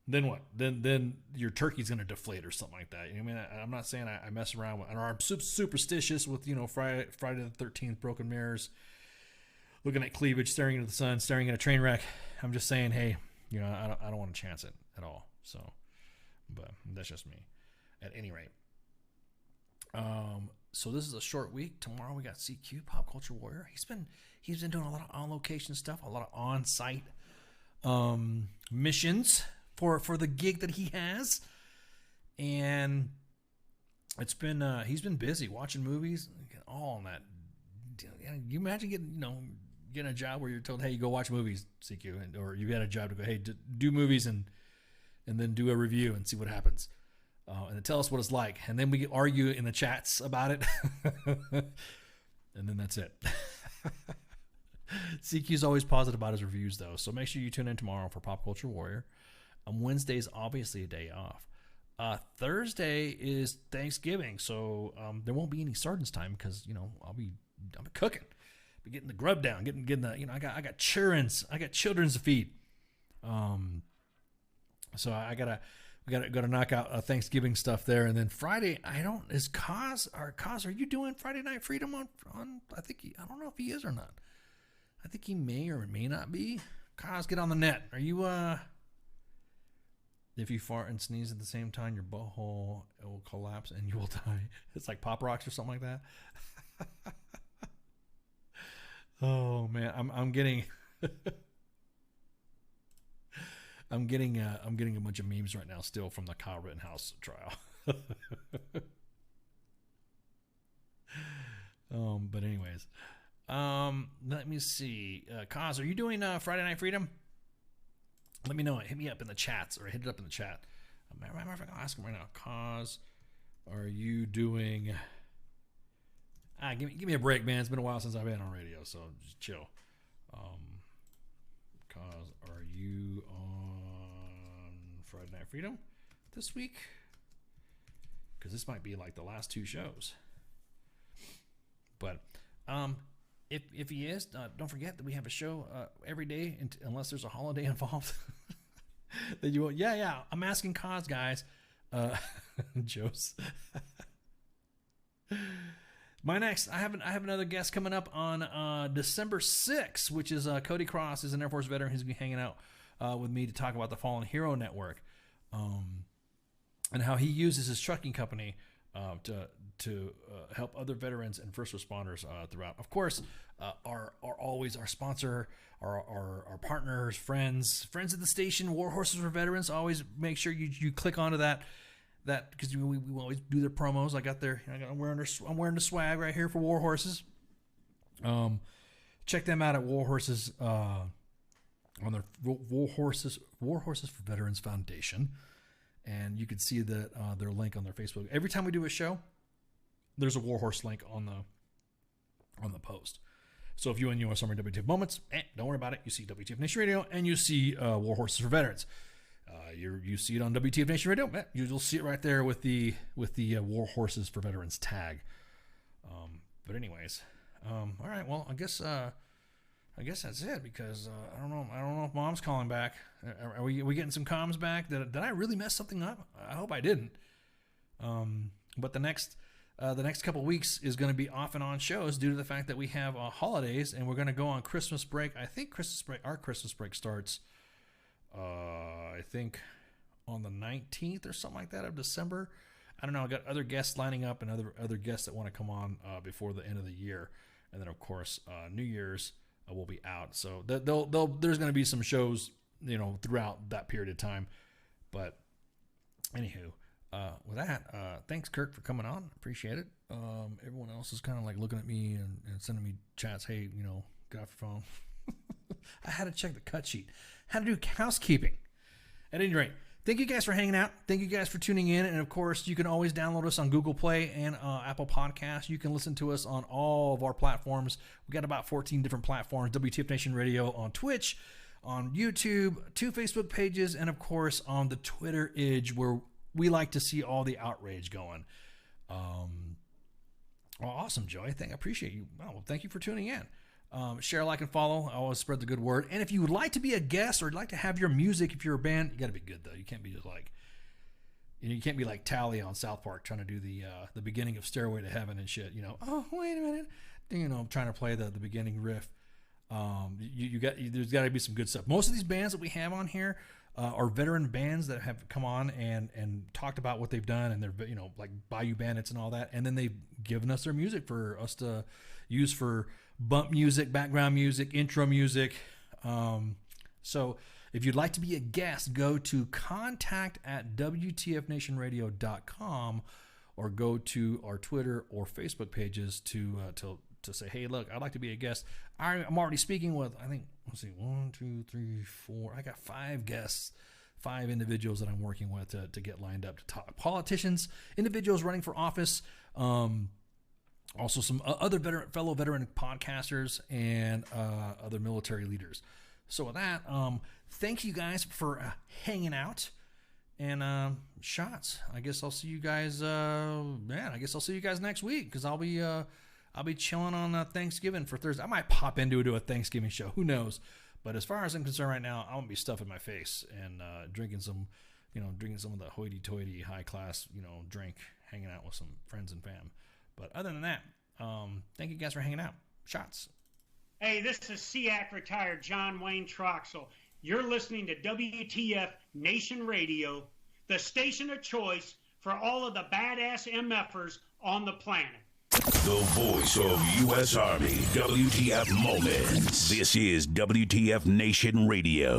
S13: Then what? Then your turkey's going to deflate or something like that. I mean, I'm not saying I mess around with, or I'm superstitious with, Friday the 13th, broken mirrors, looking at cleavage, staring into the sun, staring at a train wreck. I'm just saying, hey, I don't want to chance it at all. So, but that's just me. At any rate. So this is a short week. Tomorrow we got CQ, Pop Culture Warrior. He's been doing a lot of on location stuff, a lot of on site missions for the gig that he has, and it's been he's been busy watching movies, all on that. You imagine getting a job where you're told, hey, you go watch movies, CQ, or you got a job to go, hey, do movies and then do a review and see what happens. And tell us what it's like. And then we argue in the chats about it. And then that's it. CQ's always positive about his reviews, though. So make sure you tune in tomorrow for Pop Culture Warrior. Wednesday's obviously a day off. Thursday is Thanksgiving. So there won't be any Sardines time because, I'll be cooking. Be getting the grub down. Getting the, I got children to feed. So we gotta knock out Thanksgiving stuff there, and then Friday. Is Kaz are you doing Friday Night Freedom on? I don't know if he is or not. I think he may or may not be. Kaz, get on the net. Are you if you fart and sneeze at the same time, your butthole will collapse and you will die. It's like Pop Rocks or something like that. Oh man, I'm getting. I'm getting a bunch of memes right now still from the Kyle Rittenhouse trial. But anyways, let me see. Kaz, are you doing Friday Night Freedom? Let me know. Hit me up in the chats, or hit it up in the chat. Matter of fact, I'll ask him right now. Kaz, are you doing? Give me a break, man. It's been a while since I've been on radio, so just chill. Kaz, are you on Friday Night Freedom this week? Because this might be like the last two shows. But if he is, don't forget that we have a show every day unless there's a holiday involved. That you won't. Yeah. I'm asking cause, guys. Joe's. I have another guest coming up on December 6th, which is Cody Cross is an Air Force veteran who's going to be hanging out with me to talk about the Fallen Hero Network, and how he uses his trucking company to help other veterans and first responders throughout. Of course, our sponsor, our partners, friends of the station, War Horses for Veterans. Always make sure you click onto that because we always do their promos. I'm wearing the swag right here for War Horses. Check them out at War Horses on their War Horses for Veterans Foundation. And you can see that their link on their Facebook. Every time we do a show, there's a War Horse link on the post. So if you and U.S. Army WTF Moments, don't worry about it. You see WTF Nation Radio, and you see War Horses for Veterans. You see it on WTF Nation Radio. You'll see it right there with the War Horses for Veterans tag. But anyways, all right. Well, I guess that's it because I don't know if Mom's calling back. Are we getting some comms back? Did I really mess something up? I hope I didn't. But the next couple weeks is going to be off and on shows due to the fact that we have holidays and we're going to go on Christmas break. I think our Christmas break starts, I think on the 19th or something like that of December. I don't know. I got other guests lining up and other guests that want to come on before the end of the year, and then of course New Year's. Will be out, so there's going to be some shows, throughout that period of time. But anywho, with that, thanks Kirk for coming on. Appreciate it. Everyone else is kind of like looking at me and sending me chats. Hey, get off your phone. I had to check the cut sheet. Had to do housekeeping. At any rate, thank you guys for hanging out. Thank you guys for tuning in. And of course, you can always download us on Google Play and Apple Podcasts. You can listen to us on all of our platforms. We got about 14 different platforms. WTF Nation Radio on Twitch, on YouTube, 2 Facebook pages, and of course on the Twitter edge where we like to see all the outrage going. Awesome, Joey. I appreciate you. Well, thank you for tuning in. Share, like, and follow. I always spread the good word. And if you would like to be a guest or like to have your music, if you're a band, you got to be good though. You can't be just like, you can't be like Tally on South Park trying to do the beginning of Stairway to Heaven and shit. Oh wait a minute, trying to play the beginning riff. There's got to be some good stuff. Most of these bands that we have on here are veteran bands that have come on and talked about what they've done, and they're like Bayou Bandits and all that, and then they've given us their music for us to use for bump music, background music, intro music. So if you'd like to be a guest, go to contact@WTFNationRadio.com or go to our Twitter or Facebook pages to say, hey, look, I'd like to be a guest. I'm already speaking with, I think, let's see, 1, 2, 3, 4. I got 5 guests, 5 individuals that I'm working with to get lined up to talk. Politicians, individuals running for office, also some other fellow veteran podcasters and other military leaders. So with that, thank you guys for hanging out and shots. I guess I'll see you guys. I guess I'll see you guys next week because I'll be chilling on Thanksgiving for Thursday. I might pop into a Thanksgiving show. Who knows? But as far as I'm concerned right now, I'm gonna be stuffing my face and drinking some of the hoity-toity high-class drink, hanging out with some friends and fam. But other than that, thank you guys for hanging out. Shots.
S4: Hey, this is SEAC retired John Wayne Troxel. You're listening to WTF Nation Radio, the station of choice for all of the badass MFers on the planet.
S8: The voice of U.S. Army, WTF Moments. This is WTF Nation Radio.